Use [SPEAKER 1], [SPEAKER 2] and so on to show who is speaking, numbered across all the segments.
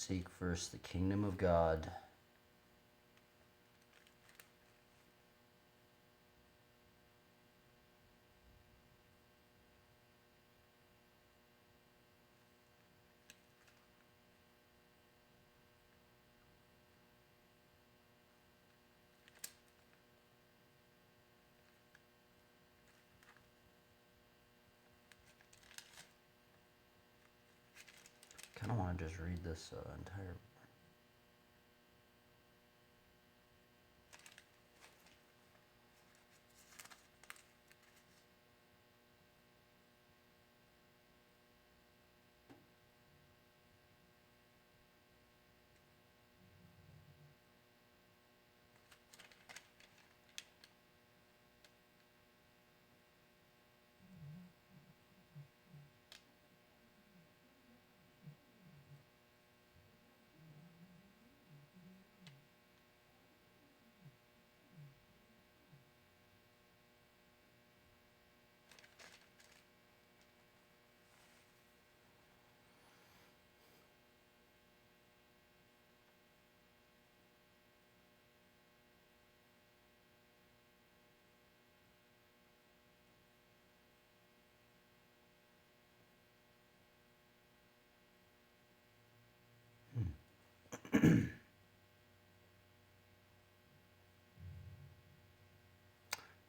[SPEAKER 1] Seek first the kingdom of God. I don't want to just read this entire.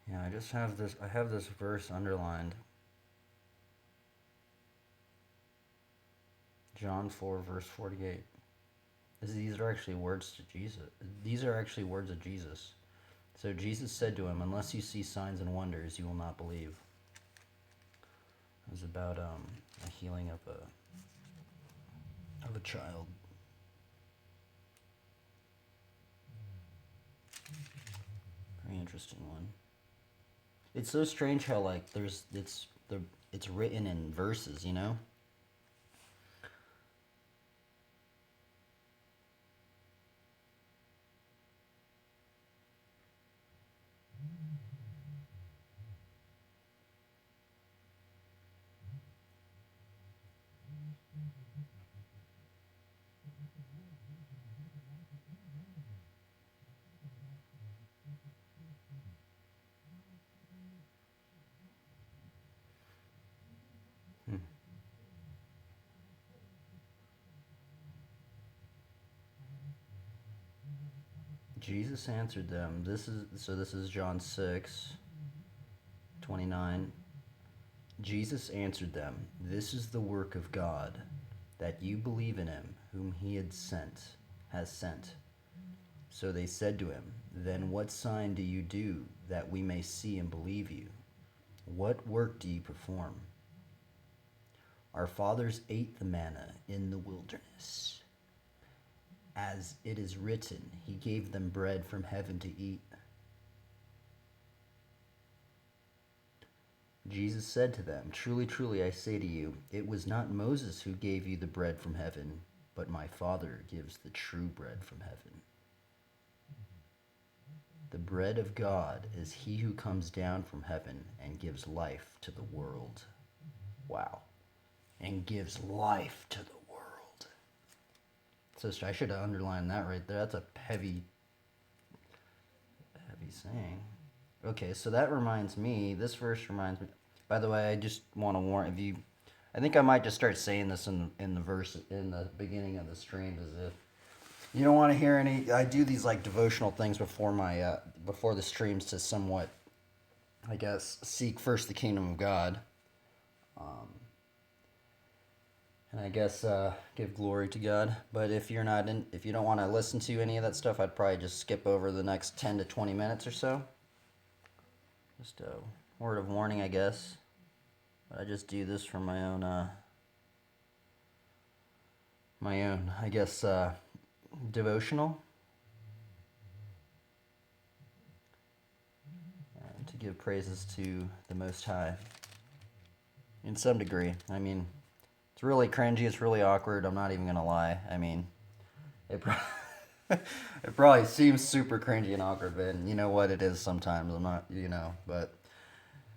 [SPEAKER 1] Yeah, I just have this. I have this verse underlined. John 4, verse 48. These are actually words to Jesus. These are actually words of Jesus. So Jesus said to him, "Unless you see signs and wonders, you will not believe." It was about a healing of a child. Very interesting one. It's so strange how like it's written in verses, you know? Jesus answered them. This is John 6:29. Jesus answered them, "This is the work of God, that you believe in him whom he has sent." So they said to him, "Then what sign do you do that we may see and believe you? What work do you perform?" "Our fathers ate the manna in the wilderness. As it is written, he gave them bread from heaven to eat." Jesus said to them, "Truly, truly, I say to you, it was not Moses who gave you the bread from heaven, but my Father gives the true bread from heaven. The bread of God is he who comes down from heaven and gives life to the world." Wow. And gives life to the world. So I should have underlined that right there. That's a heavy saying. Okay, so that reminds me, this verse reminds me, by the way, I just want to warn if you, I think I might just start saying this in the verse, in the beginning of the stream, as if you don't want to hear any, I do these like devotional things before my, before the streams to somewhat, I guess, seek first the kingdom of God. And I guess give glory to God. But if you're not in, if you don't want to listen to any of that stuff, I'd probably just skip over the next 10 to 20 minutes or so. Just a word of warning, I guess. But I just do this for my own, I guess, devotional. And to give praises to the Most High. In some degree. I mean, it's really cringy, it's really awkward, I'm not even going to lie. I mean, it probably seems super cringy and awkward, but you know what it is sometimes. I'm not, but,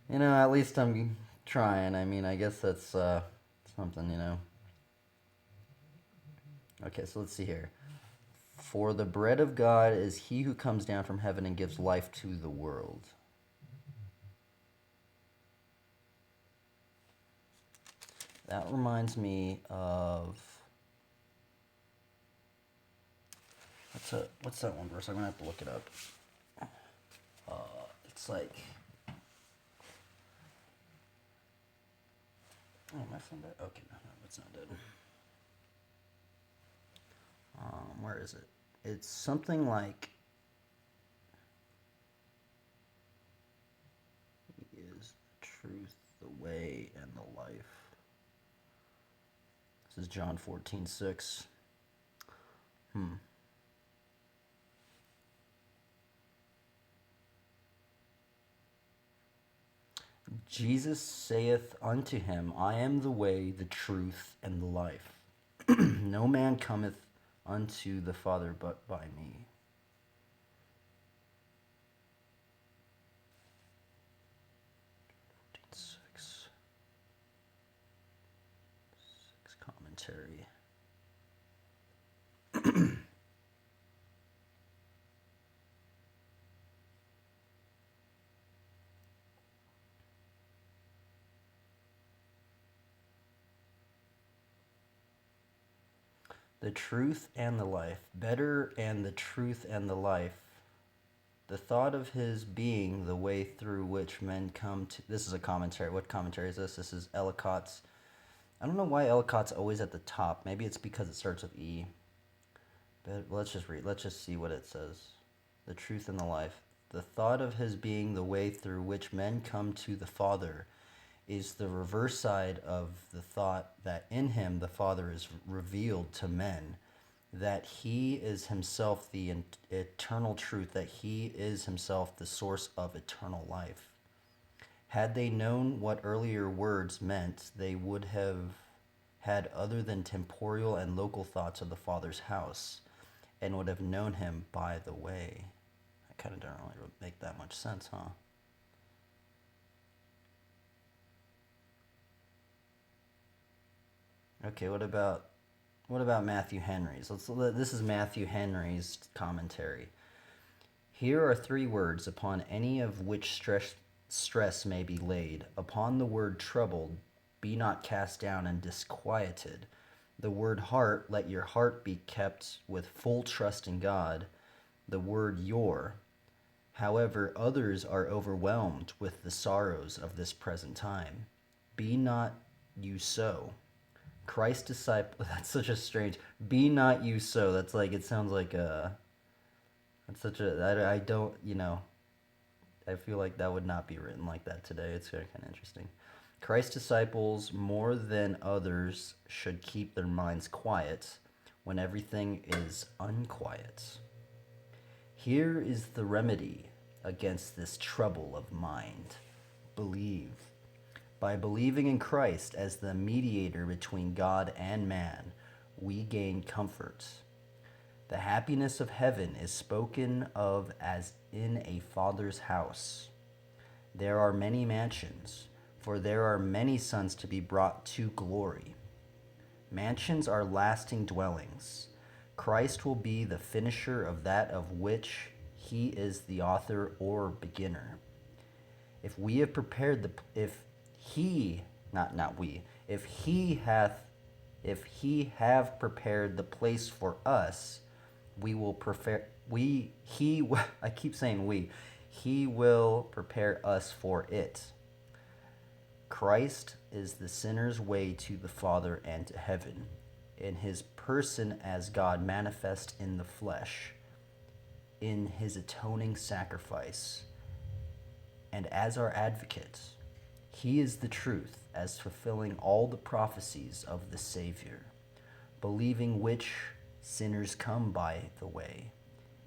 [SPEAKER 1] at least I'm trying. I mean, I guess that's something, Okay, so let's see here. For the bread of God is he who comes down from heaven and gives life to the world. That reminds me of what's that one verse? I'm gonna have to look it up. It's like, oh, my phone dead? Okay, no, it's not dead. Where is it? It's something like, he is the truth, the way, and the life. This is John 14:6. Jesus saith unto him, I am the way, the truth, and the life. No man cometh unto the Father but by me. Six commentary. The truth and the life. Better and the truth and the life. The thought of his being the way through which men come to... This is a commentary. What commentary is this? This is Ellicott's. I don't know why Ellicott's always at the top. Maybe it's because it starts with E. But let's just read. Let's just see what it says. The truth and the life. The thought of his being the way through which men come to the Father is the reverse side of the thought that in him the Father is revealed to men, that he is himself the eternal truth, that he is himself the source of eternal life. Had they known what earlier words meant, they would have had other than temporal and local thoughts of the Father's house, and would have known him by the way. That kind of doesn't really make that much sense, huh? Okay, what about Matthew Henry's? This is Matthew Henry's commentary. Here are three words upon any of which stress may be laid. Upon the word troubled, be not cast down and disquieted. The word heart, let your heart be kept with full trust in God. The word your. However, others are overwhelmed with the sorrows of this present time. Be not you so. Christ disciple. That's such a strange. Be not you so. That's like, it sounds like a. That's such a. I don't. I feel like that would not be written like that today. It's kind of interesting. Christ's disciples, more than others, should keep their minds quiet when everything is unquiet. Here is the remedy against this trouble of mind. Believe. By believing in Christ as the mediator between God and man, we gain comfort. The happiness of heaven is spoken of as in a father's house. There are many mansions, for there are many sons to be brought to glory. Mansions are lasting dwellings. Christ will be the finisher of that of which he is the author or beginner. If we have prepared the... If he have prepared the place for us, we will prepare I keep saying he will prepare us for it. Christ is the sinner's way to the Father and to heaven, in his person as God manifest in the flesh, in his atoning sacrifice, and as our advocate. He is the truth, as fulfilling all the prophecies of the Savior, believing which sinners come by the way.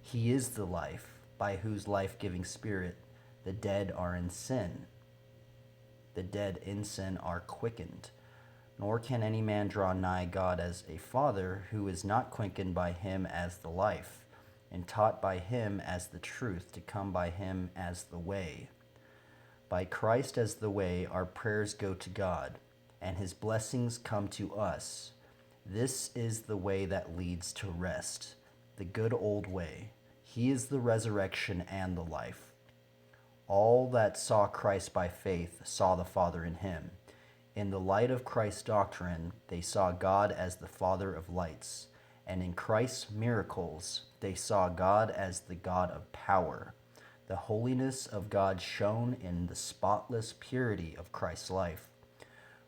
[SPEAKER 1] He is the life, by whose life-giving spirit the dead are in sin. The dead in sin are quickened. Nor can any man draw nigh God as a father who is not quickened by him as the life, and taught by him as the truth, to come by him as the way. By Christ as the way, our prayers go to God, and his blessings come to us, This is the way that leads to rest, the good old way. He is the resurrection and the life. All that saw Christ by faith saw the Father in him. In the light of Christ's doctrine, they saw God as the Father of lights, and in Christ's miracles, they saw God as the God of power. The holiness of God shone in the spotless purity of Christ's life.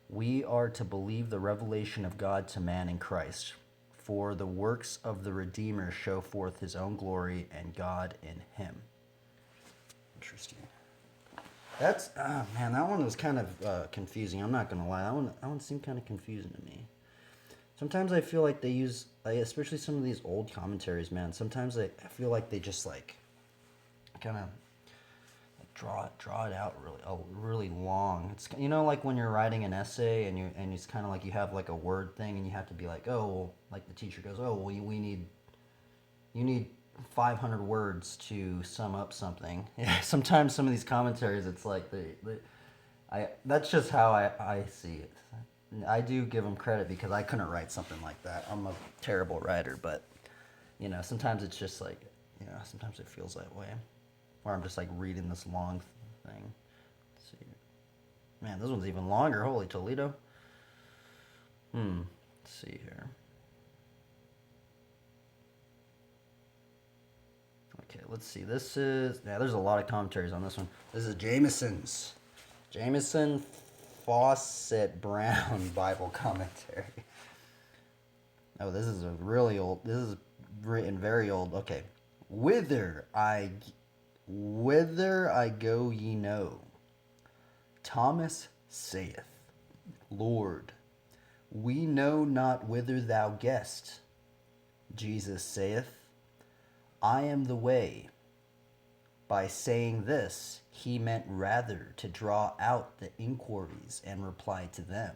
[SPEAKER 1] We are to believe the revelation of God to man in Christ, for the works of the Redeemer show forth his own glory and God in him. Interesting. That's, man, that one was kind of confusing. I'm not going to lie. That one seemed kind of confusing to me. Sometimes I feel like they use, especially some of these old commentaries, man, sometimes I feel like they just, like, kind of draw it out really long. It's, you know, like when you're writing an essay and it's kind of like you have like a word thing and you have to be like, oh, well, like the teacher goes, oh, well, you need 500 words to sum up something. Yeah, sometimes some of these commentaries, it's like that's just how I see it. I do give them credit because I couldn't write something like that. I'm a terrible writer, but you know, sometimes it's just like, you know, sometimes it feels that way. Or I'm just like reading this long thing. Let's see. Man, this one's even longer. Holy Toledo. Let's see here. Okay, let's see. This is, yeah, there's a lot of commentaries on this one. This is Jameson's. Jameson Fawcett Brown Bible commentary. Oh, this is a really old, this is written very old. Okay. Whither I go ye know. Thomas saith, Lord, we know not whither thou guest. Jesus saith, I am the way. By saying this, he meant rather to draw out the inquiries and reply to them.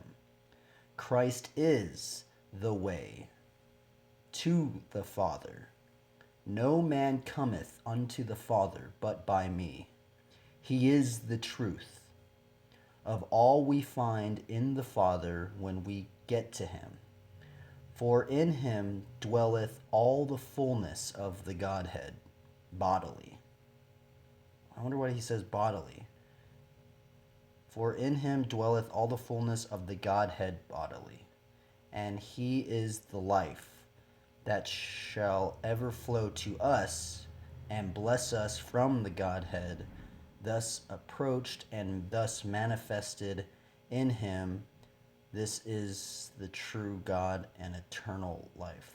[SPEAKER 1] Christ is the way to the Father. No man cometh unto the Father but by me. He is the truth of all we find in the Father when we get to him. For in him dwelleth all the fullness of the Godhead bodily. I wonder why he says bodily. For in him dwelleth all the fullness of the Godhead bodily. And he is the life that shall ever flow to us and bless us from the Godhead, thus approached and thus manifested in him. This is the true God and eternal life.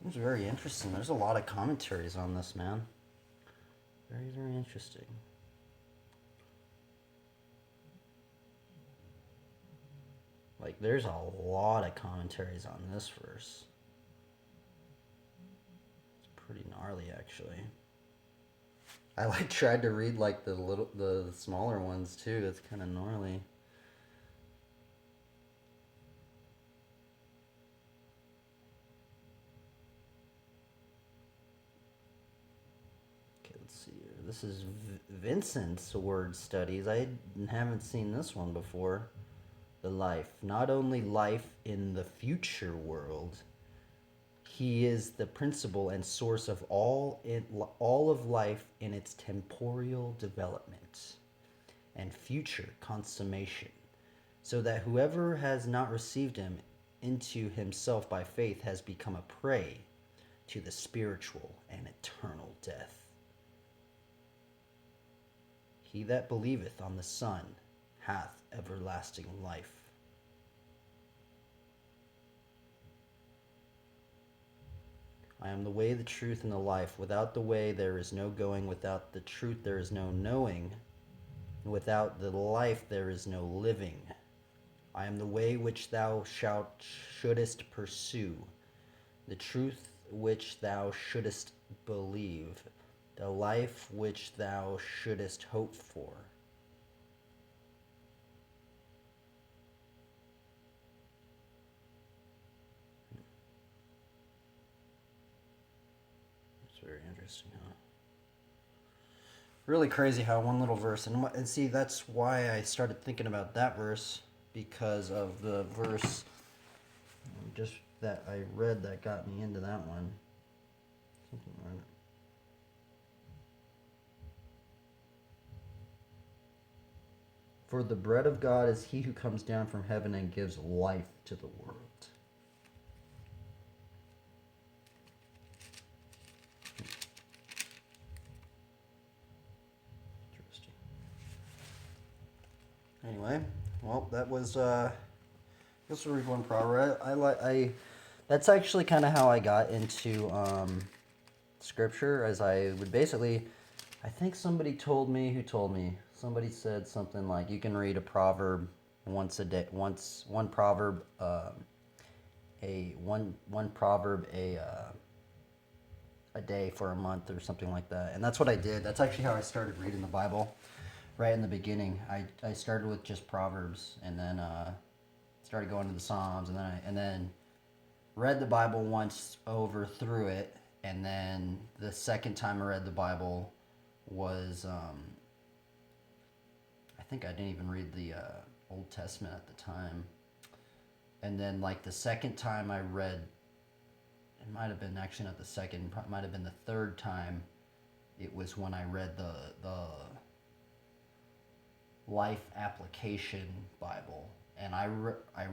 [SPEAKER 1] It's very interesting. There's a lot of commentaries on this, man. Very, very interesting. Like, there's a lot of commentaries on this verse. It's pretty gnarly, actually. I like tried to read like the smaller ones too. It's kind of gnarly. Okay, let's see here. This is Vincent's word studies. I haven't seen this one before. The life, not only life in the future world. He is the principle and source of all of life in its temporal development and future consummation, so that whoever has not received him into himself by faith has become a prey to the spiritual and eternal death. He that believeth on the Son hath everlasting life. I am the way, the truth, and the life. Without the way there is no going. Without the truth there is no knowing. Without the life there is no living. I am the way which thou shouldest pursue, the truth which thou shouldest believe, the life which thou shouldest hope for. Interesting, huh? Really crazy how one little verse, and see, that's why I started thinking about that verse, because of the verse just that I read that got me into that one. Something like that. For the bread of God is he who comes down from heaven and gives life to the world. Interesting. Anyway, well, that was this was one proverb. I that's actually kind of how I got into scripture, as I would basically, I think somebody told me, who told me, somebody said something like you can read a proverb once a day, one proverb one proverb a day for a month or something like that. And that's what I did. That's actually how I started reading the Bible. Right in the beginning, I started with just proverbs, and then started going to the Psalms, and then read the Bible once over through it, and then the second time I read the Bible was I think I didn't even read the Old Testament at the time, and then like the second time I read, it might have been actually not the second, it might have been the third time. It was when I read the Life Application Bible, and I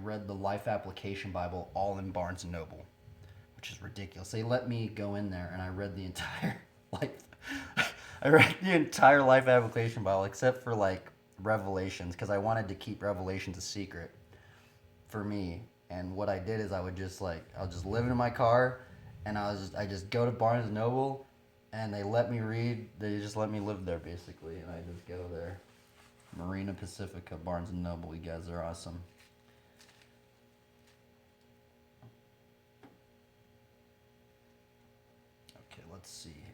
[SPEAKER 1] read the Life Application Bible all in Barnes and Noble, which is ridiculous. They let me go in there, and I read the entire life. I read the entire Life Application Bible except for like Revelations, because I wanted to keep Revelations a secret for me. And what I did is I would just I'll just live in my car, and I just go to Barnes and Noble, and they let me read. They just let me live there basically, and I just go there. Marina Pacifica, Barnes and Noble, you guys are awesome. Okay, let's see here.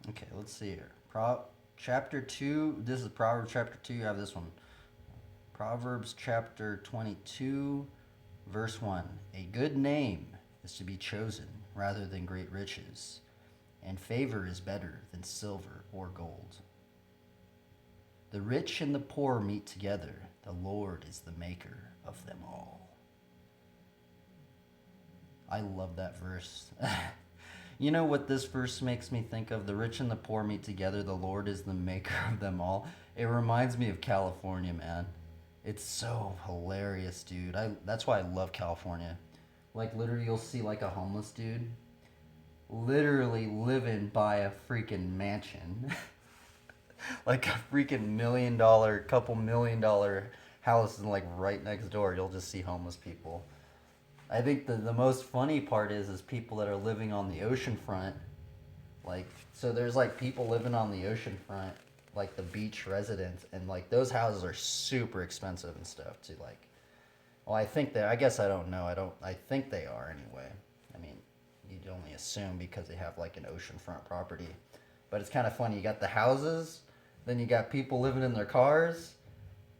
[SPEAKER 1] Okay, let's see here. Chapter 2, this is Proverbs chapter 2, you have this one. Proverbs chapter 22, verse 1. A good name is to be chosen rather than great riches, and favor is better than silver or gold. The rich and the poor meet together. The Lord is the maker of them all. I love that verse. You know what this verse makes me think of? The rich and the poor meet together. The Lord is the maker of them all. It reminds me of California, man. It's so hilarious, dude. That's why I love California. Like, literally, you'll see like a homeless dude literally living by a freaking mansion. Like a freaking couple million dollar house, and like right next door you'll just see homeless people. I think the most funny part is people that are living on the ocean front. Like, so there's like people living on the ocean front, like the beach residents, and like those houses are super expensive and stuff to like. Well, I guess I don't know. I think they are anyway. I mean, you'd only assume because they have like an oceanfront property. But it's kind of funny. You got the houses, then you got people living in their cars,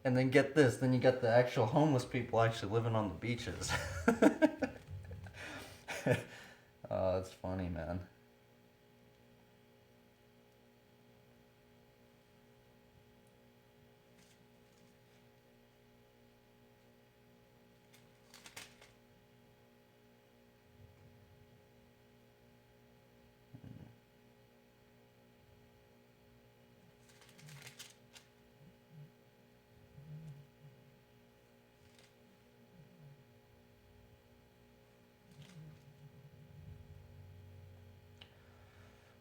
[SPEAKER 1] and then get this, then you got the actual homeless people actually living on the beaches. Oh, it's funny, man.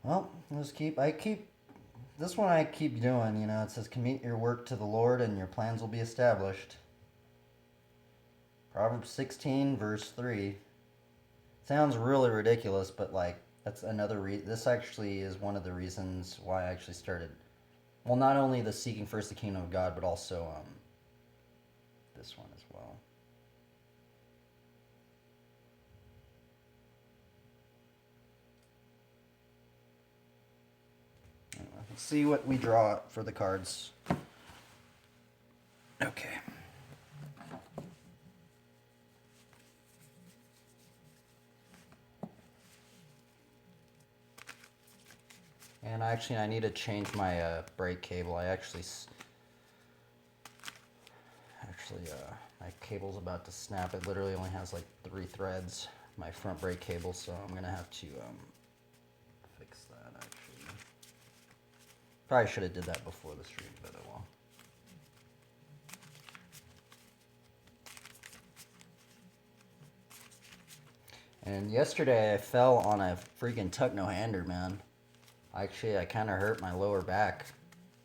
[SPEAKER 1] Well, this one I keep doing, it says commit your work to the Lord and your plans will be established. Proverbs 16, verse 3. Sounds really ridiculous, but like, that's another this actually is one of the reasons why I actually started, well, not only the seeking first the kingdom of God, but also this one as well. Let's see what we draw for the cards. Okay. And actually, I need to change my brake cable. My cable's about to snap. It literally only has like 3 threads, my front brake cable, so I'm gonna have to fix that. Actually, probably should have did that before the stream, but oh well. And yesterday I fell on a freaking tuck-no-hander, man. Actually, I kind of hurt my lower back,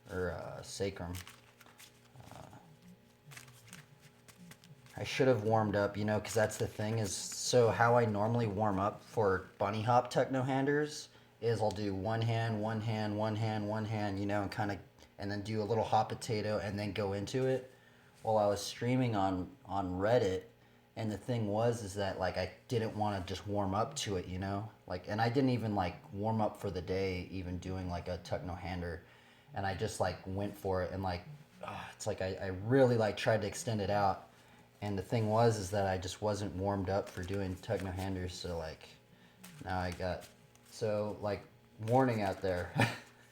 [SPEAKER 1] or sacrum. I should have warmed up, you know, because that's the thing is, so how I normally warm up for bunny hop tuck-no-handers is I'll do one hand, one hand, one hand, one hand, you know, and kind of, and then do a little hot potato and then go into it. Well, I was streaming on Reddit, and the thing was is that like I didn't want to just warm up to it, you know, like, and I didn't even like warm up for the day, even doing like a tuck-no-hander, and I just like went for it, and like, it's like I really like tried to extend it out. And the thing was is that I just wasn't warmed up for doing tuck-no-handers, so like now I got, so like, warning out there.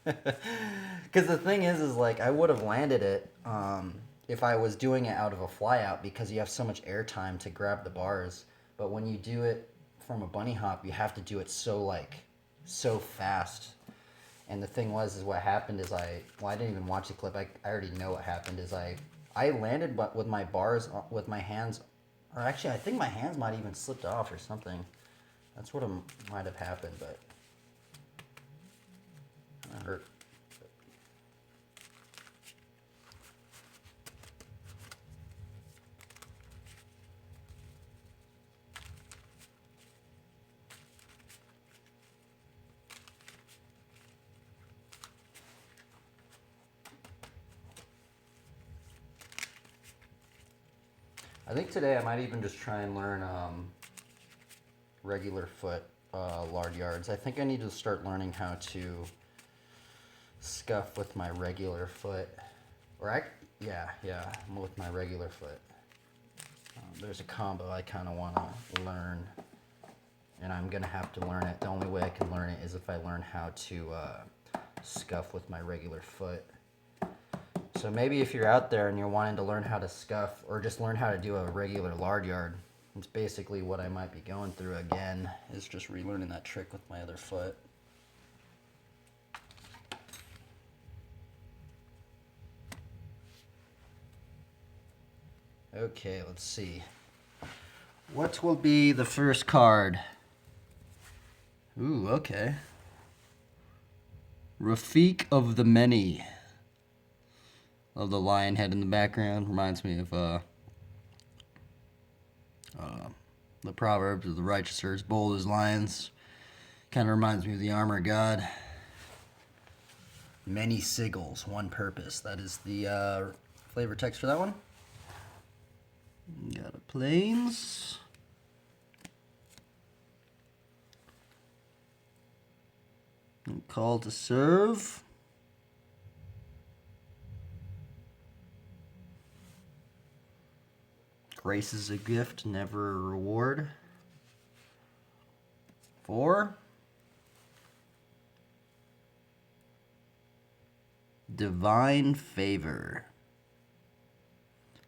[SPEAKER 1] Because the thing is like I would have landed it if I was doing it out of a flyout, because you have so much air time to grab the bars. But when you do it from a bunny hop, you have to do it so fast. And the thing was is what happened is I didn't even watch the clip. I already know what happened is I landed but with my bars, with my hands, or actually I think my hands might even slipped off or something. That's what might have happened, but it hurt. I think today I might even just try and learn regular foot lard yards. I think I need to start learning how to scuff with my regular foot. Yeah, with my regular foot. There's a combo I kind of want to learn, and I'm going to have to learn it. The only way I can learn it is if I learn how to scuff with my regular foot. So maybe if you're out there and you're wanting to learn how to scuff, or just learn how to do a regular lard yard, it's basically what I might be going through again, is just relearning that trick with my other foot. Okay, let's see. What will be the first card? Ooh, okay. Rafiq of the Many. Love the lion head in the background. Reminds me of the Proverbs of the righteous are as bold as lions. Kind of reminds me of the armor god. Many sigils, one purpose. That is the flavor text for that one. Got a plains. And call to serve. Grace is a gift, never a reward. 4. Divine favor.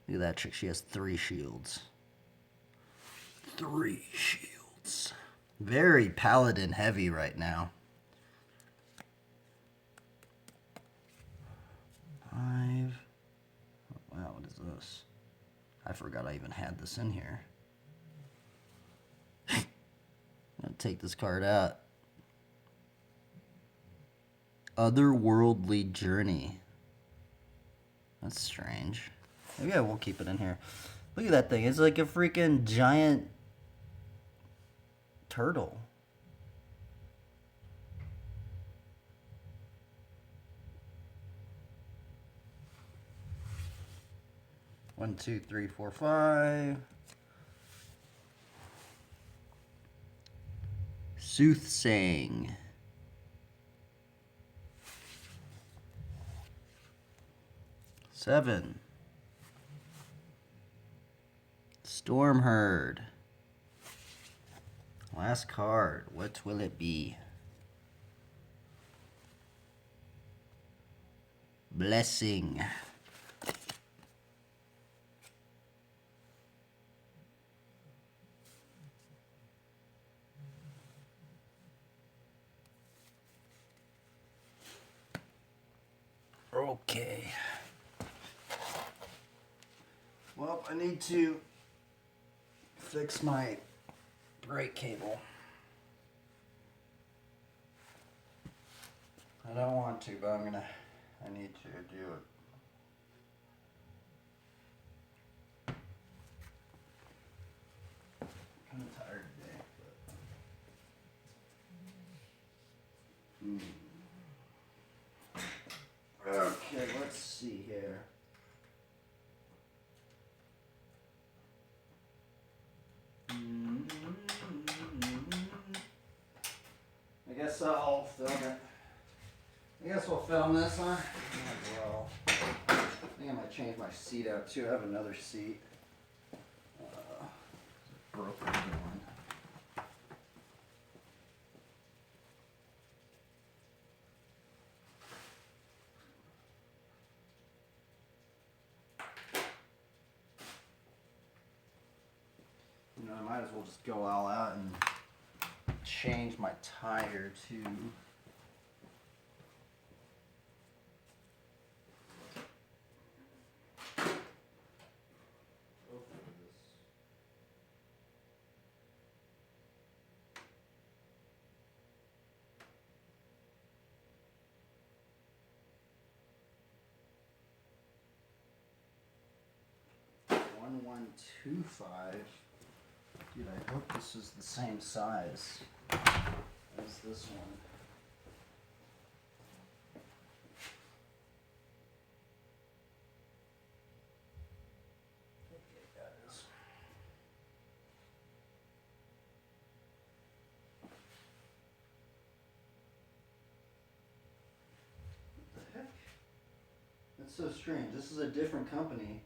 [SPEAKER 1] Look at that chick. She has 3 shields. 3 shields. Very paladin heavy right now. 5. Oh, wow, what is this? I forgot I even had this in here. I'm going to take this card out. Otherworldly Journey. That's strange. Maybe I will keep it in here. Look at that thing. It's like a freaking giant turtle. One, 2, 3, 4, 5. Soothsaying. 7. Storm Herd. Last card. What will it be? Blessing. Okay. Well, I need to fix my brake cable. I don't want to, but I need to do it. I'm kind of tired today, but... Okay, let's see here. I guess I'll film it. I guess we'll film this, huh? Well, I think I might change my seat out too. I have another seat. Broken one. You know, I might as well just go all out and change my tire too. One 125. Dude, I hope this is the same size as this one. Okay, guys. What the heck? That's so strange. This is a different company,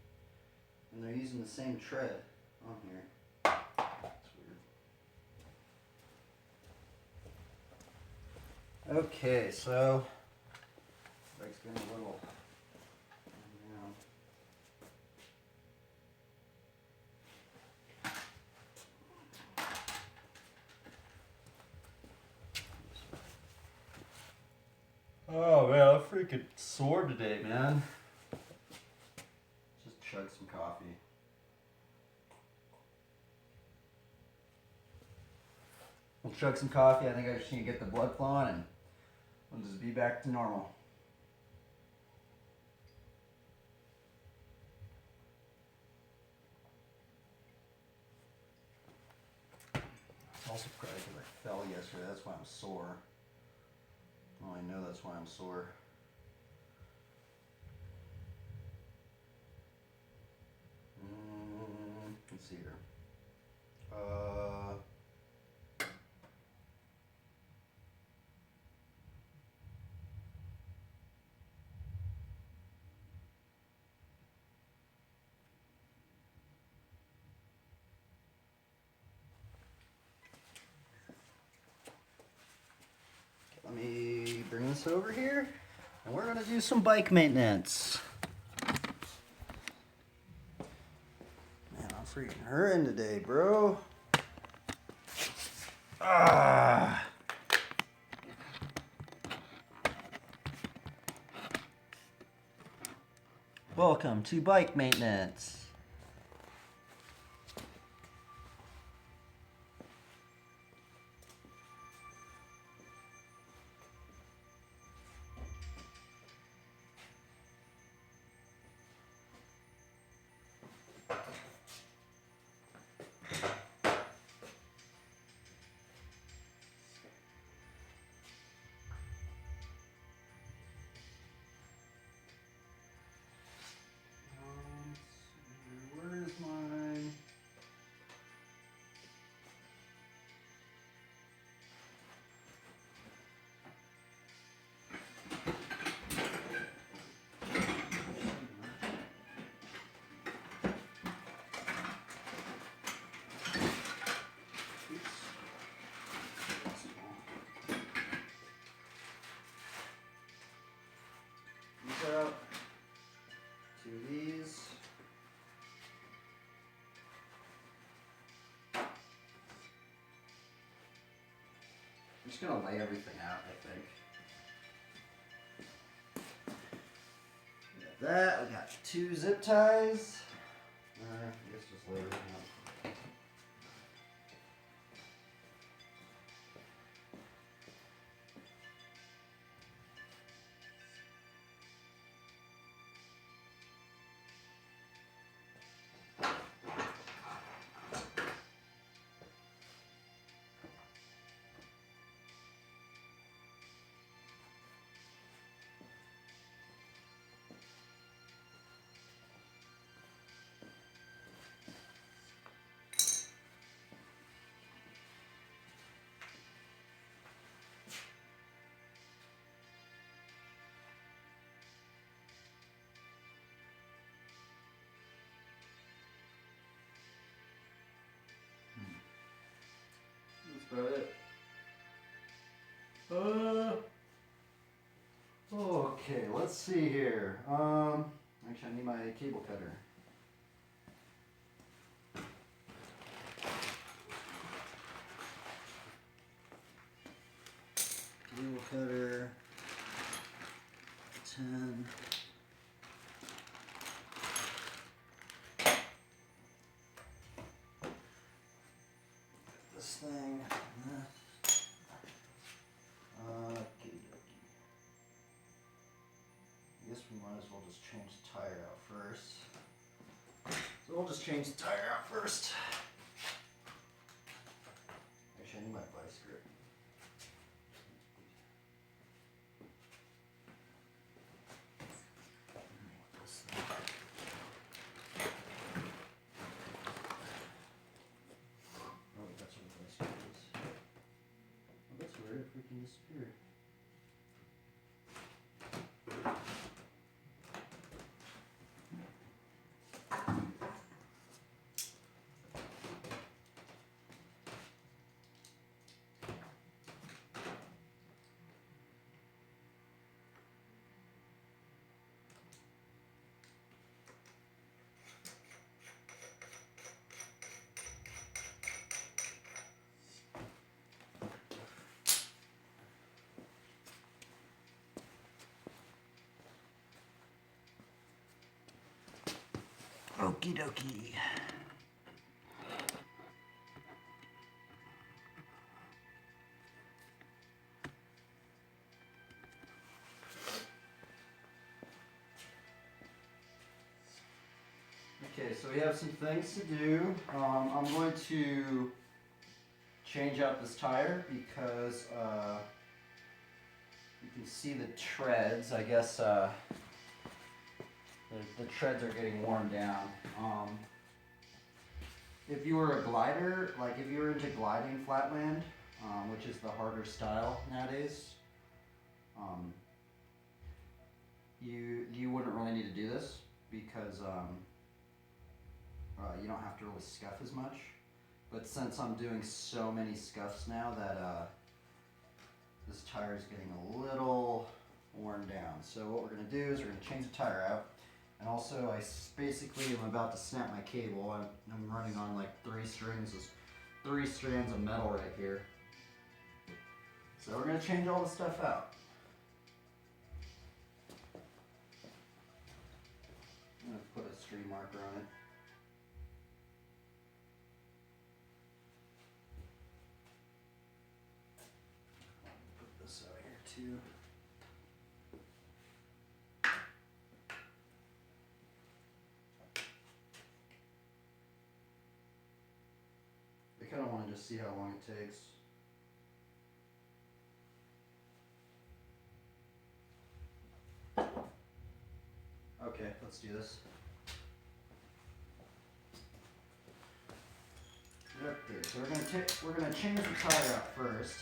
[SPEAKER 1] and they're using the same tread on here. That's weird. Okay, so bike's getting a little. Oh man, I'm freaking sore today, man. Just chug some coffee. We'll chug some coffee. I think I just need to get the blood flowing and we'll just be back to normal. It's also probably because I fell yesterday. That's why I'm sore. Well, I know that's why I'm sore. Let's see here. Let me bring this over here, and we're gonna do some bike maintenance. Man, I'm freaking hurting today, bro. Ah. Welcome to bike maintenance. just gonna lay everything out, I think. We got that, we got 2 zip ties. I guess just lay everything out. That's about it. Okay, let's see here. Actually, I need my cable cutter. Cable cutter. 10. This thing. I guess we might as well just change the tire out first. So we'll just change the tire out first. Actually, I need my vice grip. Oh, that's what the vice grip is. Oh, that's weird. It freaking disappeared. Okie dokie. Okay, so we have some things to do. I'm going to change out this tire because you can see the treads. I guess the treads are getting worn down. If you were a glider, like if you were into gliding flatland, which is the harder style nowadays, you wouldn't really need to do this because you don't have to really scuff as much. But since I'm doing so many scuffs now that this tire is getting a little worn down. So what we're going to do is we're going to change the tire out. And also I basically am about to snap my cable. I'm running on like 3 strands of metal right here. So we're going to change all the stuff out. I'm going to put a stream marker on it. Put this out here too. I kind of want to just see how long it takes. Okay, let's do this. Okay, so we're gonna change the tire out first.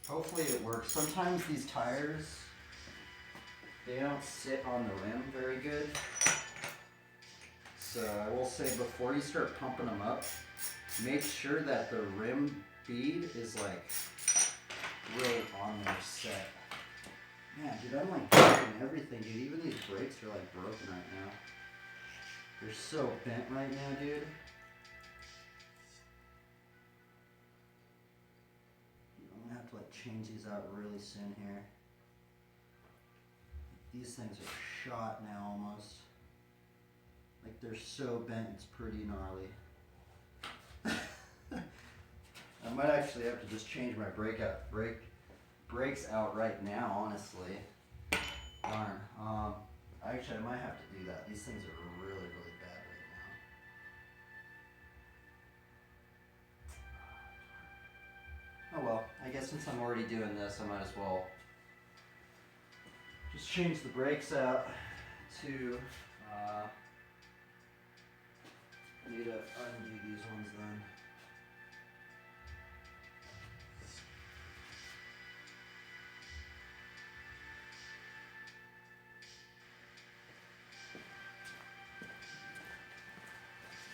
[SPEAKER 1] Hopefully it works. Sometimes these tires, they don't sit on the rim very good. So I will say before you start pumping them up, make sure that the rim bead is like really on there set. Man, dude, I'm like breaking everything, dude. Even these brakes are like broken right now. They're so bent right now, dude. change these out really soon here. These things are shot now almost. Like they're so bent, it's pretty gnarly. I might actually have to just change my brakes out right now, honestly. Darn. Actually, I might have to do that. These things are really, really bad right now. Oh well, I guess since I'm already doing this, I might as well just change the brakes out to, need to undo these ones then.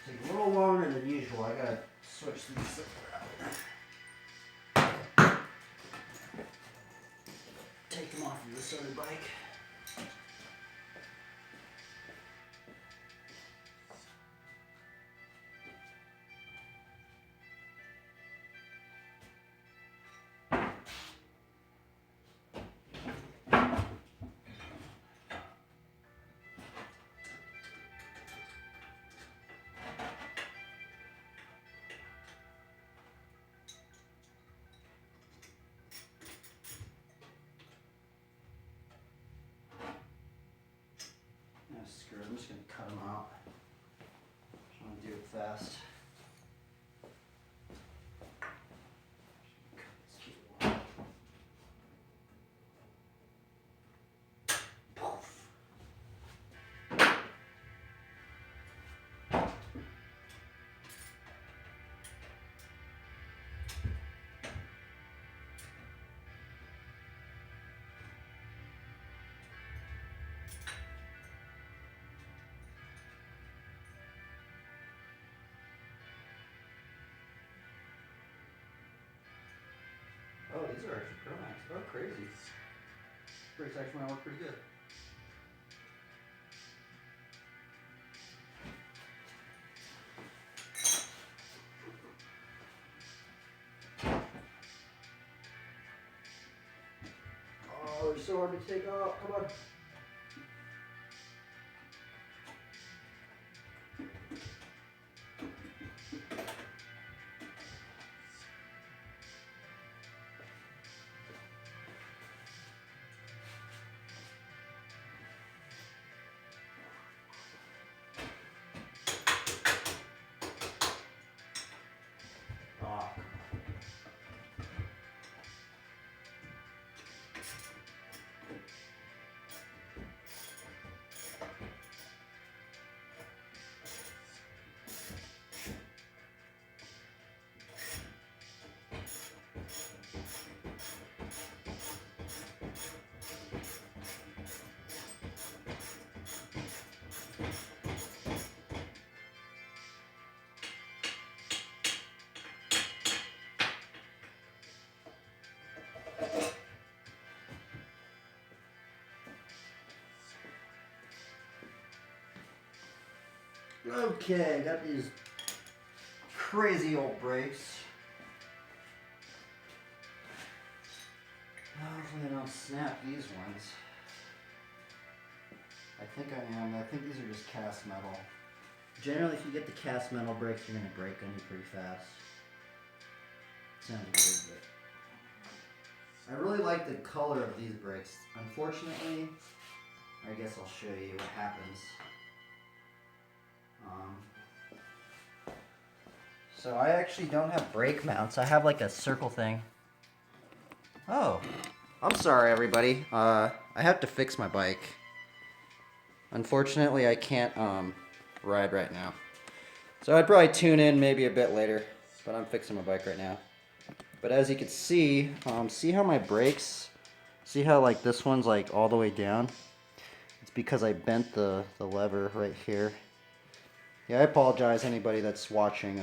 [SPEAKER 1] Take a little longer than usual. I gotta switch these around. Take them off of this other bike. Screw it, I'm just going to cut them out. Just want to do it fast. Cut this cable out. Poof. Oh, these are actually Chromax. Oh, crazy. Brakes actually might work pretty good. Oh, they're so hard to take off. Come on. Okay, got these crazy old brakes. Hopefully I don't snap these ones. I think I am. I think these are just cast metal. Generally, if you get the cast metal brakes, you're going to break on you pretty fast. Sounds weird, but I really like the color of these brakes. Unfortunately, I guess I'll show you what happens. So I actually don't have brake mounts. I have like a circle thing. Oh, I'm sorry everybody. I have to fix my bike. Unfortunately, I can't ride right now. So I'd probably tune in maybe a bit later, but I'm fixing my bike right now. But as you can see how my brakes, see how like this one's like all the way down? It's because I bent the lever right here. Yeah, I apologize anybody that's watching.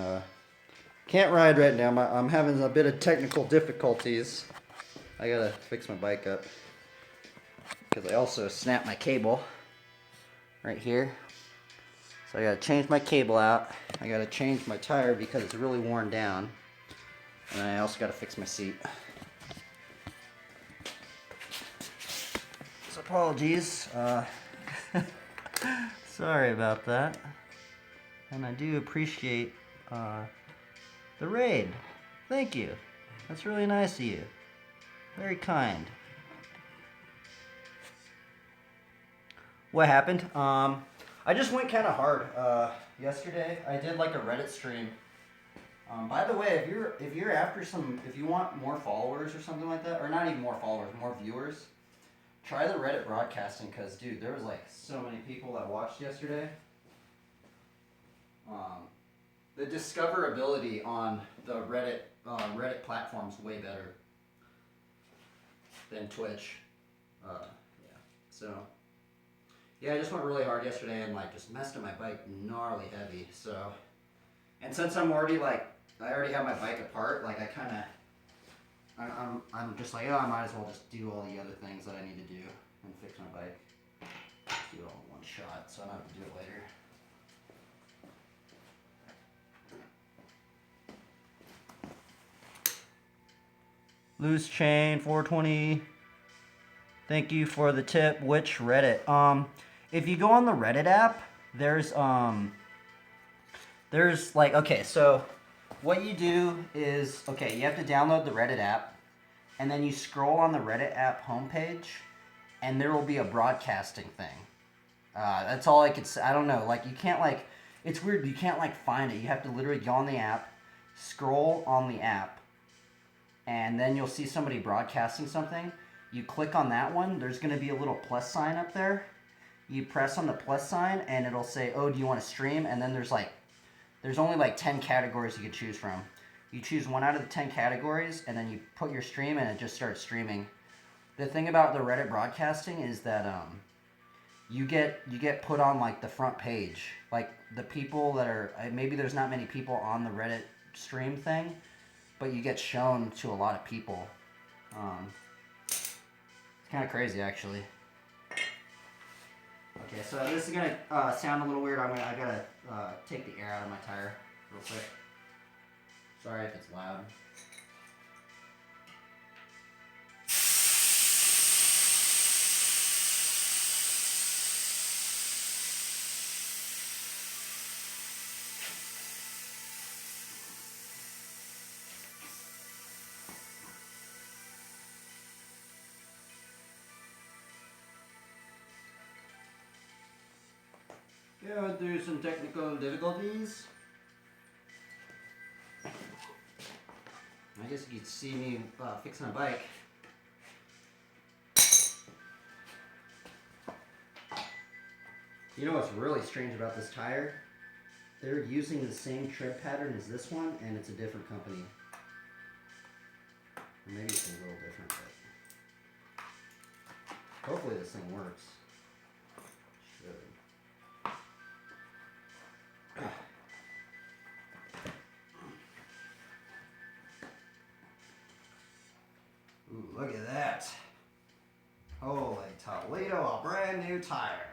[SPEAKER 1] Can't ride right now. I'm having a bit of technical difficulties. I gotta fix my bike up because I also snapped my cable right here. So I gotta change my cable out. I gotta change my tire because it's really worn down. And I also gotta fix my seat. Apologies. Sorry about that. And I do appreciate the raid. Thank you. That's really nice of you. Very kind. What happened? I just went kind of hard yesterday. I did like a Reddit stream. By the way, if you're after if you want more followers or something like that, or not even more followers, more viewers, try the Reddit broadcasting, because dude, there was like so many people that watched yesterday. The discoverability on the Reddit platform's way better than Twitch. Yeah. So yeah, I just went really hard yesterday and like just messed up my bike gnarly heavy. So, and since I'm already like, I already have my bike apart, like I'm just like, oh, I might as well just do all the other things that I need to do and fix my bike. Do it all in one shot, so I don't have to do it later. Loose chain 420. Thank you for the tip. Which Reddit? If you go on the Reddit app, there's like, okay, so what you do is, okay, you have to download the Reddit app, and then you scroll on the Reddit app homepage, and there will be a broadcasting thing. That's all I could say. I don't know, like, you can't, like, it's weird, you can't, like, find it. You have to literally go on the app, scroll on the app, and then you'll see somebody broadcasting something. You click on that one, there's going to be a little plus sign up there. You press on the plus sign, and it'll say, oh, do you want to stream? And then there's only like 10 categories you could choose from. You choose one out of the 10 categories, and then you put your stream, and it just starts streaming. The thing about the Reddit broadcasting is that you get put on like the front page. Like the people that are, maybe there's not many people on the Reddit stream thing, but you get shown to a lot of people. It's kind of crazy, actually. Okay, so this is gonna sound a little weird. I gotta take the air out of my tire real quick. Sorry if it's loud. Going through some technical difficulties. I guess you could see me fixing a bike. You know what's really strange about this tire? They're using the same tread pattern as this one, and it's a different company. Or maybe it's a little different, but hopefully this thing works. Should. Ooh, look at that. Holy Toledo, a brand new tire.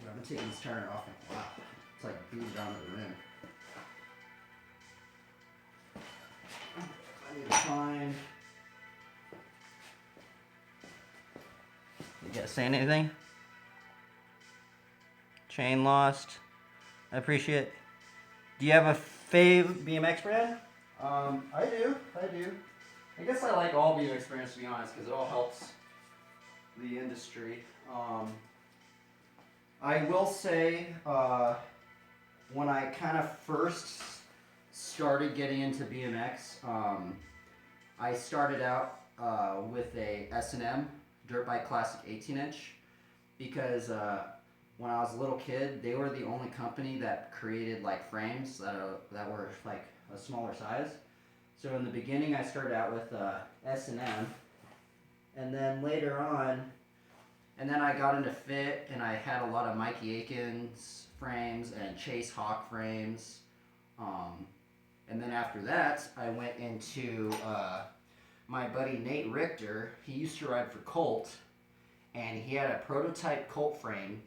[SPEAKER 1] I've been taking this tire off and wow, it's like beat down to the rim. I need to find. You guys saying anything? Chain lost. I appreciate it. Do you have a fave BMX brand? I do. I guess I like all BMX brands, to be honest, because it all helps the industry. I will say, when I kind of first started getting into BMX, I started out with a S&M Dirt Bike Classic 18-inch because when I was a little kid, they were the only company that created like frames that were like a smaller size. So in the beginning, I started out with S&M, and then later on, and then I got into fit, and I had a lot of Mikey Aikens frames and Chase Hawk frames. And then after that, I went into my buddy Nate Richter. He used to ride for Colt, and he had a prototype Colt frame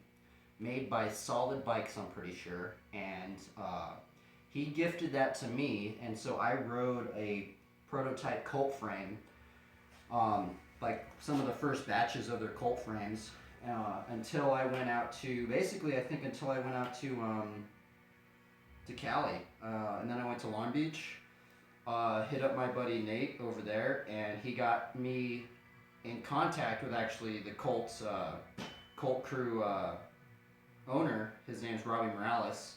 [SPEAKER 1] made by Solid Bikes, I'm pretty sure, and he gifted that to me, and so I rode a prototype Colt frame, like some of the first batches of their Colt frames, until I went out to, basically I think until I went out to Cali, and then I went to Long Beach, hit up my buddy Nate over there, and he got me in contact with actually the Colt crew owner. His name's Robbie Morales,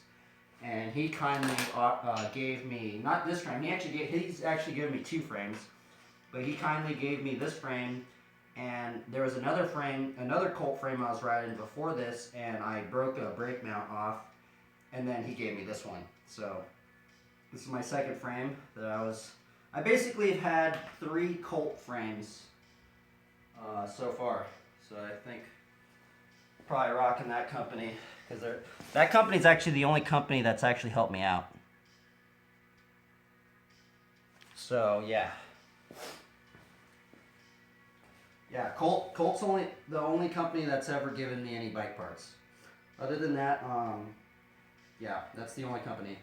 [SPEAKER 1] and he kindly gave me, not this frame, he's actually given me 2 frames, but he kindly gave me this frame, and there was another frame, another Colt frame I was riding before this, and I broke a brake mount off, and then he gave me this one. So this is my second frame that I basically have had 3 Colt frames so far. So I think probably rocking that company, because that company's actually the only company that's actually helped me out. So yeah. Yeah, Colt's the only company that's ever given me any bike parts. Other than that, yeah, that's the only company.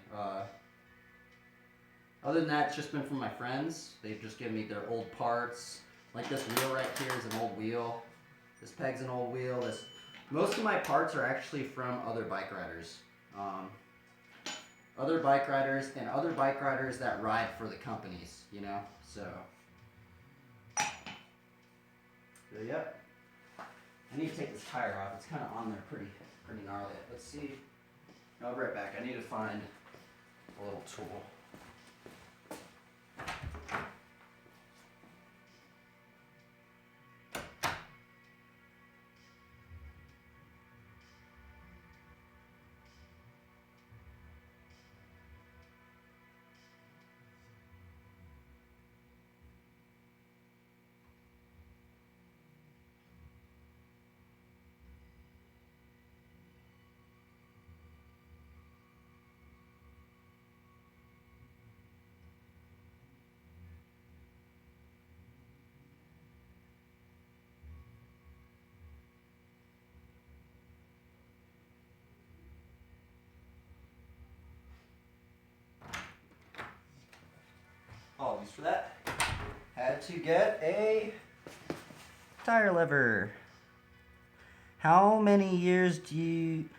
[SPEAKER 1] Other than that, it's just been from my friends. They've just given me their old parts. Like this wheel right here is an old wheel. This peg's an old wheel. Most of my parts are actually from other bike riders. Other bike riders and other bike riders that ride for the companies, you know? So yep. I need to take this tire off. It's kind of on there pretty gnarly. Let's see. I'll be right back. I need to find a little tool. Apologies for that. Had to get a tire lever. How many years do you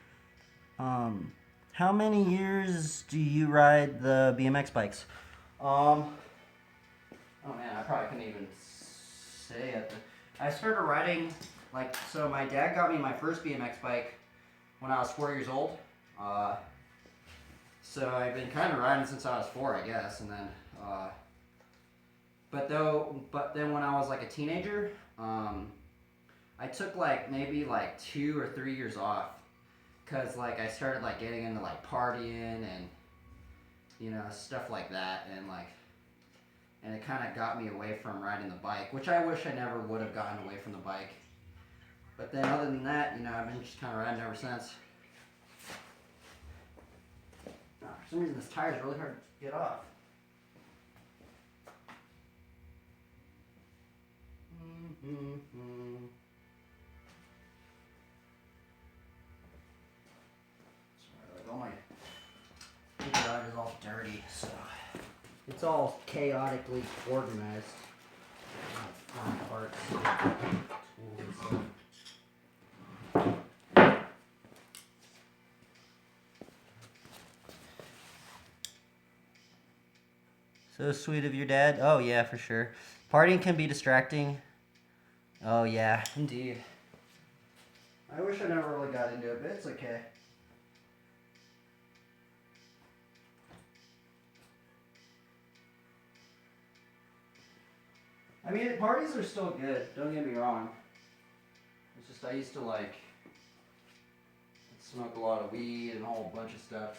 [SPEAKER 1] ride the BMX bikes? Oh man, I probably couldn't even say it. I started riding, so my dad got me my first BMX bike when I was 4 years old. So I've been kind of riding since I was 4, I guess, and then but then when I was like a teenager, I took maybe 2 or 3 years off, cause I started getting into partying and stuff like that, and it kind of got me away from riding the bike, which I wish I never would have gotten away from the bike. But then other than that, I've been just kind of riding ever since. For some reason this tire is really hard to get off. Sorry, all my garage is all dirty, so it's all chaotically organized. Parts, tools. So sweet of your dad. Oh yeah, for sure. Partying can be distracting. Oh yeah, indeed. I wish I never really got into it, but it's okay. I mean, parties are still good, don't get me wrong. It's just I used to smoke a lot of weed and a whole bunch of stuff.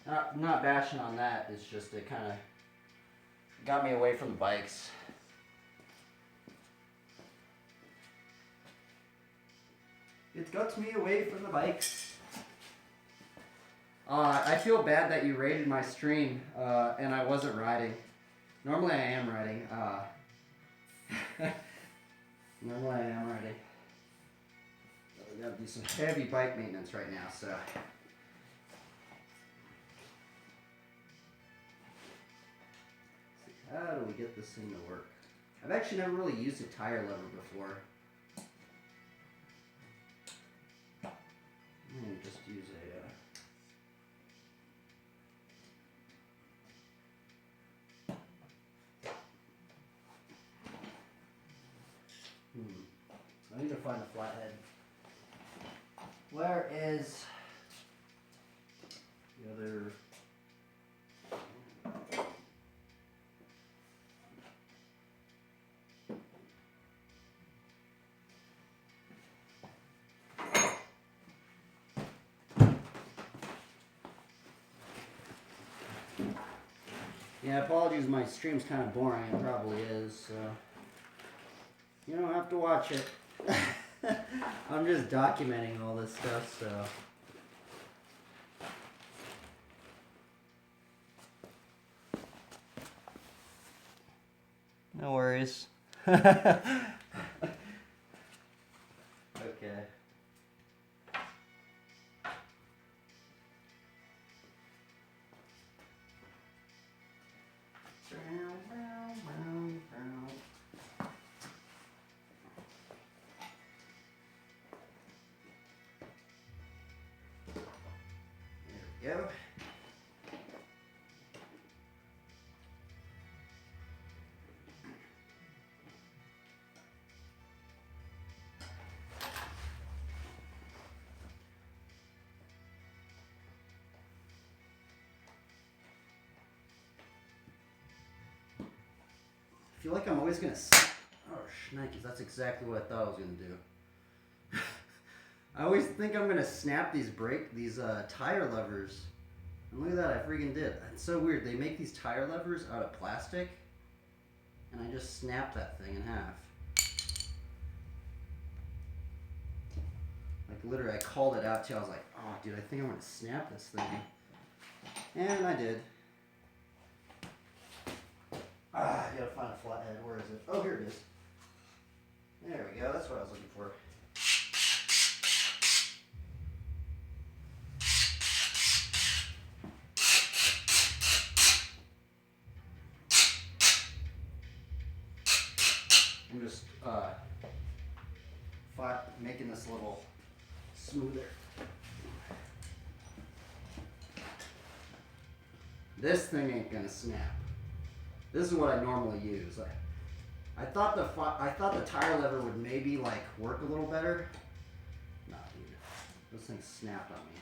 [SPEAKER 1] Not bashing on that, it's just it kind of got me away from the bikes. It got me away from the bikes. I feel bad that you rated my stream and I wasn't riding. Normally I am riding. Normally I am riding. We gotta do some heavy bike maintenance right now, so. How do we get this thing to work? I've actually never really used a tire lever before. I'm gonna just use a I need to find a flathead. Where is the other? Yeah, apologies, my stream's kind of boring. It probably is, so you don't have to watch it. I'm just documenting all this stuff, so. No worries. Okay. There we go. I feel like I'm always gonna. Oh, shnikes, that's exactly what I thought I was gonna do. I always think I'm gonna snap these tire levers. And look at that, I freaking did. It's so weird. They make these tire levers out of plastic, and I just snapped that thing in half. Like literally, I called it out too. I was like, oh, dude, I think I'm gonna snap this thing. And I did. I gotta find a flathead. Where is it? Oh, here it is. There we go. That's what I was looking for. I'm just making this a little smoother. This thing ain't gonna snap. This is what I normally use. I thought the tire lever would maybe like work a little better. Nah, dude, this thing snapped on me.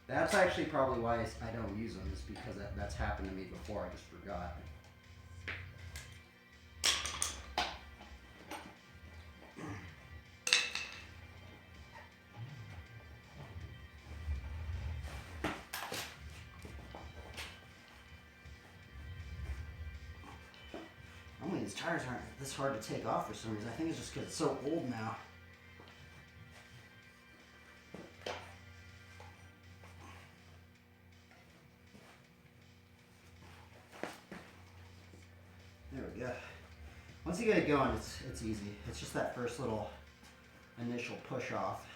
[SPEAKER 1] That's actually probably why I don't use them. Is because that's happened to me before. I just forgot. These tires aren't this hard to take off for some reason. I think it's just because it's so old now. There we go. Once you get it going, it's easy. It's just that first little initial push off.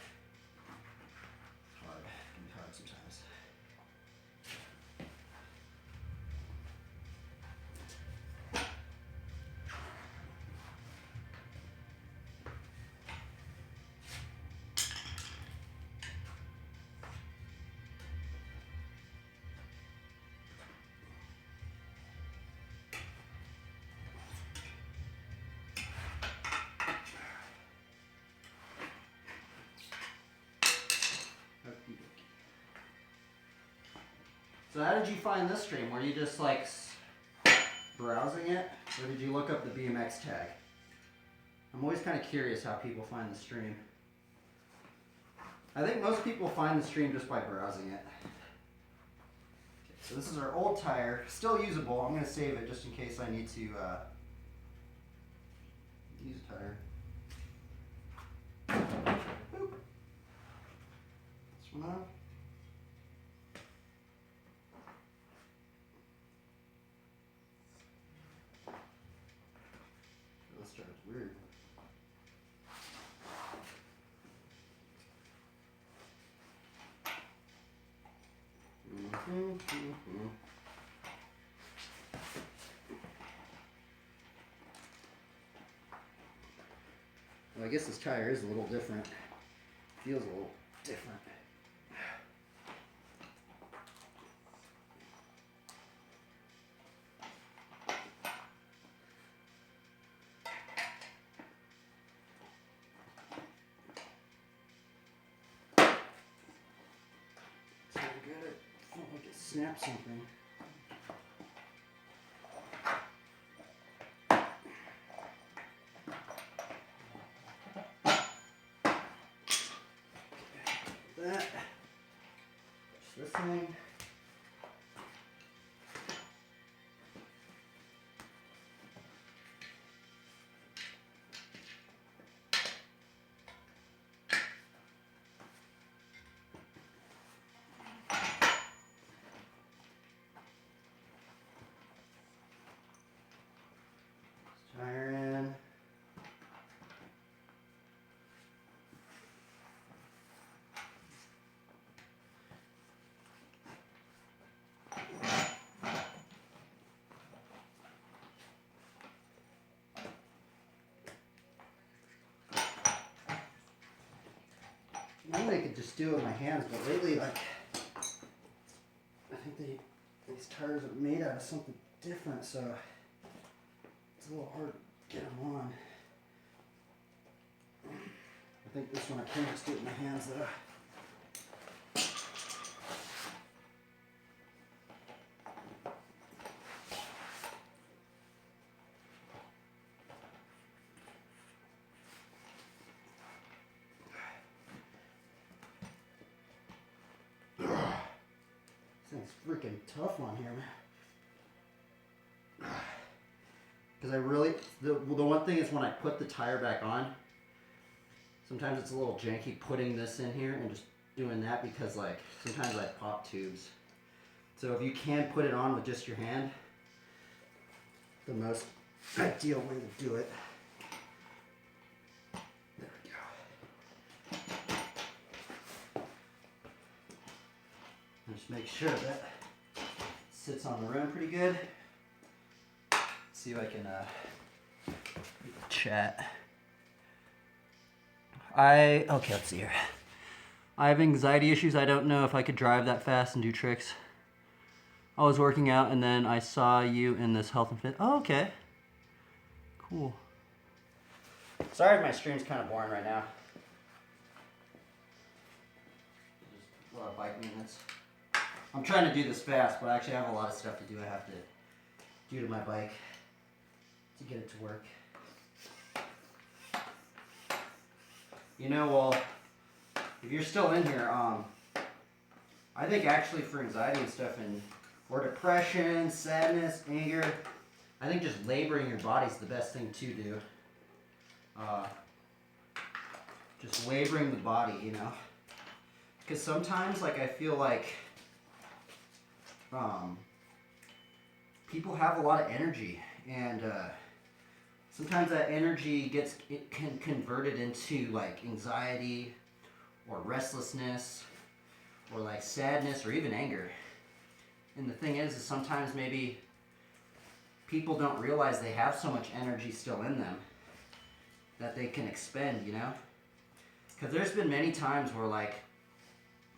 [SPEAKER 1] It's hard. It can be hard sometimes. So how did you find this stream? Were you just like browsing it, or did you look up the BMX tag? I'm always kind of curious how people find the stream. I think most people find the stream just by browsing it. Okay, so this is our old tire, still usable. I'm going to save it just in case I need to use a tire. Boop. This one off. This starts weird. Well, I guess this tire is a little different. Feels a little different. So I gotta feel like it snapped something. That. Just this thing. Tire in. Normally I could just do it with my hands, but lately, like, I think these tires are made out of something different, so it's a little hard to get them on. I think this one I can just do it with my hands, though. This thing's freaking tough on here, man. Because I really, the one thing is when I put the tire back on, sometimes it's a little janky putting this in here and just doing that because, like, sometimes I pop tubes. So if you can put it on with just your hand, the most ideal way to do it. There we go. And just make sure that sits on the rim pretty good. See if I can chat. Okay, let's see here. I have anxiety issues. I don't know if I could drive that fast and do tricks. I was working out and then I saw you in this health and fit. Oh, okay. Cool. Sorry if my stream's kind of boring right now. Just a lot of bike maintenance. I'm trying to do this fast, but I actually have a lot of stuff to do. I have to do to my bike to get it to work. You know, well, if you're still in here, I think actually for anxiety and stuff, and or depression, sadness, anger, I think just laboring your body's the best thing to do. Just laboring the body, you know, because sometimes, like, I feel like people have a lot of energy, and sometimes that energy can convert it into, like, anxiety or restlessness or, like, sadness or even anger. And the thing is sometimes maybe people don't realize they have so much energy still in them that they can expend, you know? Because there's been many times where, like,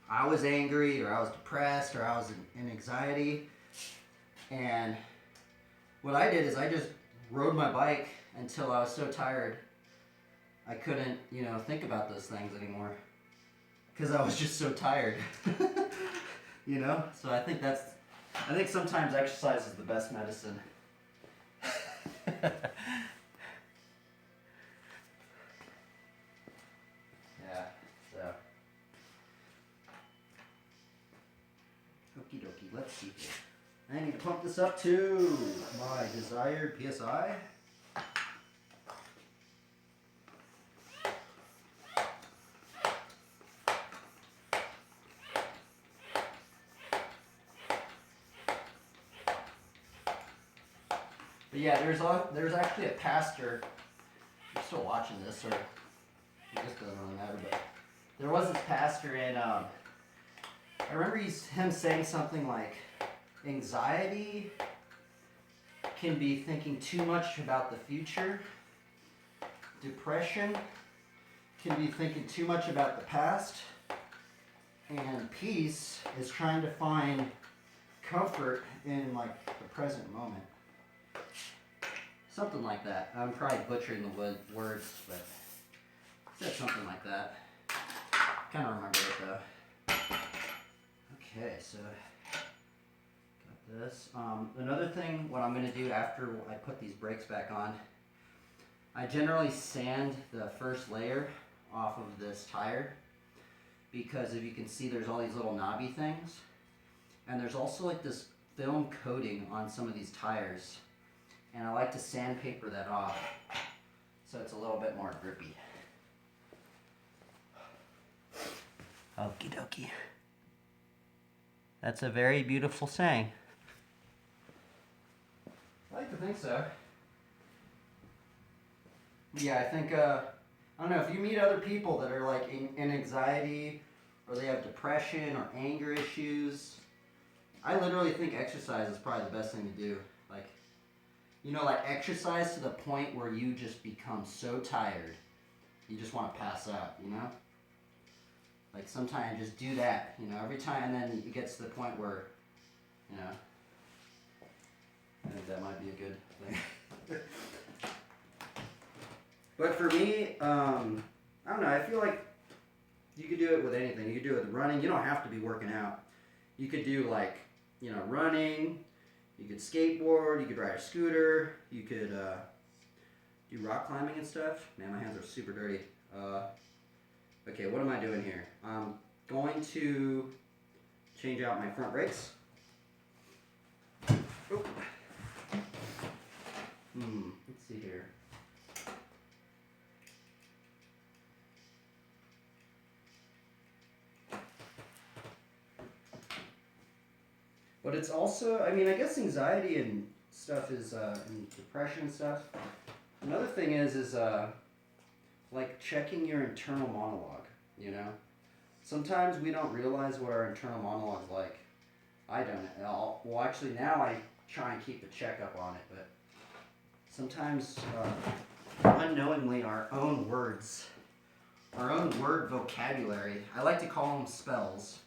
[SPEAKER 1] I was angry or I was depressed or I was in anxiety, and what I did is I just rode my bike until I was so tired I couldn't, you know, think about those things anymore because I was just so tired. You know? So I think sometimes exercise is the best medicine. Yeah, so. Okie dokie, let's see here. I need to pump this up to my desired PSI. But yeah, there's actually a pastor. I'm still watching this, or it just doesn't really matter. But there was this pastor in I remember him saying something like, anxiety can be thinking too much about the future. Depression can be thinking too much about the past. And peace is trying to find comfort in like the present moment. Something like that. I'm probably butchering the words, but it said something like that. Kind of remember it though. Okay, so got this. Another thing, what I'm going to do after I put these brakes back on, I generally sand the first layer off of this tire, because if you can see, there's all these little knobby things, and there's also like this film coating on some of these tires, and I like to sandpaper that off so it's a little bit more grippy. Okie dokie. That's a very beautiful saying. I like to think so. Yeah, I think, I don't know, if you meet other people that are like in anxiety, or they have depression or anger issues, I literally think exercise is probably the best thing to do. Like, you know, like exercise to the point where you just become so tired, you just want to pass out, you know? Like sometimes just do that, you know, every time, and then it gets to the point where, you know, I think that might be a good thing. But for me, I don't know, I feel like you could do it with anything. You could do it with running. You don't have to be working out. You could do like, you know, running. You could skateboard. You could ride a scooter. You could do rock climbing and stuff. Man, my hands are super dirty. Okay, what am I doing here? I'm going to change out my front brakes. Oh. Let's see here. But it's also, I mean, I guess anxiety and stuff is, and depression and stuff. Another thing is like checking your internal monologue, you know? Sometimes we don't realize what our internal monologue is like. I don't. Well, actually now I try and keep a checkup on it, but sometimes unknowingly our own words, our own word vocabulary, I like to call them spells,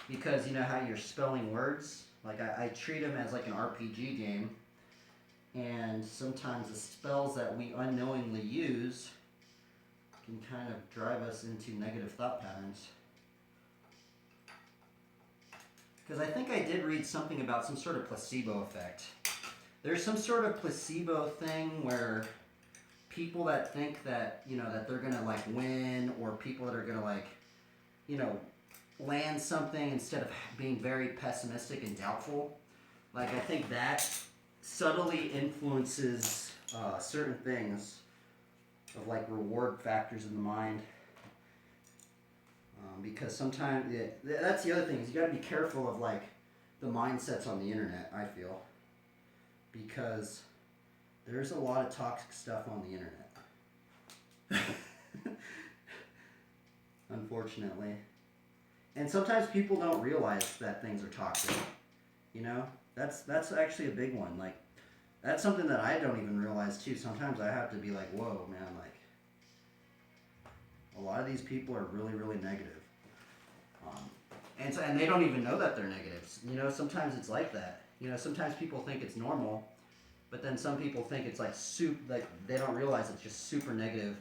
[SPEAKER 1] because you know how you're spelling words? Like I treat them as like an RPG game, and sometimes the spells that we unknowingly use can kind of drive us into negative thought patterns. Because I think I did read something about some sort of placebo effect. There's some sort of placebo thing where people that think that, you know, that they're gonna like win, or people that are gonna like, you know, land something instead of being very pessimistic and doubtful. Like I think that subtly influences certain things of like reward factors in the mind. Because sometimes, that's the other thing, is you gotta be careful of like the mindsets on the internet, I feel. Because there's a lot of toxic stuff on the internet. Unfortunately. And sometimes people don't realize that things are toxic. You know? That's actually a big one. Like, that's something that I don't even realize too. Sometimes I have to be like, whoa, man, like, a lot of these people are really, really negative. And they don't even know that they're negatives. You know, sometimes it's like that. You know, sometimes people think it's normal, but then some people think it's like like they don't realize it's just super negative.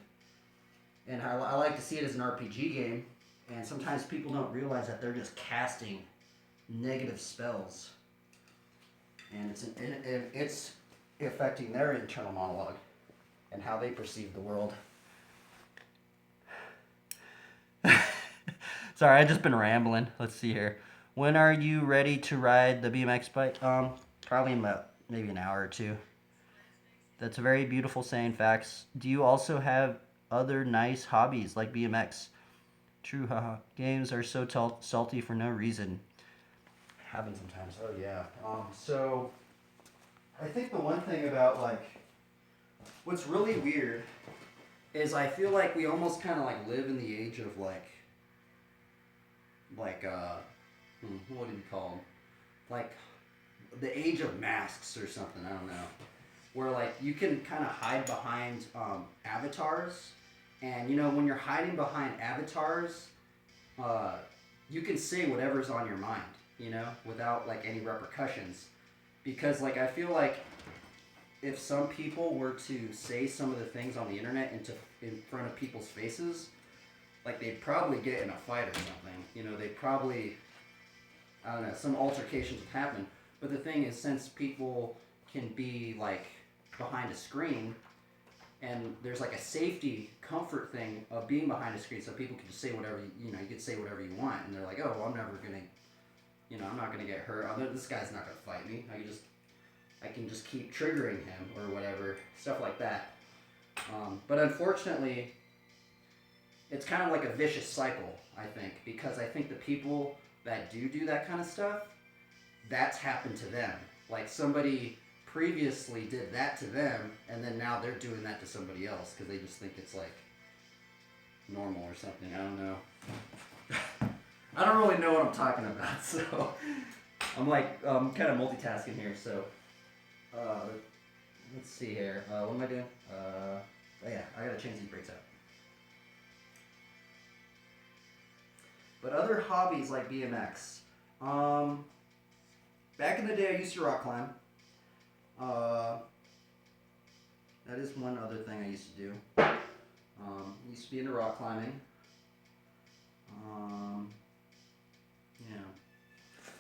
[SPEAKER 1] And I like to see it as an RPG game, and sometimes people don't realize that they're just casting negative spells, and it's affecting their internal monologue and how they perceive the world. Sorry, I've just been rambling. Let's see here. When are you ready to ride the BMX bike? Probably in about maybe an hour or two. That's a very beautiful saying, facts. Do you also have other nice hobbies like BMX? True, haha. Games are so salty for no reason. Happens sometimes. Oh yeah. So I think the one thing about like what's really weird is I feel like we almost kind of like live in the age of like what would you call them? Like the age of masks or something. I don't know. Where like you can kind of hide behind avatars, and you know when you're hiding behind avatars, you can say whatever's on your mind, you know, without like any repercussions. Because like I feel like if some people were to say some of the things on the internet in front of people's faces, like they'd probably get in a fight or something. You know, they'd probably, I don't know, some altercations would happen. But the thing is, since people can be like behind a screen, and there's like a safety comfort thing of being behind a screen, so people can just say whatever you know. You can say whatever you want, and they're like, oh, well, I'm never gonna, you know, I'm not gonna get hurt. This guy's not gonna fight me. I can just keep triggering him or whatever, stuff like that. But unfortunately, it's kind of like a vicious cycle, I think, because I think the people that do that kind of stuff, that's happened to them. Like somebody previously did that to them, and then now they're doing that to somebody else because they just think it's like normal or something. I don't know. I don't really know what I'm talking about, so I'm like kind of multitasking here. So let's see here. What am I doing? Oh yeah, I gotta change these brakes out. But other hobbies like BMX. Back in the day, I used to rock climb. That is one other thing I used to do. Used to be into rock climbing. Yeah.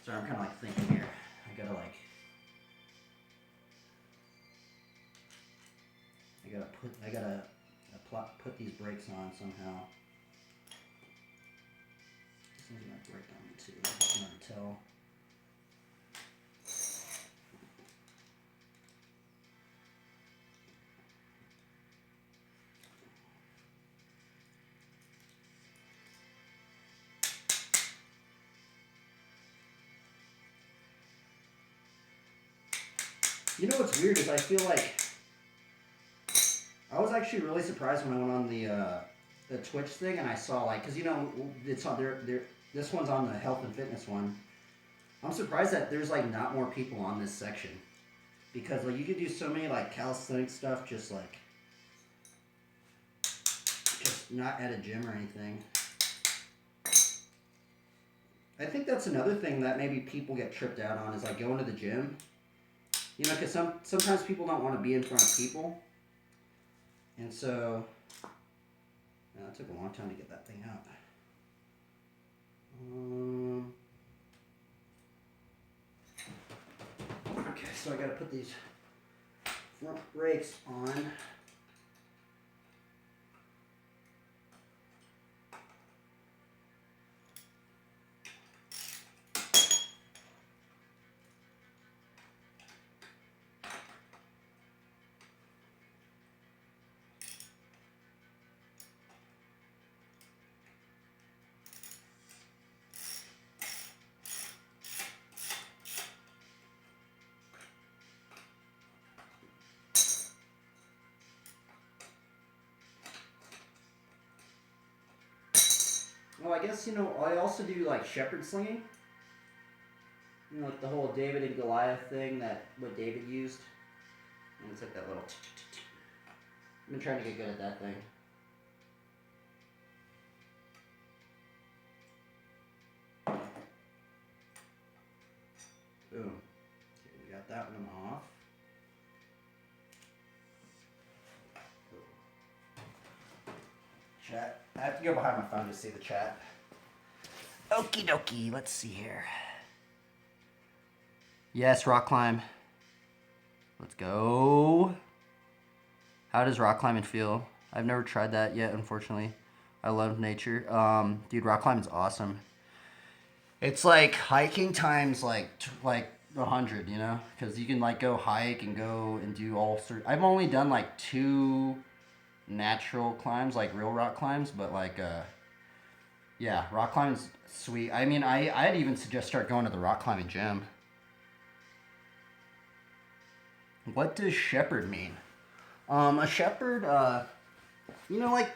[SPEAKER 1] Sorry, I'm kind of like thinking here. I gotta put these brakes on somehow. This one's gonna break on me too. I can already tell. You know what's weird is I feel like I was actually really surprised when I went on the Twitch thing and I saw like, cause you know it's on this one's on the health and fitness one. I'm surprised that there's like not more people on this section, because like you could do so many like calisthenic stuff just not at a gym or anything. I think that's another thing that maybe people get tripped out on is like going to the gym. You know, because sometimes people don't want to be in front of people. And so, it took a long time to get that thing out. Okay, so I got to put these front brakes on. Well, I guess, you know, I also do like Shepard slinging. You know, like the whole David and Goliath thing, what David used. And it's like that little. I've been trying to get good at that thing. Boom. Okay, we got that one off. Chat. I have to go behind my phone to see the chat. Okie dokie. Let's see here. Yes, rock climb. Let's go. How does rock climbing feel? I've never tried that yet, unfortunately. I love nature. Dude, rock climbing is awesome. It's like hiking times like 100, you know? Because you can like go hike and go and do all sorts. I've only done like 2 natural climbs, like real rock climbs, but like yeah, rock climbing's sweet. I mean, I'd even suggest start going to the rock climbing gym. What does shepherd mean? A shepherd, you know like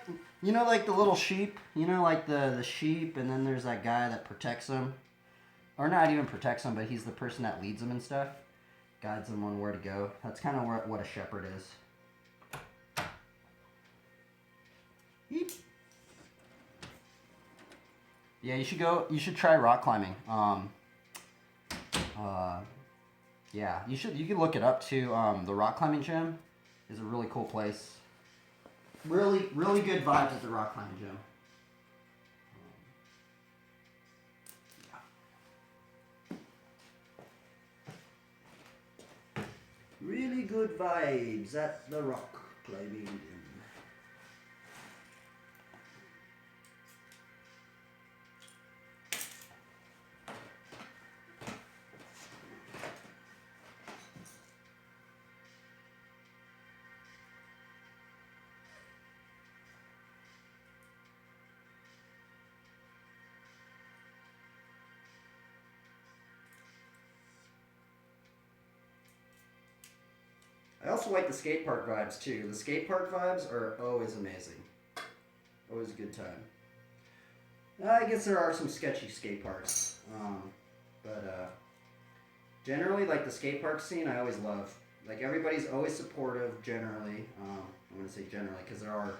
[SPEAKER 1] the little sheep, you know, like the sheep, and then there's that guy that protects them. or not even protects them, but he's the person that leads them and stuff, guides them on where to go. That's kind of what a shepherd is. Yeep. Yeah, you should try rock climbing. Yeah, you can look it up too. The rock climbing gym is a really cool place. Really good vibes at the rock climbing gym. Really good vibes at the rock climbing gym. I also like the skate park vibes too. The skate park vibes are always amazing. Always a good time. I guess there are some sketchy skate parks. But generally, like the skate park scene, I always love. Like everybody's always supportive generally. I want to say generally because there are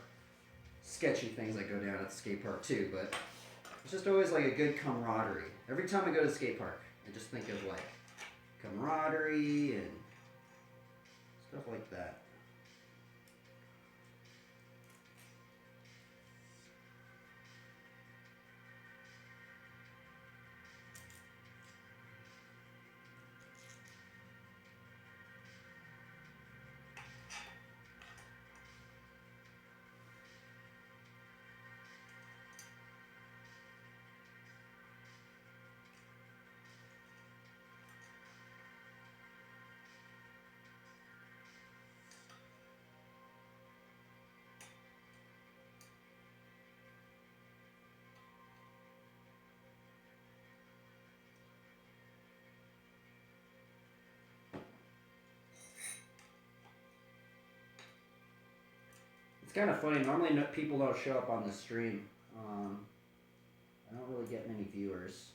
[SPEAKER 1] sketchy things that go down at the skate park too. But it's just always like a good camaraderie. Every time I go to the skate park, I just think of like camaraderie and stuff like that. It's kind of funny. Normally, people don't show up on the stream. I don't really get many viewers.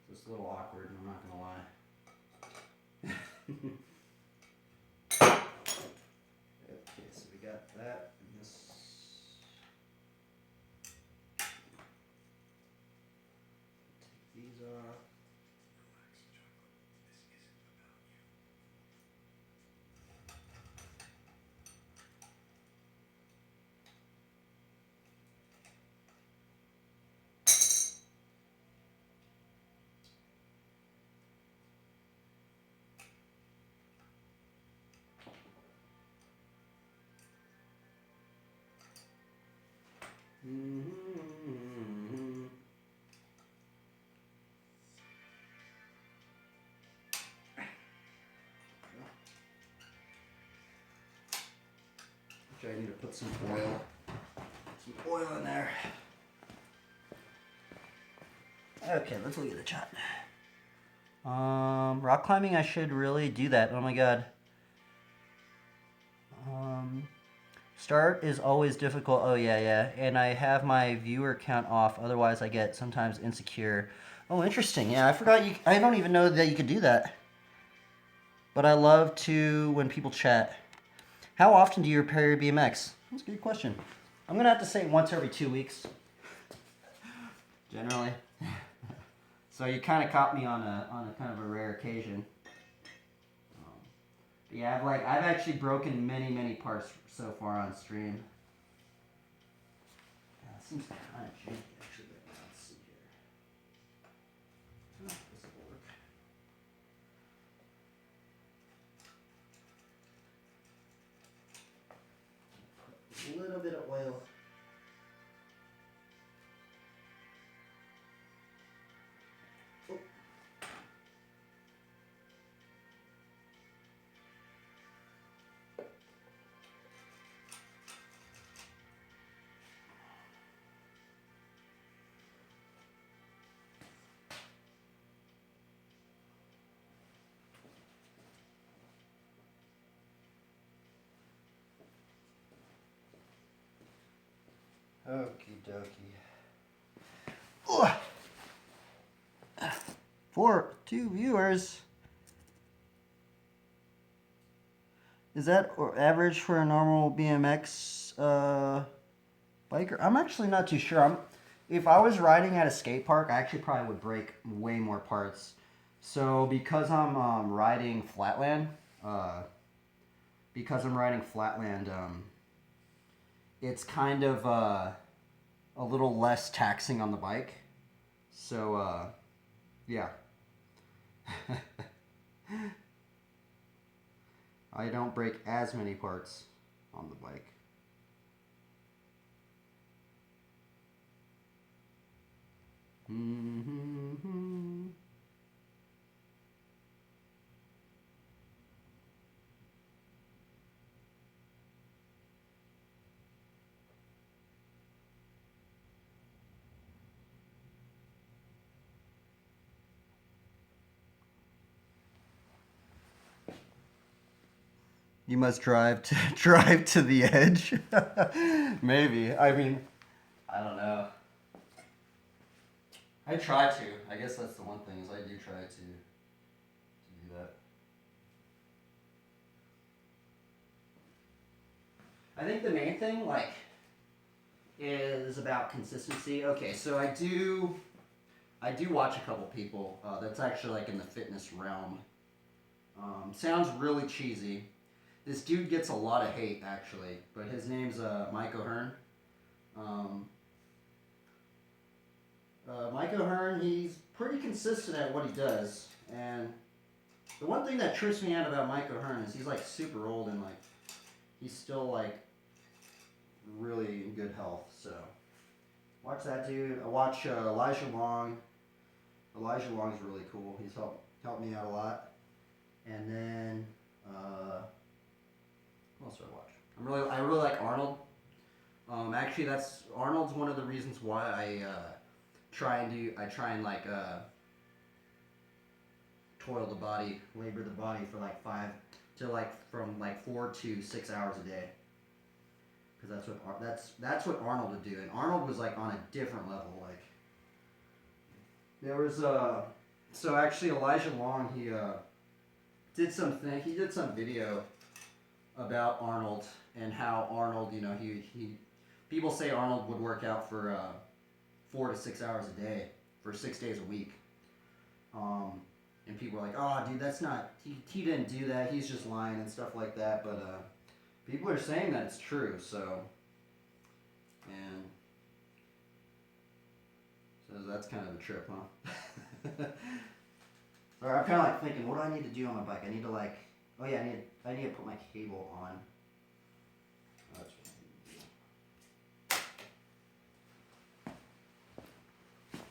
[SPEAKER 1] It's just a little awkward, I'm not gonna lie. Okay, so we got that and this. Take these off. Mm-hmm. Actually, I need to put some oil in there. Okay, let's look at the chat. Rock climbing, I should really do that. Oh my god. Start is always difficult. Oh yeah. And I have my viewer count off. Otherwise, I get sometimes insecure. Oh, interesting. Yeah, I forgot you. I don't even know that you could do that. But I love to when people chat. How often do you repair your BMX? That's a good question. I'm gonna have to say once every 2 weeks. Generally. So you kind of caught me on a kind of a rare occasion. Yeah, I've actually broken many parts so far on stream. Yeah, it seems kind of janky actually. Let's see here. Oh, this will work. Put a little bit of oil. Okie dokie. Ugh. For 2 viewers. Is that average for a normal BMX biker? I'm actually not too sure. If I was riding at a skate park, I actually probably would break way more parts. So because I'm riding flatland, it's kind of a little less taxing on the bike. So yeah. I don't break as many parts on the bike. Mm-hmm. You must drive to the edge. Maybe. I mean, I don't know. I try to. I guess that's the one thing is I do try to do that. I think the main thing is about consistency. Okay, so I do watch a couple people that's actually in the fitness realm. Sounds really cheesy. This dude gets a lot of hate actually, but his name's Mike O'Hearn. Mike O'Hearn, he's pretty consistent at what he does, and the one thing that trips me out about Mike O'Hearn is he's super old and he's still really in good health. So watch that dude. I watch Elijah Long. Elijah Long's really cool. He's helped me out a lot. And then what else do I watch? I really like Arnold. Actually, Arnold's one of the reasons why I try and toil the body, labor the body for from 4 to 6 hours a day. Because that's what Arnold would do, and Arnold was on a different level. There was so actually Elijah Long he did some video about Arnold and how Arnold he people say Arnold would work out for 4 to 6 hours a day for 6 days a week. And people are like, oh, dude, that's not, he didn't do that, he's just lying and stuff like that. But people are saying that it's true, so that's kind of a trip, huh? So I'm kind of thinking, what do I need to do on my bike? I need to oh yeah, I need to put my cable on. That's what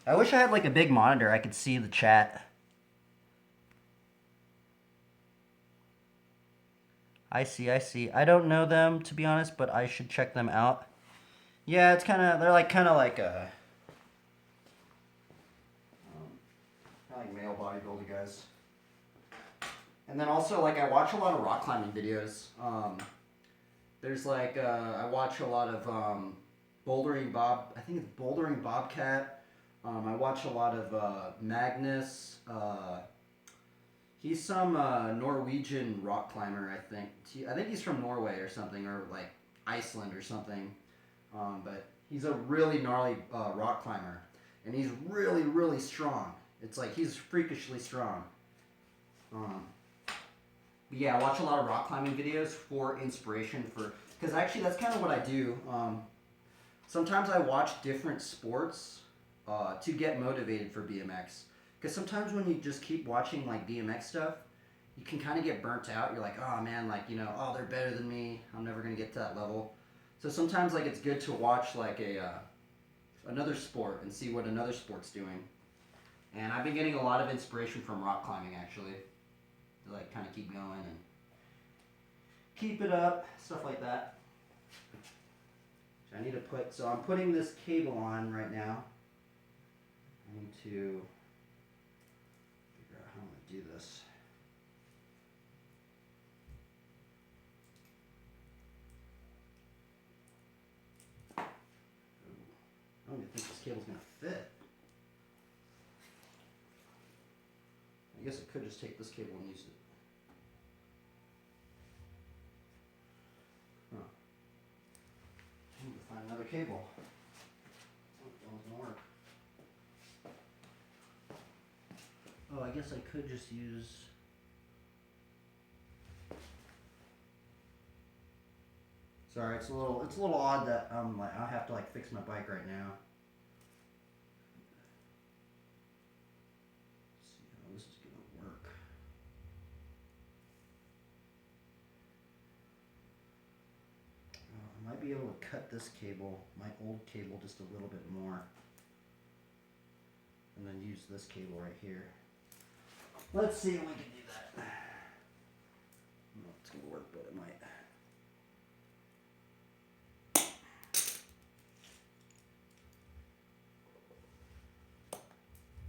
[SPEAKER 1] I wish I had a big monitor. I could see the chat. I see. I don't know them, to be honest, but I should check them out. Yeah, it's kind of, they're kind of like male bodybuilder guys. And then also, I watch a lot of rock climbing videos. There's I watch a lot of Bouldering Bob, I think it's Bouldering Bobcat. I watch a lot of Magnus. He's some Norwegian rock climber, I think. I think he's from Norway or something, or Iceland or something. But he's a really gnarly rock climber, and he's really, really strong. It's he's freakishly strong. But yeah, I watch a lot of rock climbing videos for inspiration because actually that's kind of what I do. Sometimes I watch different sports to get motivated for BMX. Because sometimes when you just keep watching BMX stuff, you can kind of get burnt out. You're like, oh man, oh, they're better than me. I'm never gonna get to that level. So sometimes it's good to watch another sport and see what another sport's doing. And I've been getting a lot of inspiration from rock climbing actually, to kind of keep going and keep it up, stuff like that. So I need to so I'm putting this cable on right now. I need to figure out how I'm going to do this. cable's gonna fit. I guess I could just take this cable and use it. Huh. I need to find another cable. Oh, that doesn't work. Oh, I guess I could just use... Sorry, it's a little odd that I have to like fix my bike right now. Let's see how this is gonna work. I might be able to cut this cable, my old cable, just a little bit more, and then use this cable right here. Let's see if we can do that. I don't know if it's gonna work, but it might.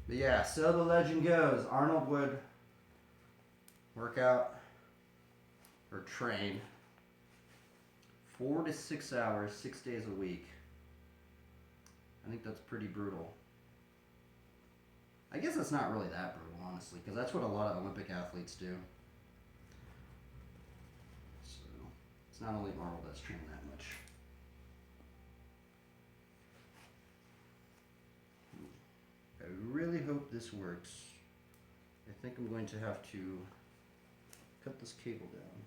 [SPEAKER 1] But yeah, so the legend goes, Arnold would work out or train 4 to 6 hours, 6 days a week. I think that's pretty brutal. I guess it's not really that brutal, honestly, because that's what a lot of Olympic athletes do. So, it's not only Arnold that's trained that much. I really hope this works. I think I'm going to have to cut this cable down.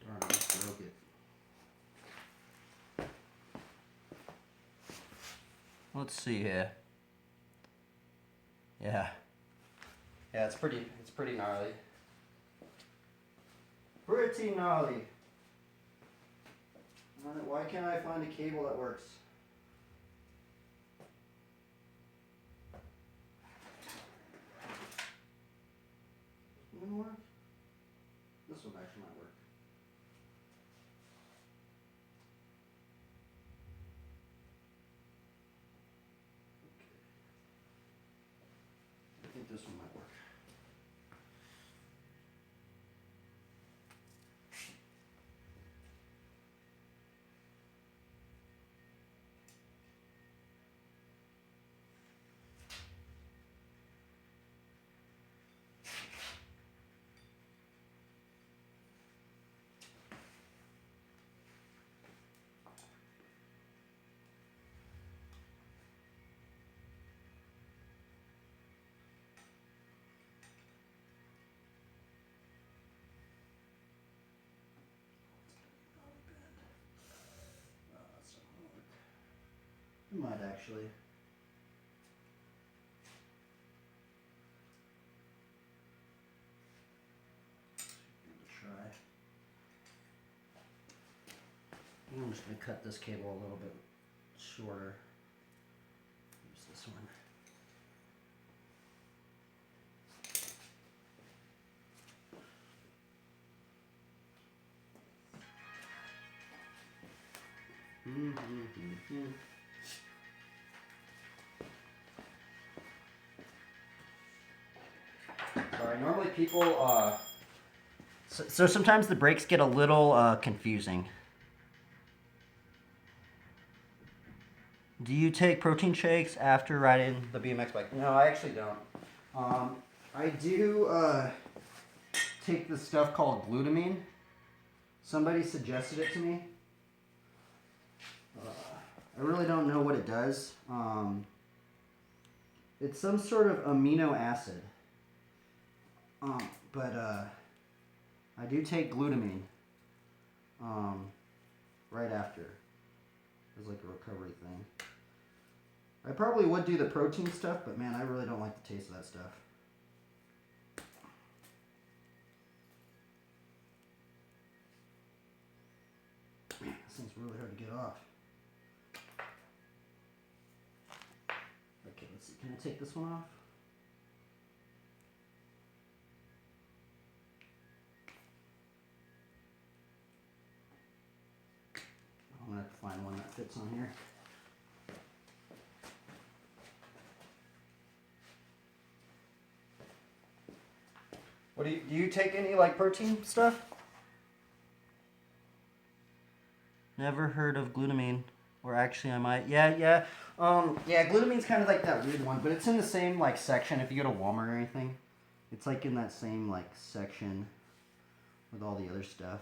[SPEAKER 1] Darn, I just broke it. Let's see here. Yeah, it's pretty gnarly. Pretty gnarly. Why can't I find a cable that works? This one work? This one actually might work. Okay. I think this one might work. It might actually. Give it a try. I'm just going to cut this cable a little bit shorter. Use this one. Sorry, normally people, so sometimes the brakes get a little confusing. Do you take protein shakes after riding the BMX bike? No, I actually don't. I do take this stuff called glutamine. Somebody suggested it to me. I really don't know what it does. It's some sort of amino acid. But I do take glutamine right after. It's like a recovery thing. I probably would do the protein stuff, but man, I really don't like the taste of that stuff. Man, this thing's really hard to get off. Okay, let's see. Can I take this one off? I'm going to have to find one that fits on here. What do you take any like protein stuff? Never heard of glutamine. Or actually I might. Yeah, glutamine's kind of like that weird one, but it's in the same like section if you go to Walmart or anything. It's like in that same like section with all the other stuff.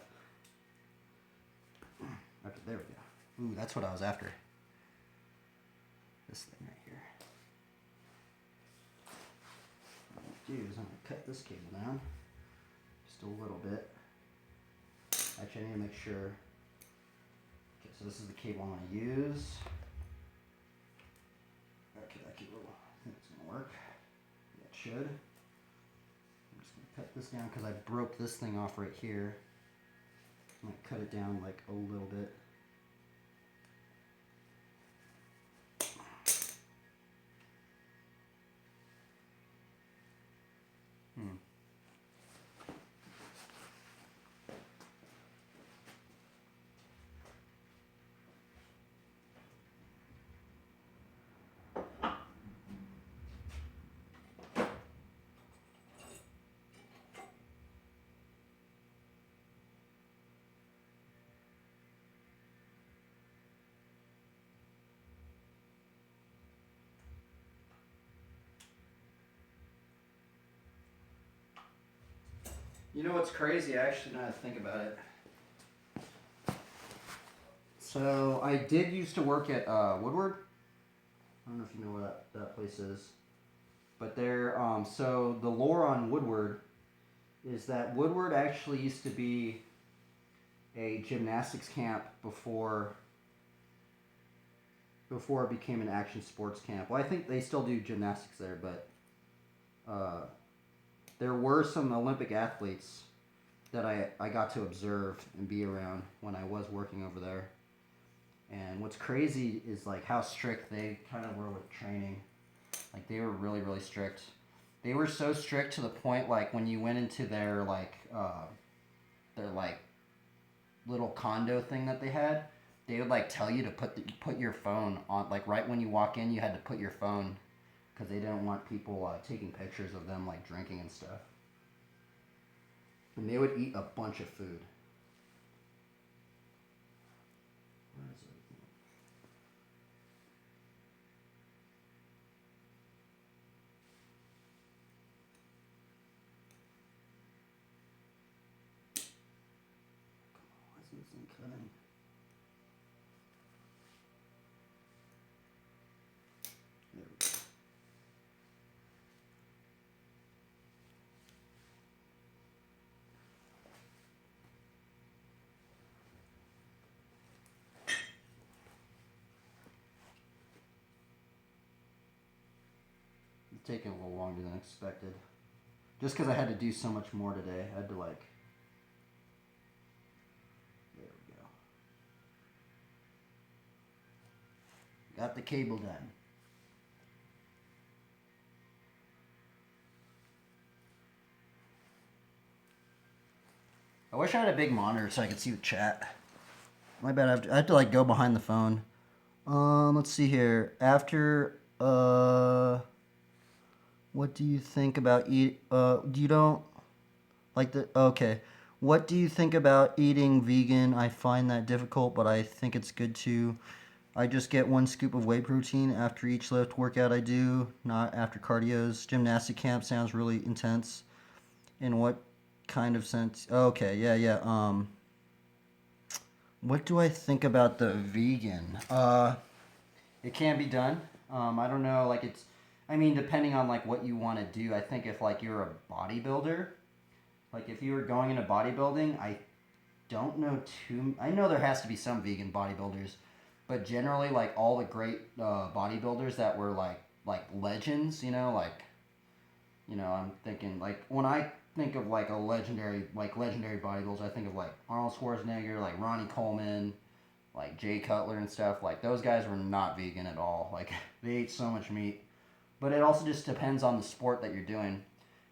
[SPEAKER 1] Okay, there we go. Ooh, that's what I was after. This thing right here. What I'm gonna do is I'm gonna cut this cable down just a little bit. Actually, I need to make sure. Okay, so this is the cable I'm gonna use. Okay, that cable, I think it's gonna work. Yeah, it should. I'm just gonna cut this down because I broke this thing off right here. I'm gonna cut it down like a little bit. You know what's crazy? I actually know how to think about it. So I did used to work at Woodward. I don't know if you know where that place is, but there. So the lore on Woodward is that Woodward actually used to be a gymnastics camp before it became an action sports camp. Well, I think they still do gymnastics there, but there were some Olympic athletes that I got to observe and be around when I was working over there. And what's crazy is like how strict they kind of were with training. Like they were really, really strict. They were so strict to the point like when you went into their little condo thing that they had, they would like tell you to put your phone on, like right when you walk in you had to put your phone because they didn't want people taking pictures of them like drinking and stuff. And they would eat a bunch of food. Where is it? Why isn't this thing cutting? There we go. It's taking a little longer than expected. Just because I had to do so much more today. I had to like... There we go. Got the cable done. I wish I had a big monitor so I could see the chat. My bad, I have to like go behind the phone. Let's see here. After, what do you think about you don't like the, okay. What do you think about eating vegan? I find that difficult, but I think it's good too. I just get 1 scoop of whey protein after each lift workout I do, not after cardios. Gymnastic camp sounds really intense. In what kind of sense? Okay, yeah. What do I think about the vegan? It can be done. I don't know, like it's, I mean, depending on like what you want to do. I think if like you're a bodybuilder, like if you were going into bodybuilding, I don't know I know there has to be some vegan bodybuilders, but generally like all the great bodybuilders that were like legends, I'm thinking like when I think of like legendary bodybuilders, I think of like Arnold Schwarzenegger, like Ronnie Coleman, like Jay Cutler and stuff. Like those guys were not vegan at all. Like they ate so much meat. But it also just depends on the sport that you're doing,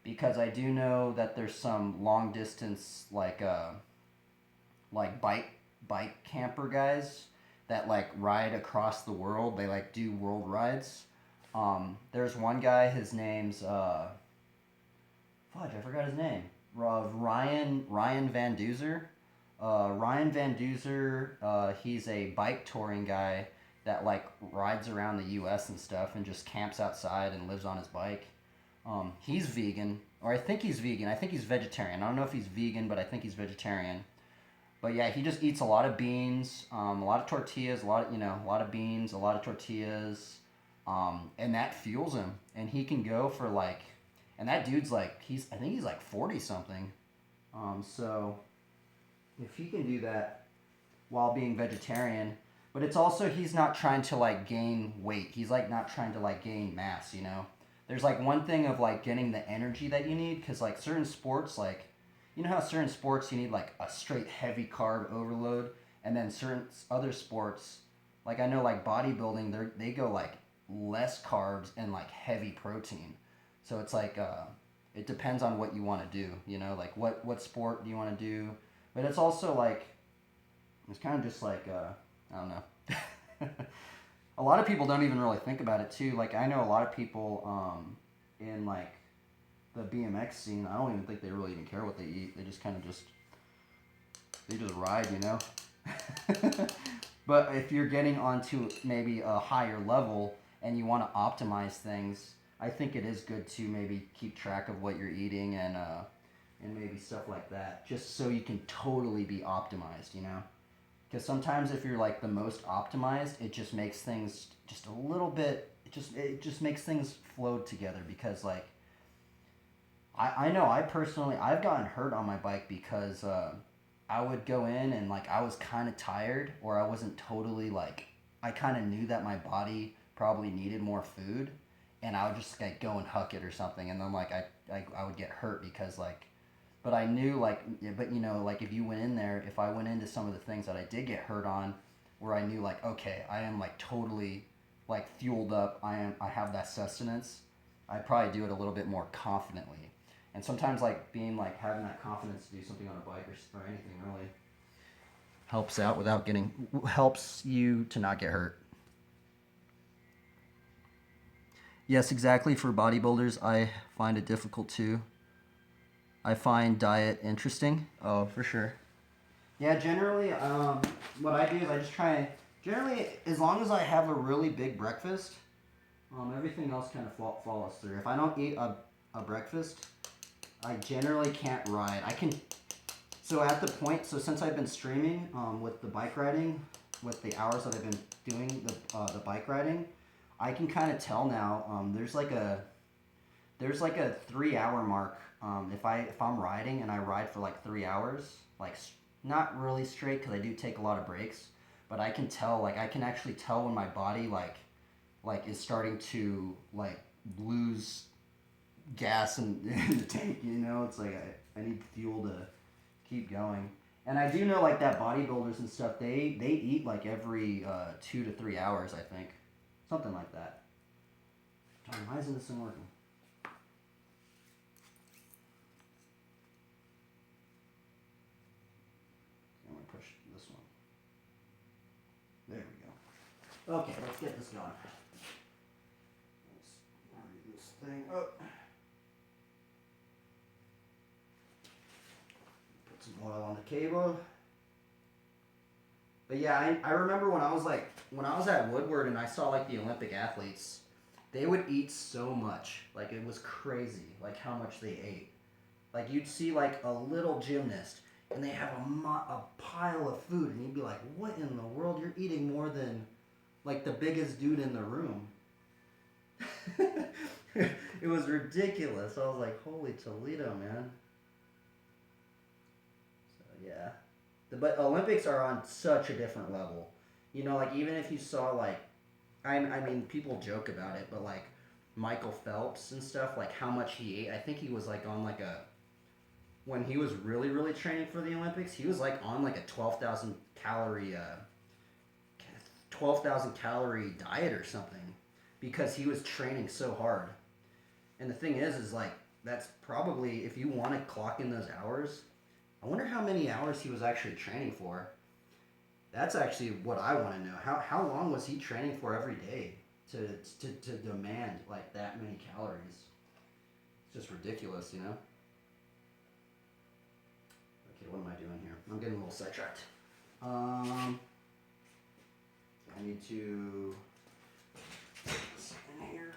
[SPEAKER 1] because I do know that there's some long distance like bike camper guys that like ride across the world. They like do world rides. There's one guy, his name's fudge, I forgot his name. Ryan Van Duzer. Ryan Van Duzer, he's a bike touring guy that like rides around the U.S. and stuff and just camps outside and lives on his bike. He's vegan, or I think he's vegan. I think he's vegetarian. I don't know if he's vegan, but I think he's vegetarian. But yeah, he just eats a lot of beans, a lot of tortillas, a lot of beans, a lot of tortillas, and that fuels him. And he can go for like, and that dude's like, I think he's like 40 something. So if he can do that while being vegetarian, but it's also he's not trying to like gain weight. He's like not trying to like gain mass. There's like one thing of like getting the energy that you need, because like certain sports, like you know how certain sports you need like a straight heavy carb overload, and then certain other sports, like I know like bodybuilding, they go like less carbs and like heavy protein. So it's like it depends on what you want to do. Like what sport do you want to do? But it's also like it's kind of just like I don't know. A lot of people don't even really think about it too. Like I know a lot of people in like the BMX scene. I don't even think they really even care what they eat. They just kind of they just ride, But if you're getting onto maybe a higher level and you want to optimize things, I think it is good to maybe keep track of what you're eating and maybe stuff like that, just so you can totally be optimized, Because sometimes if you're like the most optimized, it just makes things just a little bit. It just makes things flow together, because like I know I've gotten hurt on my bike because I would go in and like I was kind of tired, or I wasn't totally like, I kind of knew that my body probably needed more food, and I would just like go and huck it or something, and then like I would get hurt because like, but I knew like, but like if I went into some of the things that I did get hurt on, where I knew like, okay, I am like totally like fueled up, I have that sustenance, I'd probably do it a little bit more confidently. And sometimes like being like having that confidence to do something on a bike or anything really helps out helps you to not get hurt. Yes, exactly. For bodybuilders, I find it difficult too. I find diet interesting. Oh, for sure. Yeah, generally, what I do is I just try. Generally, as long as I have a really big breakfast, everything else kind of follows through. If I don't eat a breakfast, I generally can't ride. I can. So at the point, since I've been streaming with the bike riding, with the hours that I've been doing the bike riding, I can kind of tell now. There's like a 3 hour mark. If I'm riding and I ride for like 3 hours, like not really straight because I do take a lot of breaks, but I can tell, like I can actually tell when my body like is starting to like lose gas in the tank. It's like I need fuel to keep going. And I do know like that bodybuilders and stuff, they eat like every 2 to 3 hours, I think, something like that. Why isn't this thing working? I'm gonna push this one. There we go. Okay, let's get this going. Let's hurry this thing up. Put some oil on the cable. But yeah, I remember when I was at Woodward and I saw like the Olympic athletes, they would eat so much. Like it was crazy, like how much they ate. Like you'd see like a little gymnast and they have a pile of food, and you'd be like, what in the world? You're eating more than like the biggest dude in the room. It was ridiculous. I was like, holy Toledo, man. So yeah. But Olympics are on such a different level. Like even if you saw like, I mean, people joke about it, but like Michael Phelps and stuff, like how much he ate. I think he was like on like when he was really, really training for the Olympics, he was like on like a 12,000 calorie diet or something, because he was training so hard. And the thing is like, that's probably, if you want to clock in those hours, I wonder how many hours he was actually training for. That's actually what I want to know. How long was he training for every day to demand like that many calories? It's just ridiculous, little sidetracked. I need to put this in here.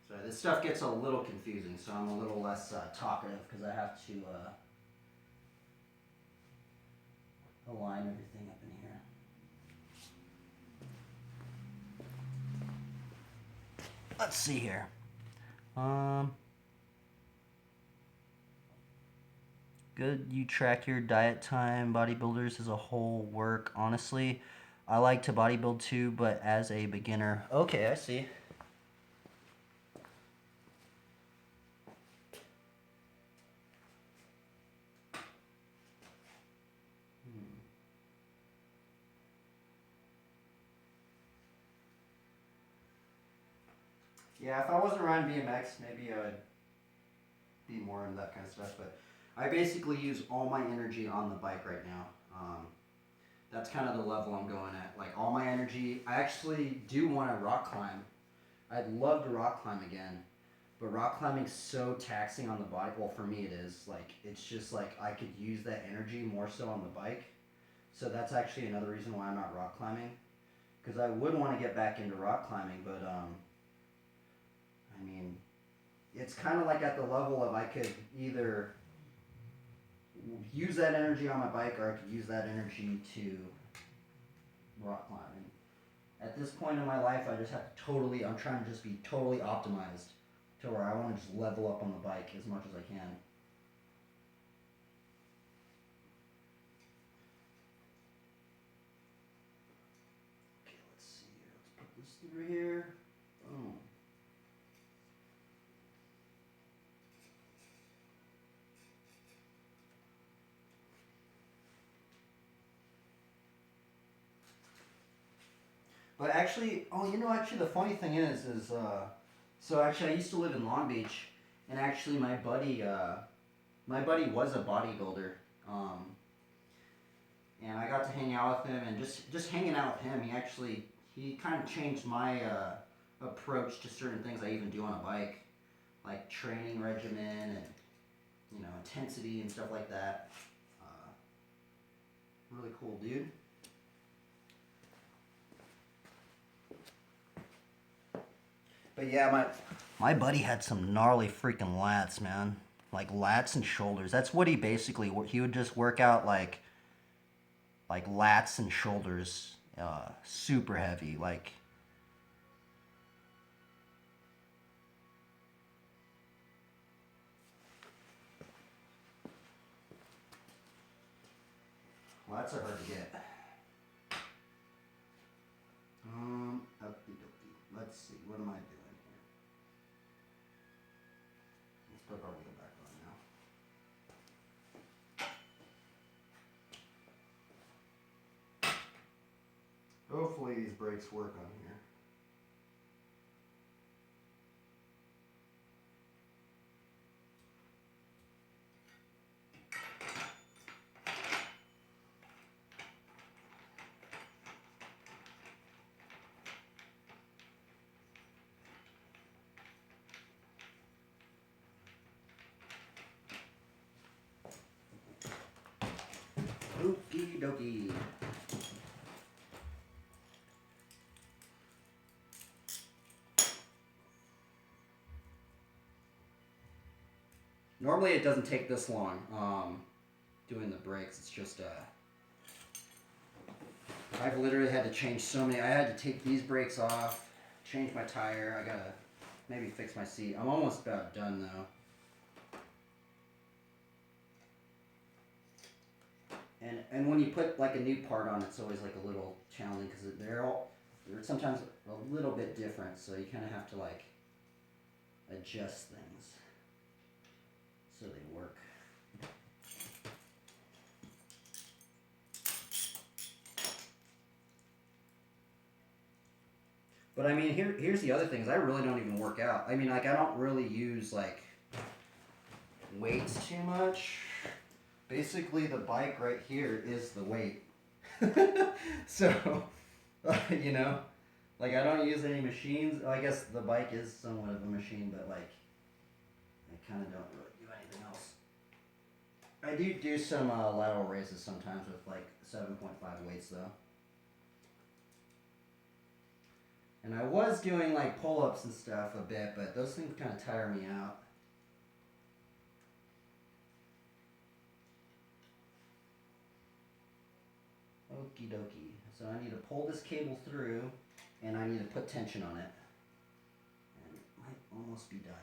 [SPEAKER 1] So this stuff gets a little confusing, so I'm a little less talkative because I have to align everything up in here. Let's see here. Good, you track your diet time. Bodybuilders as a whole work. Honestly, I like to bodybuild too, but as a beginner. Okay, I see. Yeah, if I wasn't riding BMX, maybe I would be more into that kind of stuff, but I basically use all my energy on the bike right now. That's kind of the level I'm going at. Like all my energy, I actually do want to rock climb. I'd love to rock climb again, but rock climbing's so taxing on the body. Well, for me it is. Like, it's just like I could use that energy more so on the bike. So that's actually another reason why I'm not rock climbing. Because I would want to get back into rock climbing, but I mean, it's kind of like at the level of I could either use that energy on my bike or I could use that energy to rock climb. And at this point in my life, I just have to totally, I'm trying to just be totally optimized to where I want to just level up on the bike as much as I can. Okay, let's see here. Let's put this through here. Boom. But actually, actually the funny thing is so actually I used to live in Long Beach, and actually my buddy was a bodybuilder, and I got to hang out with him, and just hanging out with him, he kind of changed my approach to certain things I even do on a bike, like training regimen and intensity and stuff like that. Really cool dude. But yeah, my buddy had some gnarly freaking lats, man. Like lats and shoulders. That's what he would just work out like lats and shoulders, super heavy. Like, lats are hard to get. Okie dokie. Let's see. What am I doing? Put our wheel back on now. Hopefully these brakes work on here. Okie dokie. Normally it doesn't take this long doing the brakes. It's just I've literally had to change so many. I had to take these brakes off, change my tire. I gotta maybe fix my seat. I'm almost about done though. And when you put like a new part on, it's always like a little challenging because they're sometimes a little bit different, so you kind of have to like adjust things so they work. But I mean, here's the other thing is I really don't even work out. I mean, like I don't really use like weights too much. Basically, the bike right here is the weight. So, you know, like I don't use any machines. I guess the bike is somewhat of a machine, but like I kind of don't really do anything else. I do some lateral raises sometimes with like 7.5 weights though. And I was doing like pull-ups and stuff a bit, but those things kind of tire me out. Okie dokie. So I need to pull this cable through, and I need to put tension on it. And it might almost be done.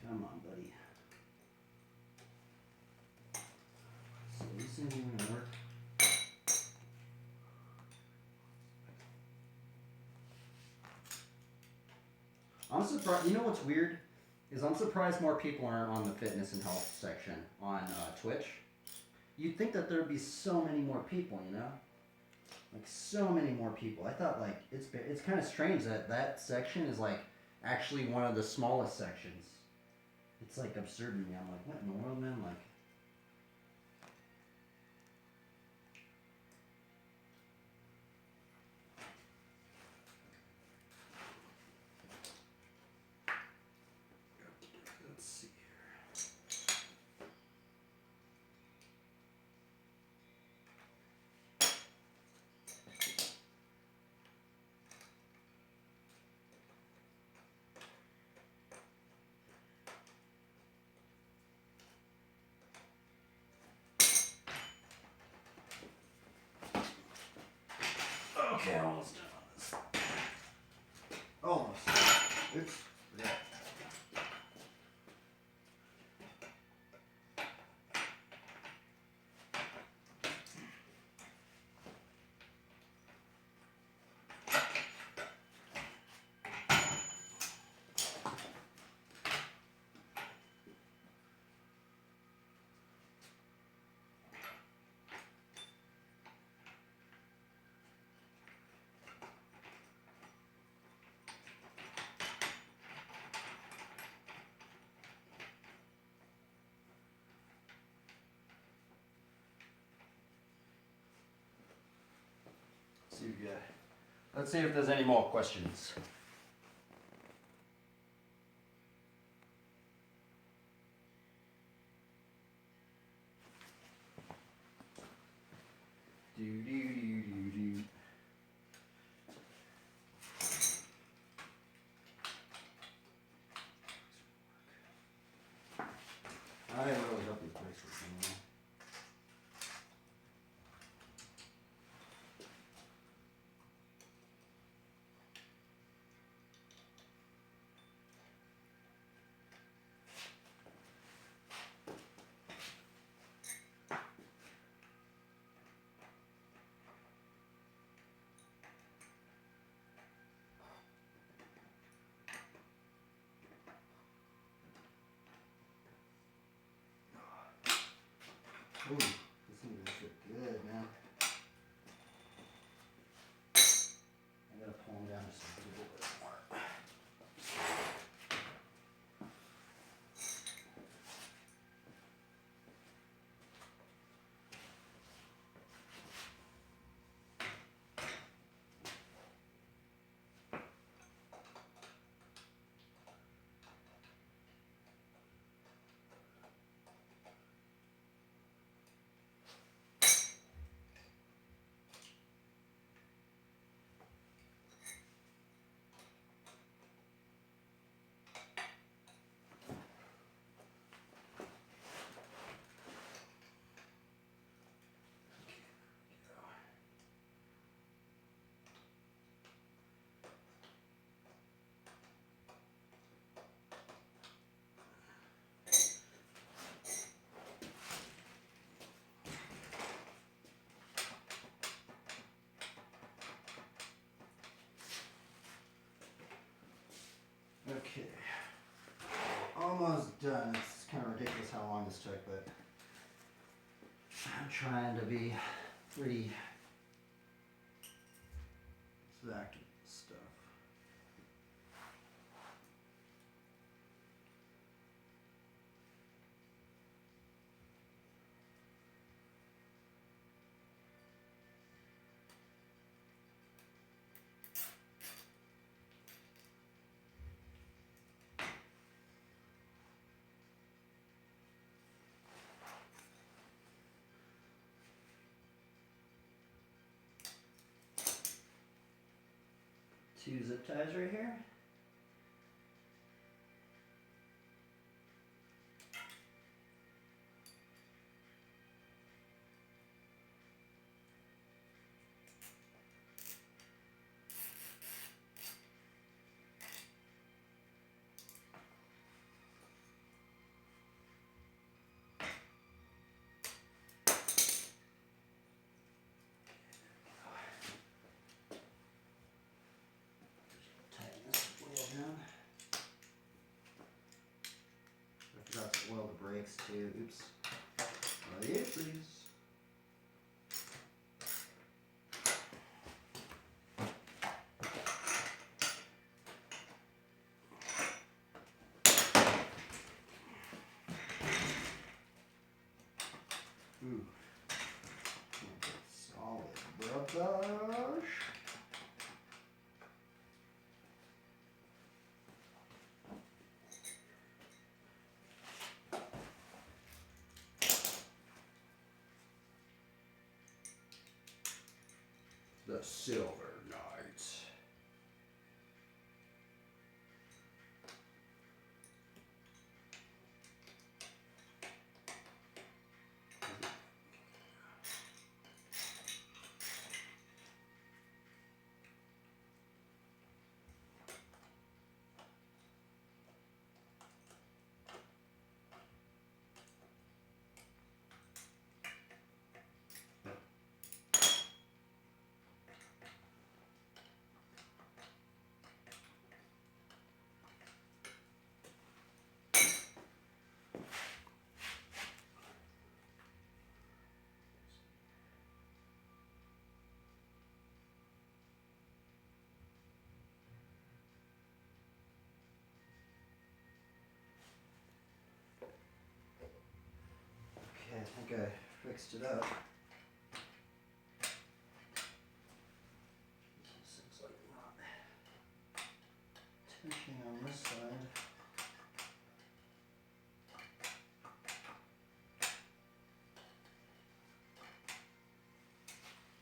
[SPEAKER 1] Come on, buddy. So these things are gonna work. I'm surprised. You know what's weird is I'm surprised more people aren't on the fitness and health section on Twitch. You'd think that there'd be so many more people, you know, like so many more people. I thought like it's kind of strange that that section is like actually one of the smallest sections. It's like absurd to me. I'm like, what in the world, man? Like, let's see here. Okay, almost done on this. Almost. Oops. Yeah. Let's see if there's any more questions. Do do do do do. I really hope these brakes work anymore. Ooh, this thing does look good, man. I gotta pull them down just a little bit more. done. It's kind of ridiculous how long this took, but I'm trying to be pretty exact with this stuff. Two zip ties right here. Tighten this wheel down. I forgot to oil the brakes too. Oops. Oh yeah, please. Ooh. Solid brush. The Silver Knight. Okay, I think I fixed it up. This looks like not tension on this side.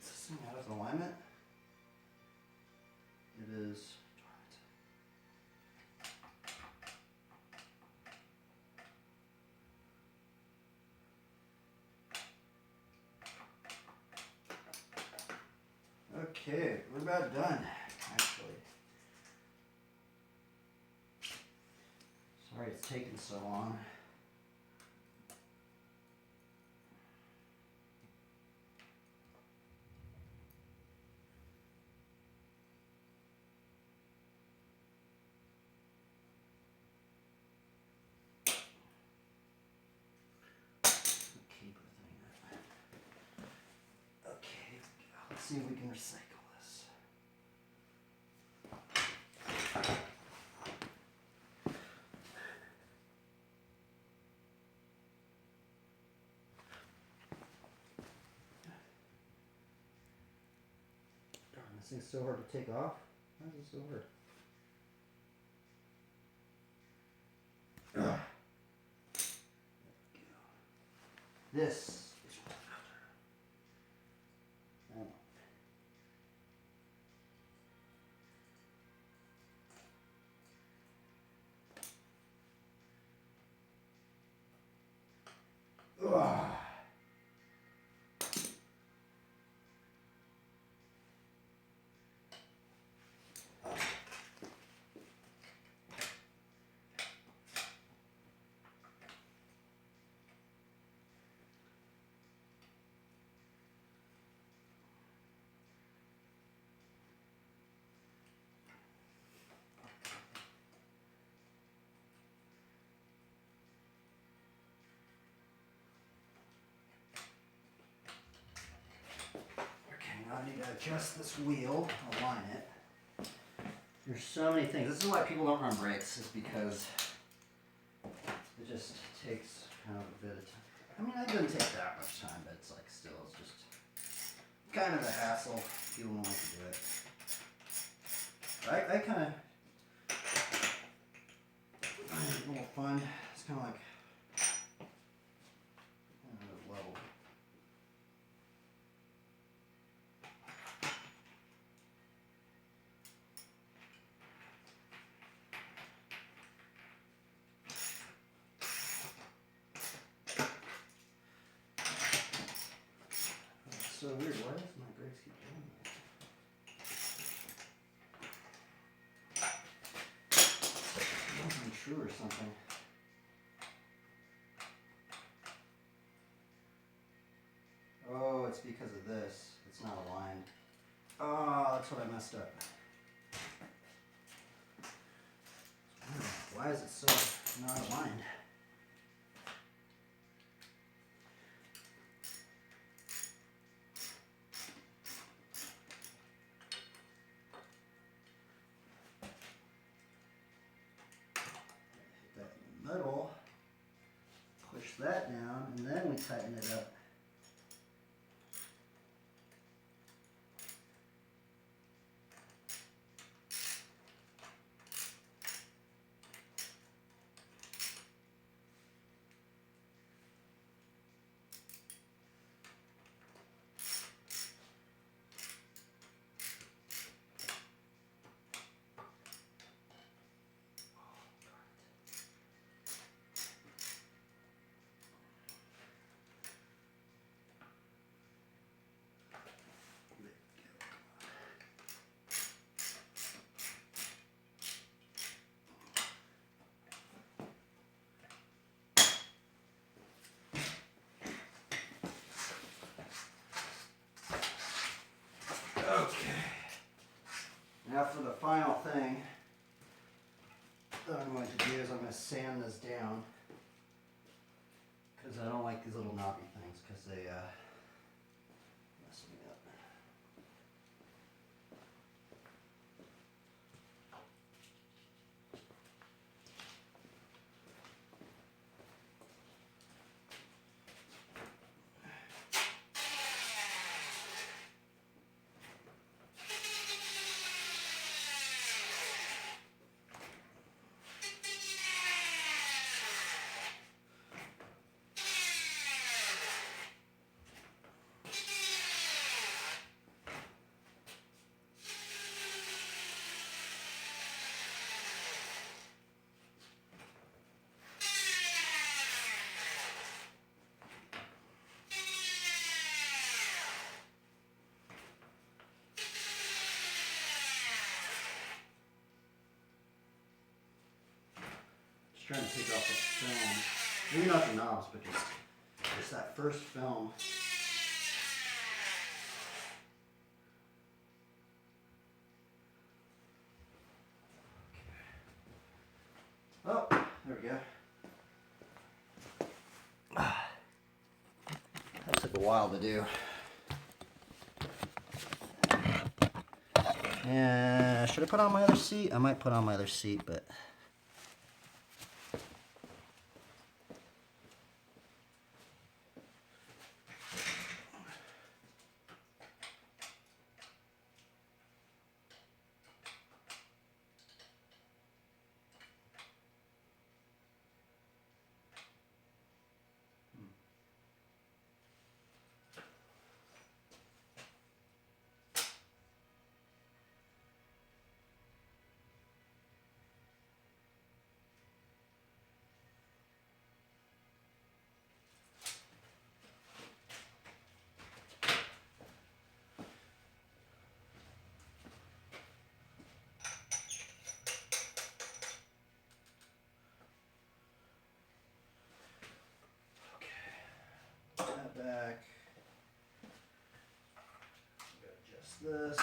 [SPEAKER 1] Is this thing out of alignment? It is. Okay, we're about done, actually. Sorry it's taking so long. Keep everything up. Okay, let's see if we can recycle this. Darn, this thing's so hard to take off. Why is it so hard? Ugh. This is what I'm after. Ugh. need to adjust this wheel, align it. There's so many things. This is why people don't run brakes, is because it just takes kind of a bit of time. I mean, it doesn't take that much time, but it's like still, it's just kind of a hassle. People don't like to do it. I kind of find it a little fun. It's kind of like level. It's so weird. Why does my brakes keep doing that? It wasn't true or something. Oh, it's because of this. It's not aligned. Oh, that's what I messed up. Why is it so not aligned? Hit that in the middle. Push that down, and then we tighten it up. Okay. Now for the final thing that I'm going to do is I'm going to sand this down, because I don't like these little knobby things because they mess me up. Just trying to take off the film. Maybe not the knobs, but just that first film. Oh, there we go. That took a while to do. Yeah, should I put on my other seat? I might put on my other seat, but that back. Adjust this.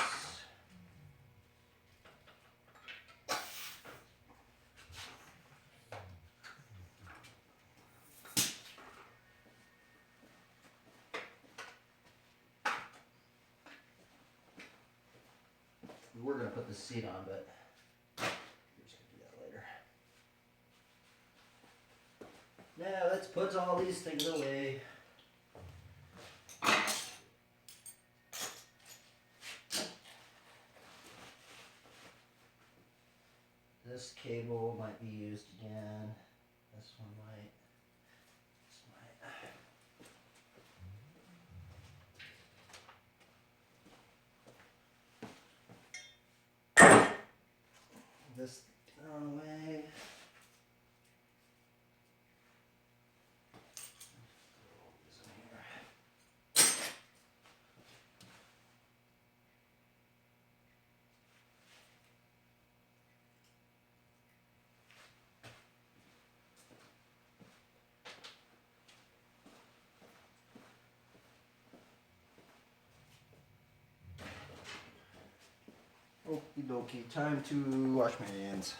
[SPEAKER 1] We were going to put the seat on, but we're just going to do that later. Now let's put all these things away. This cable might be used again. This one might. This might. This thrown away. Okie dokie, time to wash my hands.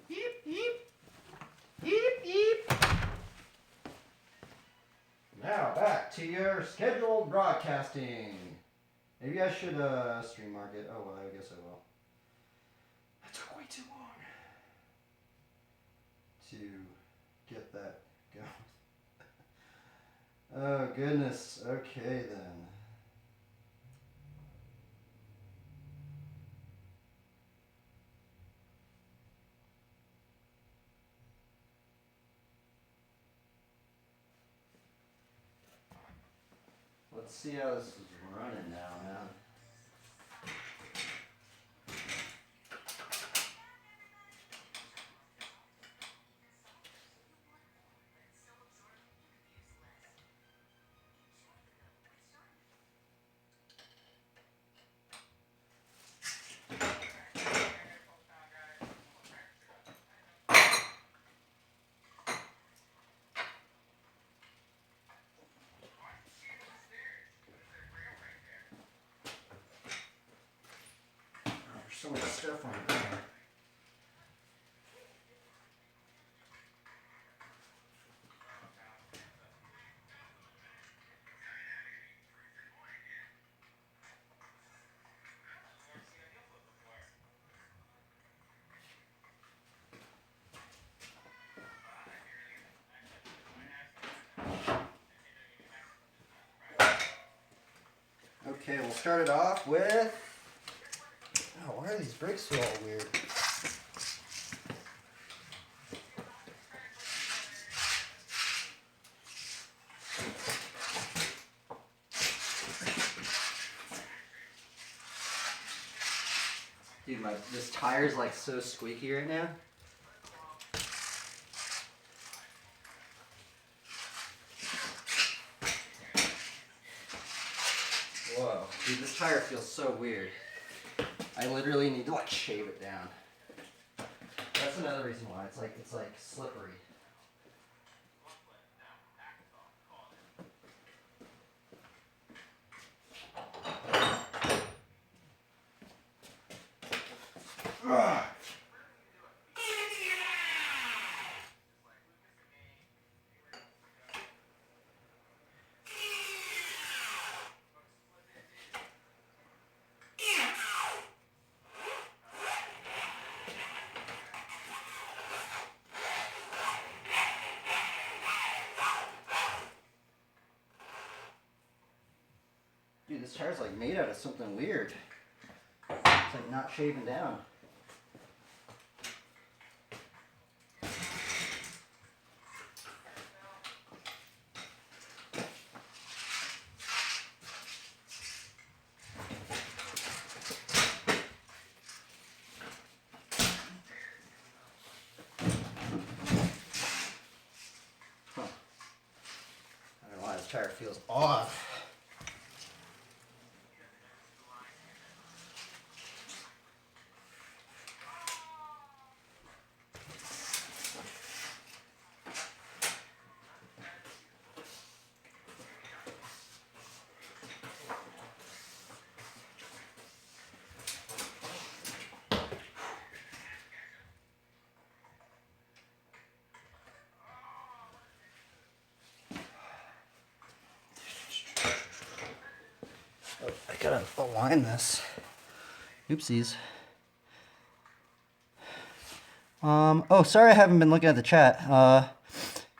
[SPEAKER 1] Beep, beep. Beep, beep. Now back to your scheduled broadcasting. Maybe I should stream mark it. Oh, well, I guess I will. That took way too long to get that going. Oh, goodness. Okay, then. Let's see how this is running now, man. There's so much stuff on it. Okay, we'll start it off with... Oh, why are these brakes feel all weird? Dude, this tire's like so squeaky right now. Whoa, dude, this tire feels so weird. I literally need to like shave it down. That's another reason why it's like slippery. Dude, this tire's like made out of something weird. It's like not shaving down. Huh. I don't know why this tire feels off. Oh, I gotta align this. Oopsies. Oh, sorry I haven't been looking at the chat.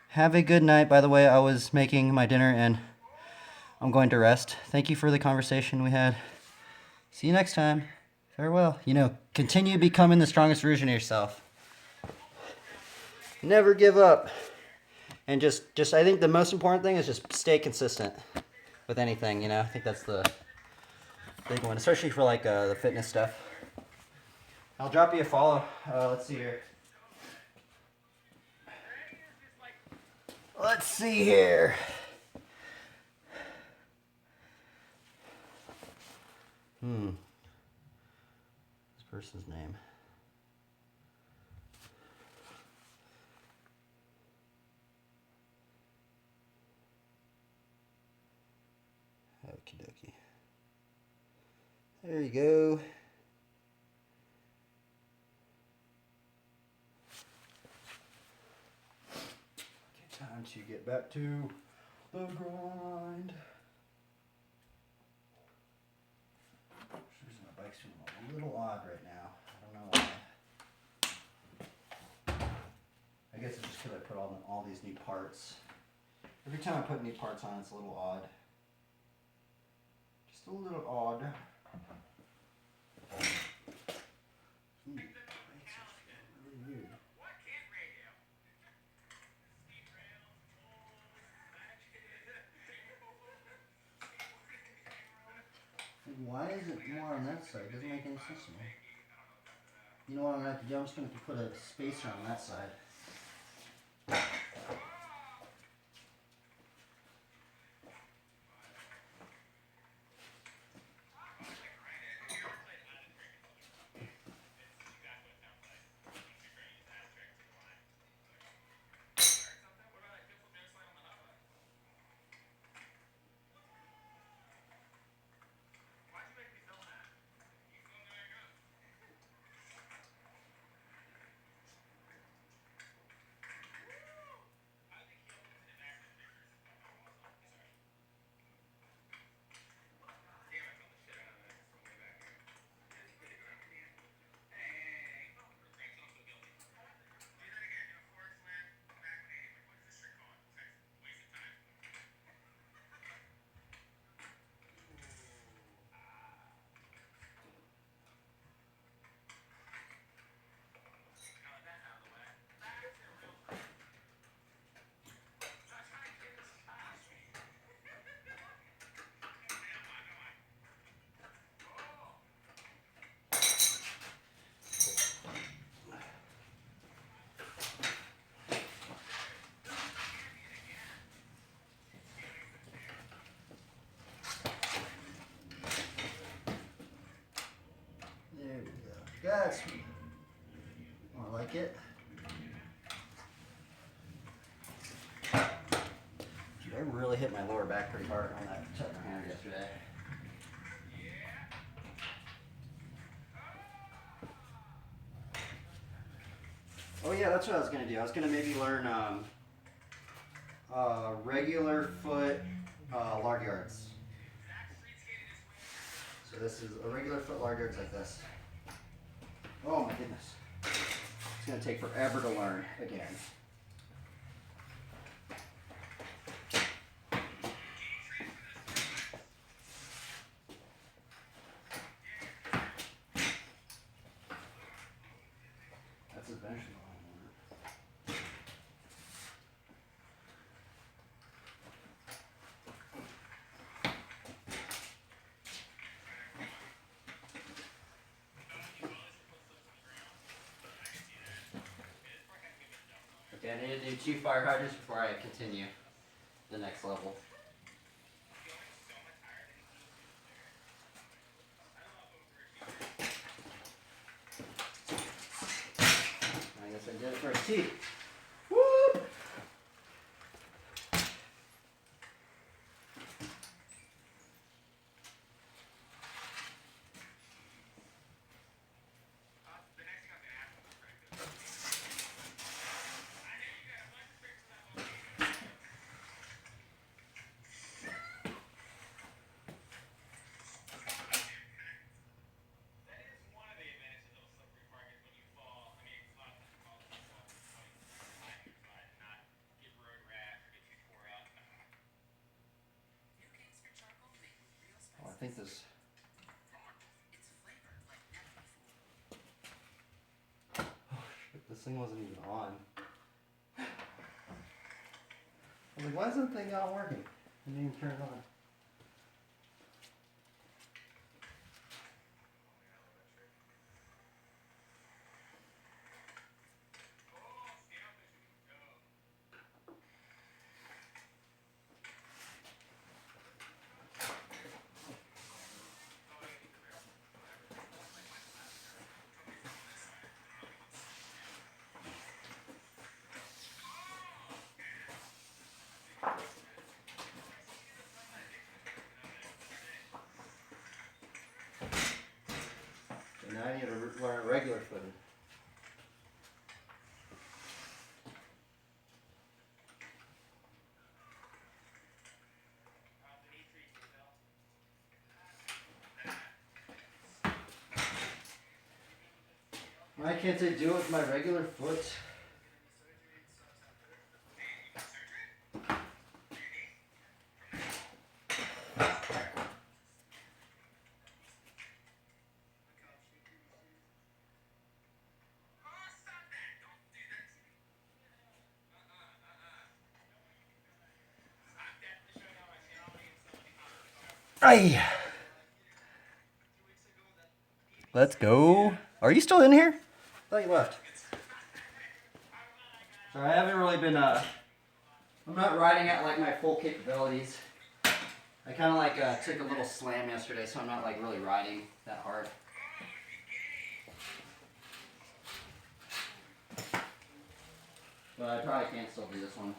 [SPEAKER 1] Have a good night. By the way, I was making my dinner and I'm going to rest. Thank you for the conversation we had. See you next time. Farewell. You know, continue becoming the strongest version of yourself. Never give up. And just I think the most important thing is just stay consistent with anything, you know. I think that's the big one, especially for like the fitness stuff. I'll drop you a follow. Let's see here. Let's see here. This person's name. Okie dokie. There you go. Okay, time to get back to the grind. For some reason my bike's feeling a little odd right now. I don't know why. I guess it's just because I put all these new parts. Every time I put new parts on, it's a little odd. Just a little odd. Why is it more on that side? It doesn't make any sense to me. You know what I'm going to have to do? I'm just going to put a spacer on that side. That's more like it. Dude, I really hit my lower back pretty hard on that check my hand yesterday. Oh yeah, that's what I was gonna do. I was gonna maybe learn regular foot lard yards. So this is a regular foot lard yards like this. Oh my goodness. It's gonna take forever to learn again. That's eventually. Okay, I need to do 2 fire hydrants before I continue the next level. I guess I did it for a T. Woo! I think this. Oh shit, this thing wasn't even on. I was like, why is that thing not working? I didn't even turn it on. So now I need to learn regular footing. Why can't I do it with my regular foot? Aye. Let's go. Are you still in here? I thought you left. Sorry, I haven't really been, I'm not riding at like my full capabilities. I kind of like took a little slam yesterday, so I'm not like really riding that hard. But I probably can still do this one.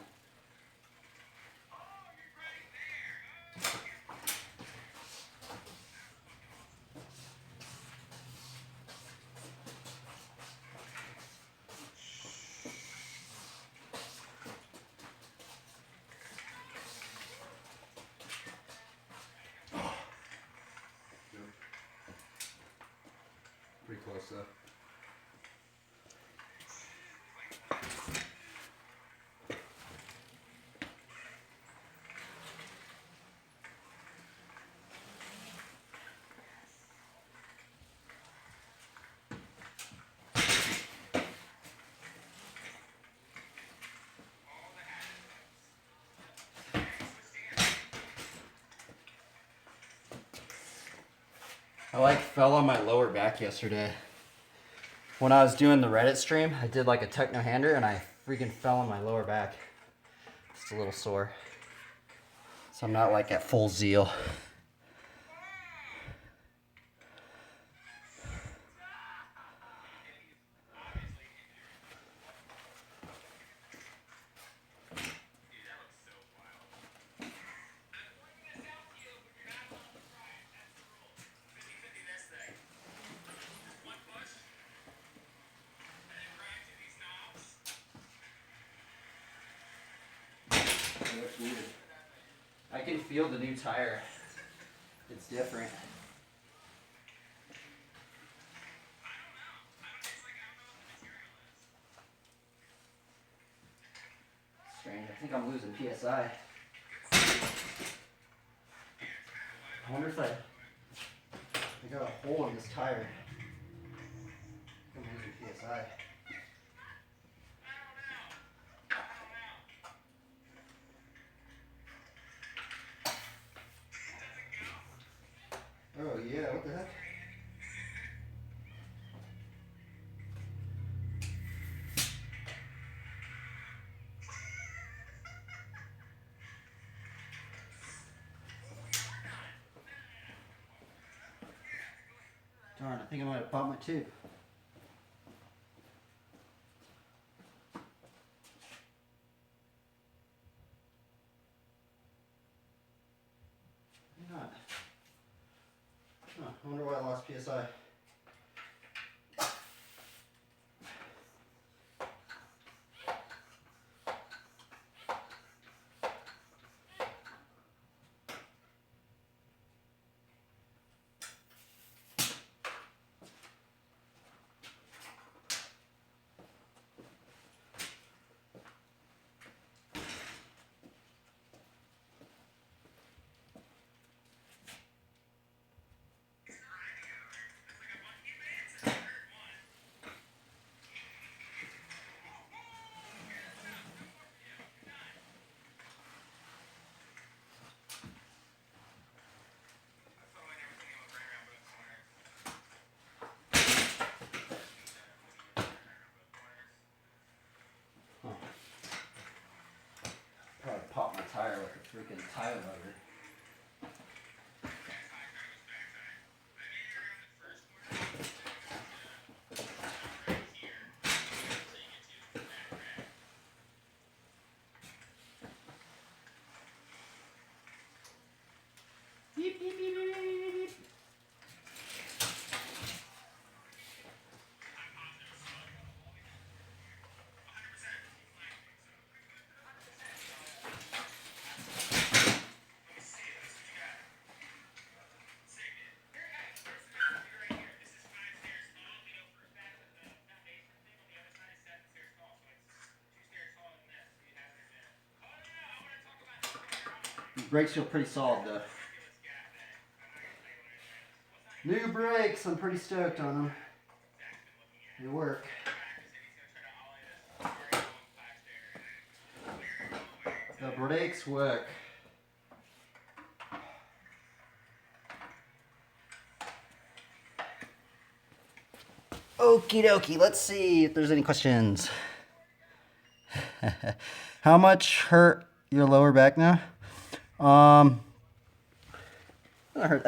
[SPEAKER 1] Pretty close though. I like fell on my lower back yesterday. When I was doing the Reddit stream, I did like a techno hander and I freaking fell on my lower back. It's a little sore. So I'm not like at full zeal. It's weird. I can feel the new tire. It's different. Strange. I think I'm losing PSI. I wonder if I got a hole in this tire. I'm losing PSI. Oh yeah, what the heck? Darn, I think I might have popped my tube. Maybe not. Huh, I wonder why I lost PSI. Probably popped my tire with a freaking tire lugger. Beep, beep, beep, beep, beep, beep. These brakes feel pretty solid though. New brakes, I'm pretty stoked on them. They work. The brakes work. Okie dokie, let's see if there's any questions. How much hurt your lower back now? I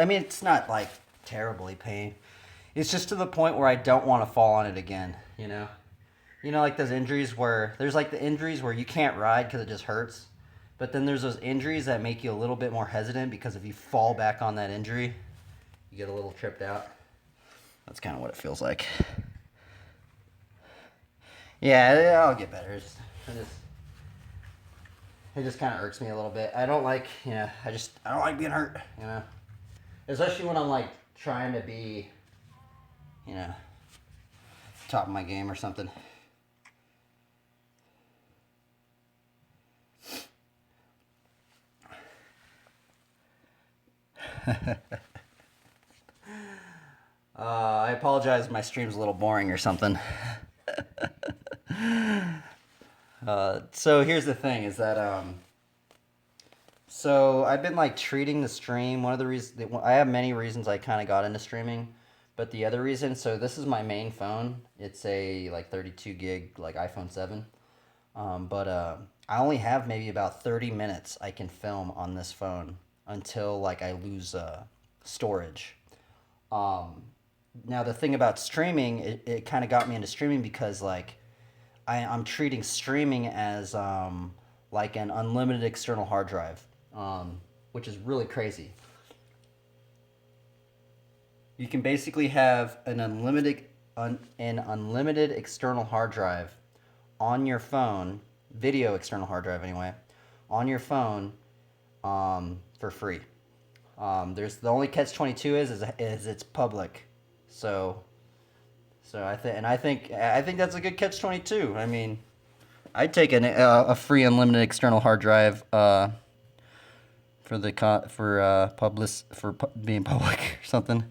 [SPEAKER 1] mean, it's not like terribly pain. It's just to the point where I don't want to fall on it again, you know? You know, like those injuries where, there's like the injuries where you can't ride because it just hurts. But then there's those injuries that make you a little bit more hesitant because if you fall back on that injury, you get a little tripped out. That's kind of what it feels like. Yeah, I'll get better. It just kind of irks me a little bit. I don't like, I don't like being hurt, you know? Especially when I'm like trying to be, top of my game or something. I apologize if my stream's a little boring or something. So here's the thing is that, so I've been like treating the stream. One of the reasons, I have many reasons I kind of got into streaming, but the other reason, so this is my main phone. It's a like 32 gig, like iPhone 7. I only have maybe about 30 minutes I can film on this phone until like I lose storage. Now the thing about streaming, it kind of got me into streaming because like I'm treating streaming as like an unlimited external hard drive, which is really crazy. You can basically have an unlimited external hard drive on your phone, video external hard drive anyway, on your phone for free. There's the only catch 22 is it's public, so I think that's a good catch 22. I mean, I'd take a free unlimited external hard drive for the being public or something.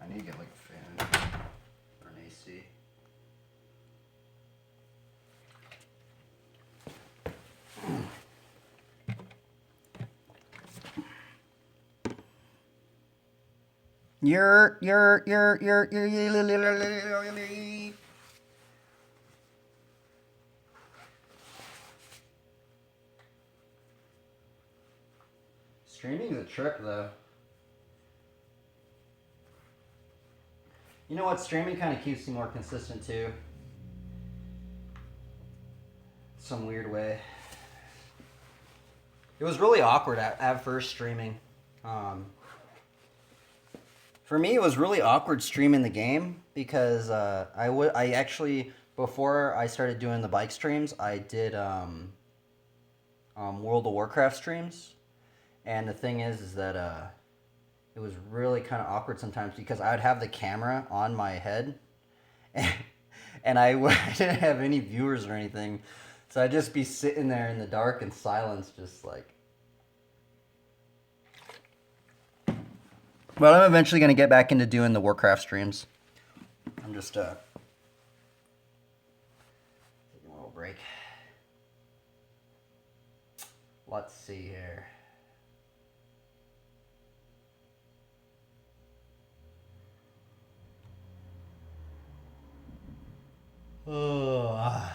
[SPEAKER 1] I need to get like a fan or an AC. You're. Streaming's a trip, though. You know what? Streaming kind of keeps you more consistent, too. Some weird way. It was really awkward at first streaming. For me, it was really awkward streaming the game because I actually, before I started doing the bike streams, I did World of Warcraft streams. And the thing is that it was really kind of awkward sometimes because I would have the camera on my head and I didn't have any viewers or anything. So I'd just be sitting there in the dark and silence, just like. But I'm eventually going to get back into doing the Warcraft streams. I'm just taking a little break. Let's see here. Oh.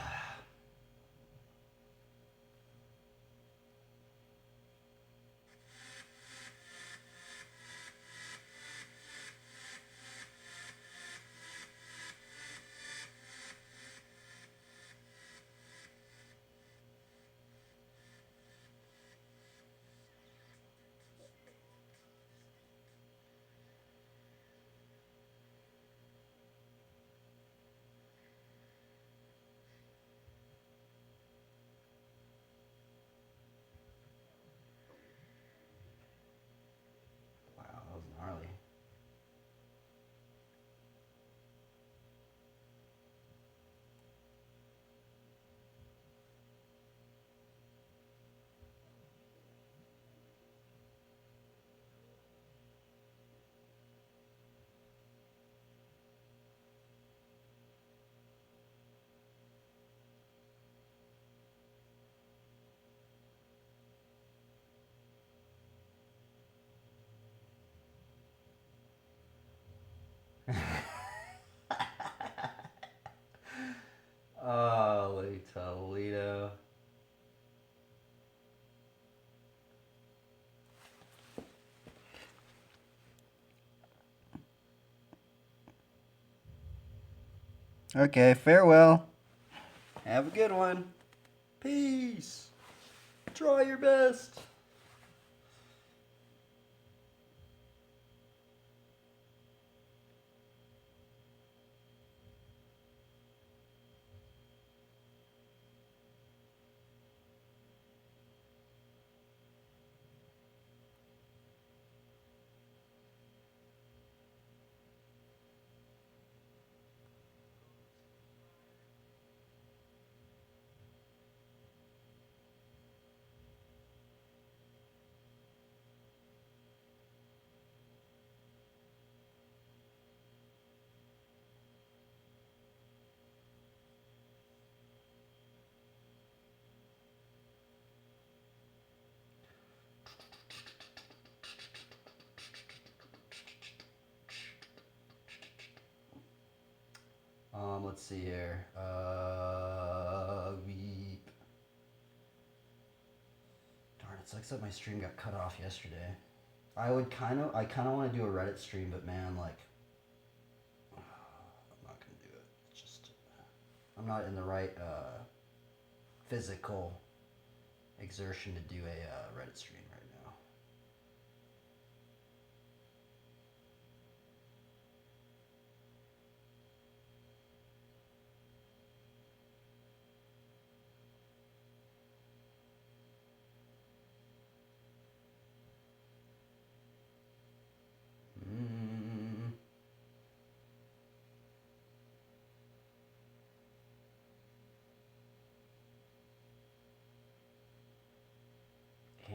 [SPEAKER 1] Wow, that was gnarly. Holy Toledo. Okay, farewell. Have a good one. Peace. Try your best. Let's see here. Darn, it sucks that my stream got cut off yesterday. I kind of want to do a Reddit stream, but man, like, I'm not gonna do it. It's just, I'm not in the right physical exertion to do a Reddit stream right now.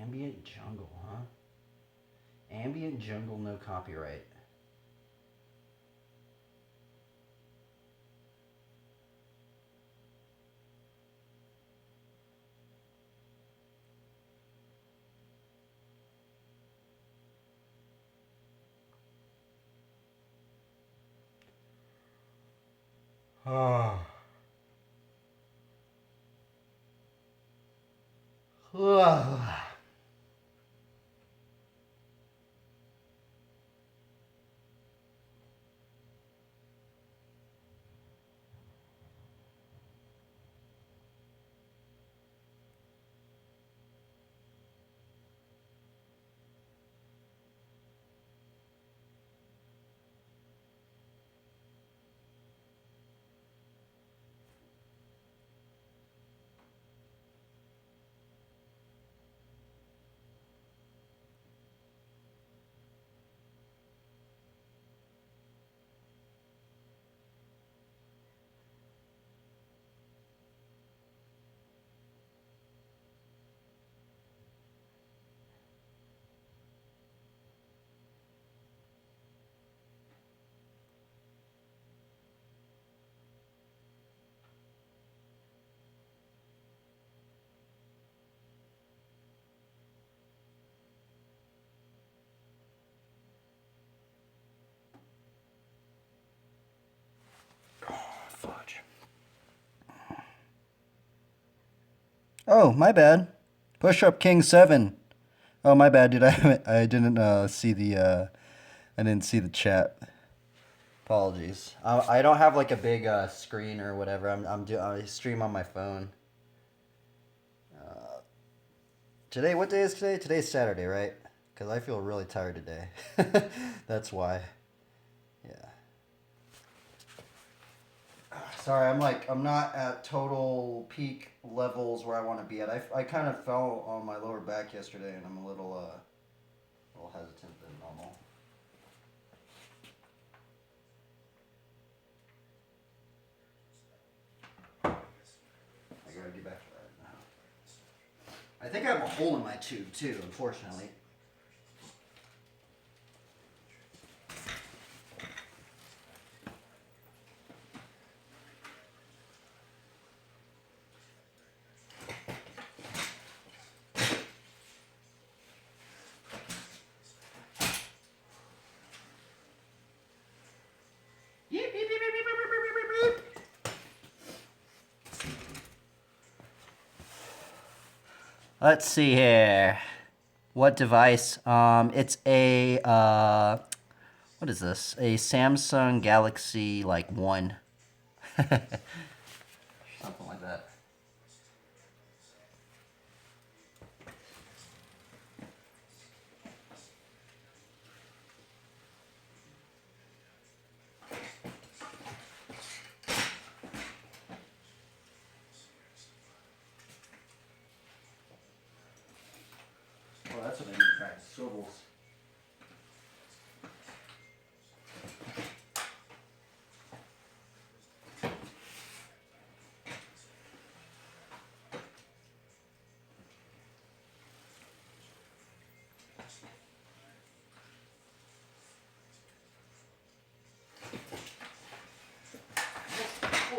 [SPEAKER 1] Ambient jungle, huh? Ambient jungle, no copyright. Oh. Fudge. Oh, my bad. Push up King 7. Oh, my bad, dude. I didn't see the chat. Apologies. I don't have like a big screen or whatever. I stream on my phone. Today, what day is today? Today's Saturday, right? Because I feel really tired today. That's why. Yeah. Sorry, I'm not at total peak levels where I want to be at. I kind of fell on my lower back yesterday, and I'm a little hesitant than normal. I gotta get back to that now. I think I have a hole in my tube too, unfortunately. Let's see here. What device? It's a what is this? A Samsung Galaxy like 1. Something like that. Oh, that's what I need to practice. Swivels.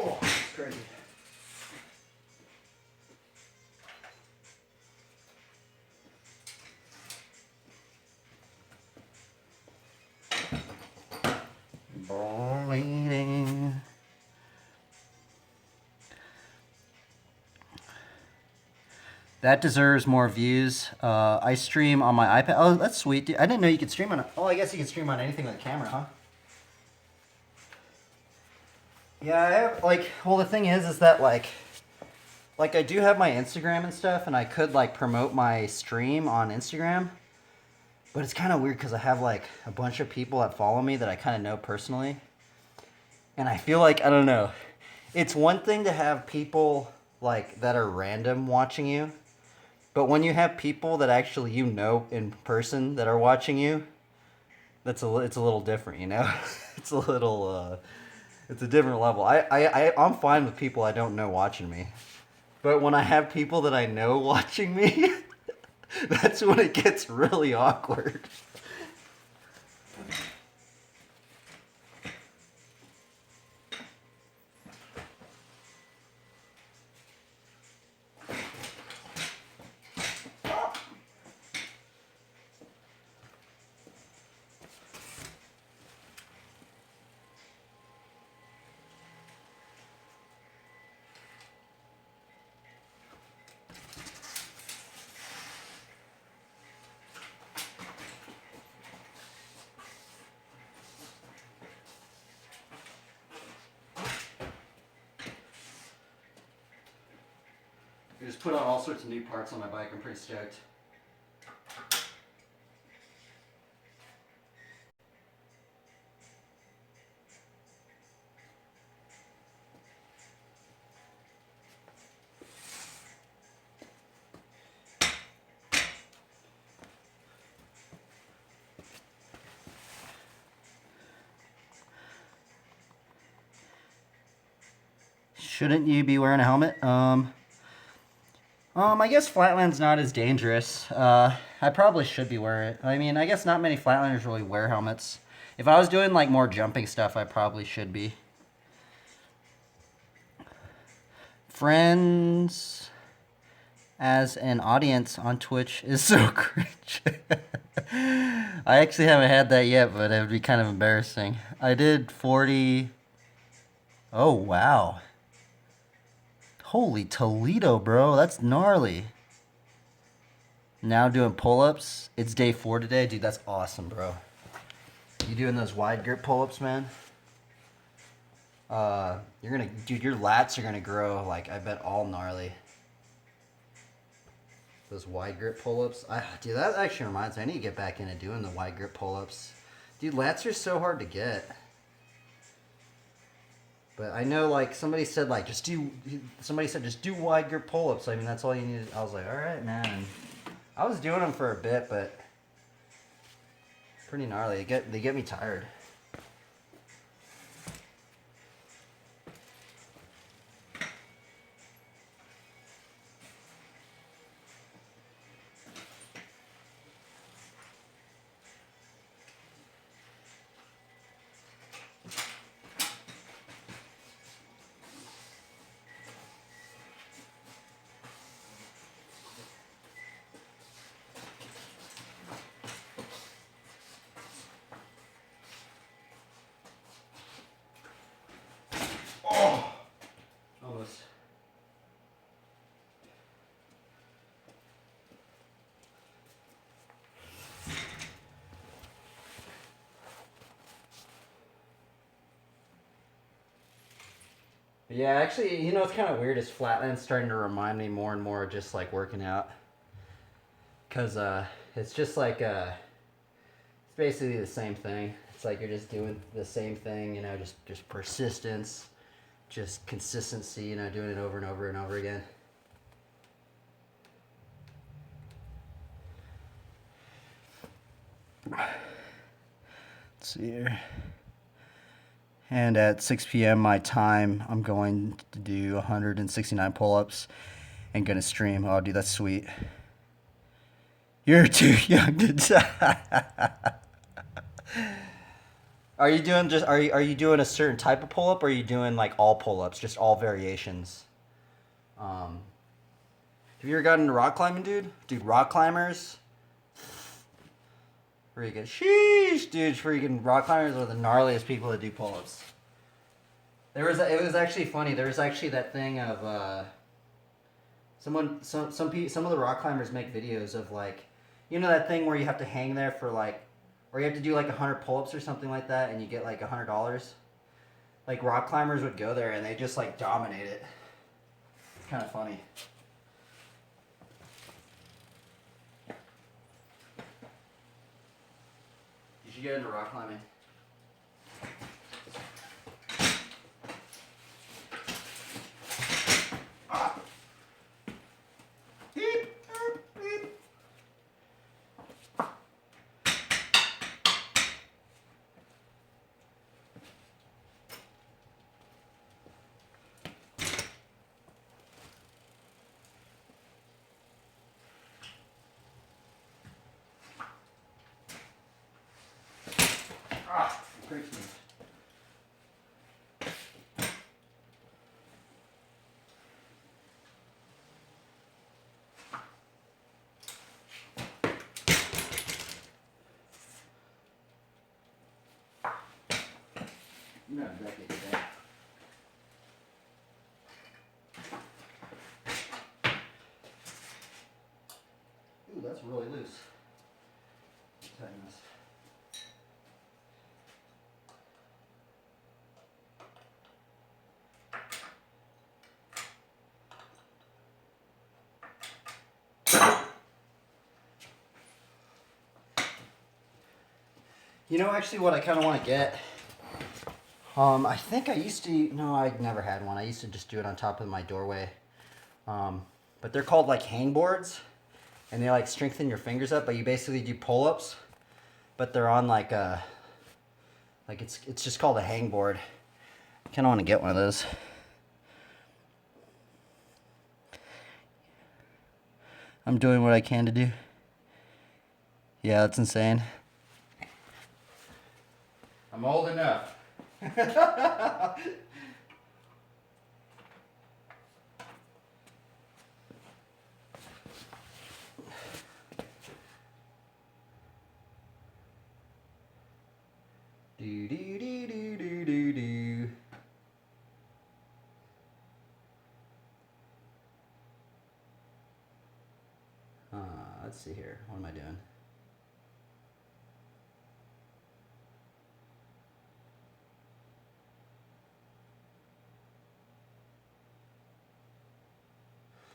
[SPEAKER 1] Oh, that's crazy. That deserves more views. I stream on my iPad. Oh, that's sweet, dude. I didn't know you could stream on. Oh, I guess you can stream on anything with a camera, huh? Yeah, I have, like, well, the thing is that, like I do have my Instagram and stuff, and I could, like, promote my stream on Instagram. But it's kind of weird because I have, like, a bunch of people that follow me that I kind of know personally. And I feel like, I don't know. It's one thing to have people, like, that are random watching you. But when you have people that actually you know in person that are watching you, it's a little different, you know? It's a little, it's a different level. I'm fine with people I don't know watching me. But when I have people that I know watching me, that's when it gets really awkward. I just put on all sorts of new parts on my bike. I'm pretty stoked. Shouldn't you be wearing a helmet? I guess flatland's not as dangerous. I probably should be wearing it. I mean, I guess not many flatlanders really wear helmets. If I was doing like more jumping stuff, I probably should be. Friends as an audience on Twitch is so cringe. I actually haven't had that yet, but it would be kind of embarrassing. I did 40. Oh, wow. Holy Toledo, bro. That's gnarly. Now doing pull-ups. It's day 4 today. Dude, that's awesome, bro. You doing those wide grip pull-ups, man? Dude, your lats are gonna grow, like, I bet all gnarly. Those wide grip pull-ups. Dude, that actually reminds me. I need to get back into doing the wide grip pull-ups. Dude, lats are so hard to get. But I know, like, somebody said just do wide grip pull-ups. I mean, that's all you need. I was like, all right, man. And I was doing them for a bit, but pretty gnarly. They get me tired. Almost. But yeah, actually, you know, it's kind of weird. Is Flatland's starting to remind me more and more of just like working out, cause it's just like it's basically the same thing. It's like you're just doing the same thing, you know, just persistence, just consistency, you know, doing it over and over and over again. Let's see here. And at 6 p.m. my time, I'm going to do 169 pull-ups and gonna stream. Oh, dude, that's sweet. You're too young to Are you doing are you doing a certain type of pull-up, or are you doing like all pull-ups, just all variations? Have you ever gotten into rock climbing, dude? Dude, rock climbers. Freaking sheesh, dude! Freaking rock climbers are the gnarliest people that do pull-ups. It was actually funny. There was actually that thing of Some of the rock climbers make videos of like, you know that thing where you have to hang there for like, or you have to do like 100 pull-ups or something like that, and you get like $100. Like rock climbers would go there and they just like dominate it. It's kind of funny. You should get into rock climbing. Creeps me. You're not back into that. Ooh, that's really loose. Tighten this. You know, actually, what I kind of want to get. I think I used to. No, I never had one. I used to just do it on top of my doorway. But they're called like hangboards, and they like strengthen your fingers up. But you basically do pull-ups, but they're on like a. Like it's just called a hangboard. I kind of want to get one of those. I'm doing what I can to do. Yeah, that's insane. I'm old enough. Do do do do do do do. Let's see here. What am I doing?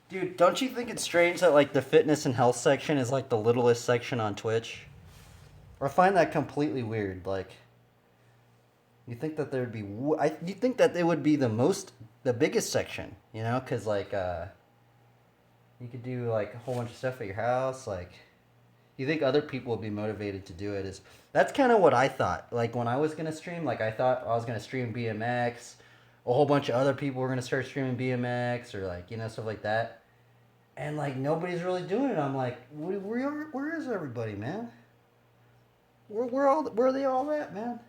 [SPEAKER 1] Dude, don't you think it's strange that like the fitness and health section is like the littlest section on Twitch? Or I find that completely weird. Like, you think that there'd be you think that it would be the biggest section, you know? Because like you could do like a whole bunch of stuff at your house. Like, you think other people would be motivated to do it? That's kind of what I thought. Like when I was gonna stream, like I thought I was gonna stream BMX. A whole bunch of other people were gonna start streaming BMX or like, you know, stuff like that. And like nobody's really doing it. I'm like, where is everybody, man? Where are they all at, man?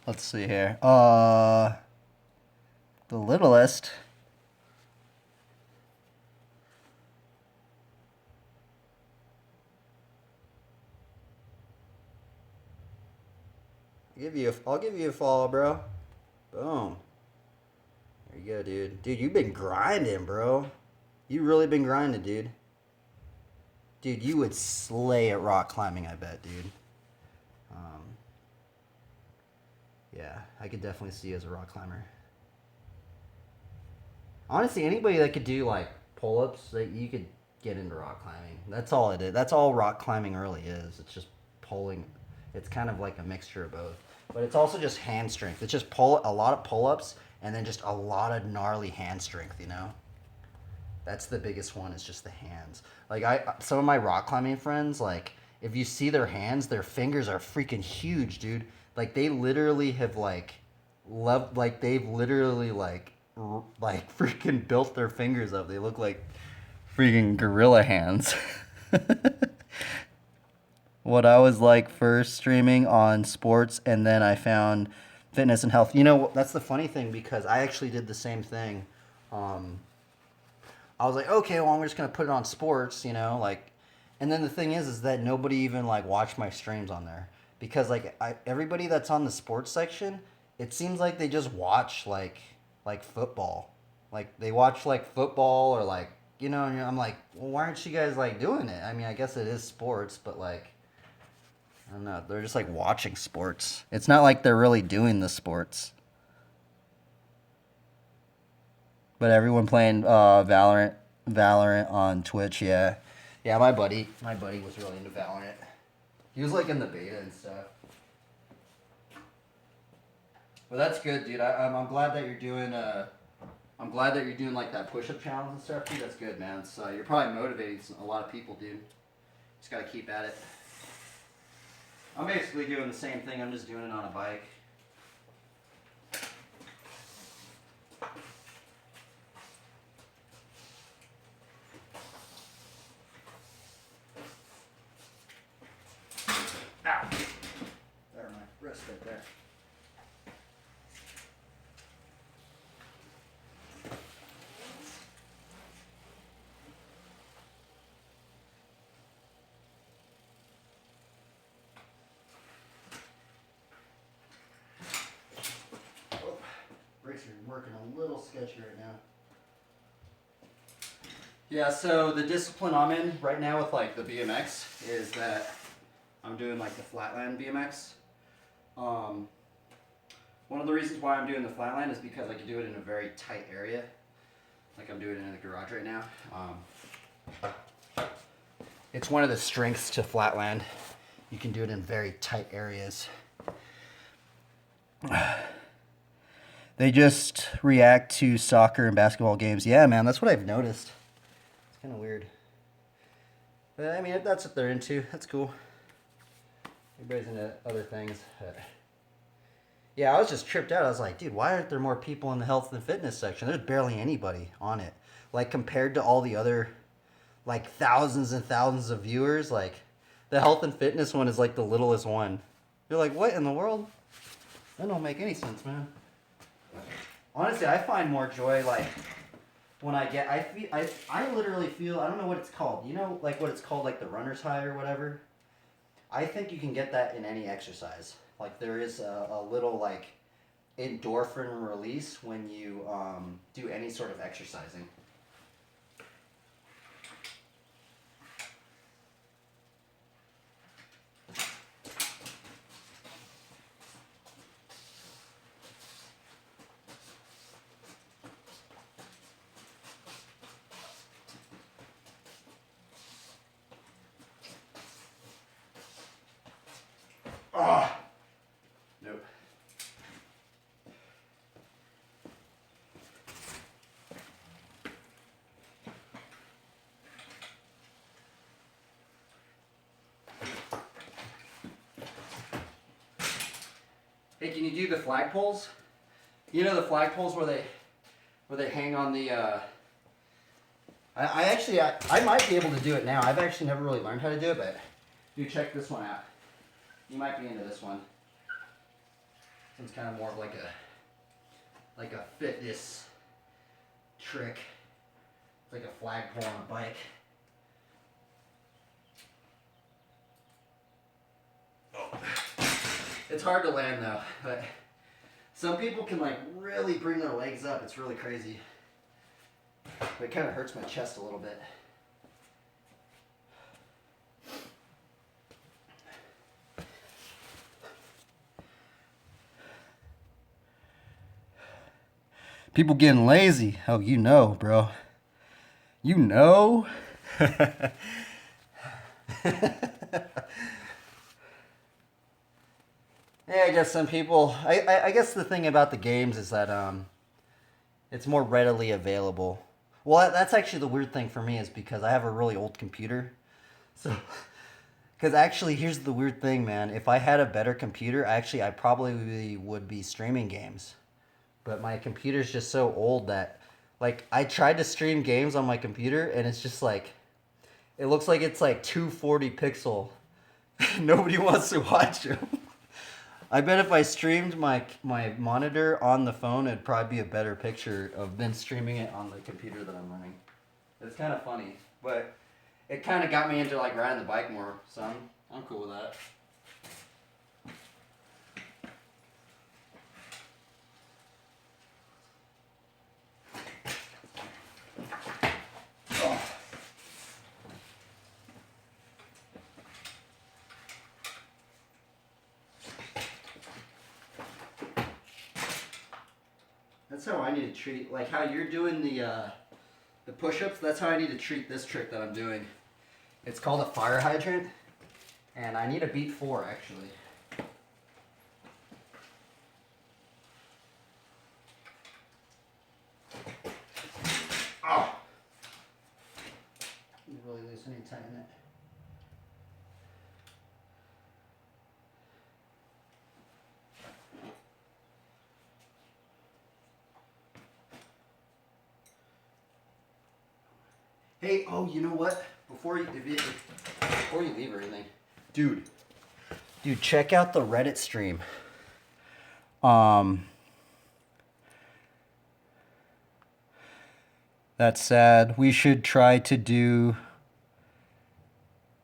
[SPEAKER 1] Let's see here. The littlest. I'll give you a follow, bro. Boom. There you go, dude. Dude, you've been grinding, bro. You really been grinding, dude. Dude, you would slay at rock climbing, I bet, dude. Yeah, I could definitely see you as a rock climber. Honestly, anybody that could do like pull-ups, that you could get into rock climbing. That's all it is. That's all rock climbing really is. It's just pulling. It's kind of like a mixture of both. But it's also just hand strength. It's just a lot of pull-ups and then just a lot of gnarly hand strength, you know? That's the biggest one, is just the hands. Like some of my rock climbing friends, like if you see their hands, their fingers are freaking huge, dude. Like they literally have they've literally like freaking built their fingers up. They look like freaking gorilla hands. What I was like first streaming on sports, and then I found fitness and health. You know, that's the funny thing, because I actually did the same thing Um, I was like, okay, well, I'm just gonna put it on sports, like. And then the thing is that nobody even like watched my streams on there because like everybody that's on the sports section, it seems like they just watch like football, like they watch like football or like And I'm like, well, why aren't you guys like doing it? I mean, I guess it is sports, but like, I don't know, they're just like watching sports. It's not like they're really doing the sports. But everyone playing Valorant on Twitch, yeah. Yeah, my buddy was really into Valorant. He was like in the beta and stuff. But that's good, dude. I'm glad that you're doing. I'm glad that you're doing like that push-up challenge and stuff, dude. That's good, man. So you're probably motivating a lot of people, dude. Just gotta keep at it. I'm basically doing the same thing. I'm just doing it on a bike. Ow! There, my wrist right there. Oh, brakes are working a little sketchy right now. Yeah, so the discipline I'm in right now with like the BMX is that I'm doing like the flatland BMX. One of the reasons why I'm doing the flatland is because I can do it in a very tight area. Like I'm doing it in the garage right now. It's one of the strengths to flatland. You can do it in very tight areas. They just react to soccer and basketball games. Yeah, man, that's what I've noticed. It's kind of weird. But I mean, if that's what they're into, that's cool. Everybody's into other things. Yeah, I was just tripped out. I was like, dude, why aren't there more people in the health and fitness section? There's barely anybody on it. Like, compared to all the other, like, thousands and thousands of viewers, like, the health and fitness one is, like, the littlest one. You're like, what in the world? That don't make any sense, man. Honestly, I find more joy, like, when I literally feel, I don't know what it's called. You know, like, what it's called, like, the runner's high or whatever? I think you can get that in any exercise. Like there is a little like endorphin release when you do any sort of exercising. Ah. Nope. Hey, can you do the flagpoles? You know the flagpoles where they hang on the. I might be able to do it now. I've actually never really learned how to do it, but do check this one out. You might be into this one. This one's kind of more of like a fitness trick. It's like a flagpole on a bike. Oh. It's hard to land though, but some people can like really bring their legs up. It's really crazy. But it kind of hurts my chest a little bit. People getting lazy. Oh, you know, bro. You know. Yeah, I guess some people. I guess the thing about the games is that it's more readily available. Well, that's actually the weird thing for me is because I have a really old computer. So, because actually, here's the weird thing, man. If I had a better computer, actually, I probably would be streaming games. But my computer's just so old that, like, I tried to stream games on my computer, and it's just like, it looks like it's like 240 pixel. Nobody wants to watch them. I bet if I streamed my monitor on the phone, it'd probably be a better picture of than streaming it on the computer that I'm running. It's kind of funny, but it kind of got me into like riding the bike more, so I'm cool with that. That's how I need to treat, like how you're doing the push-ups. That's how I need to treat this trick that I'm doing. It's called a fire hydrant, and I need a beat 4 actually. Oh! You really lose any time in it. Hey, oh, you know what? Before you leave or anything, dude, check out the Reddit stream. That's sad. We should try to do.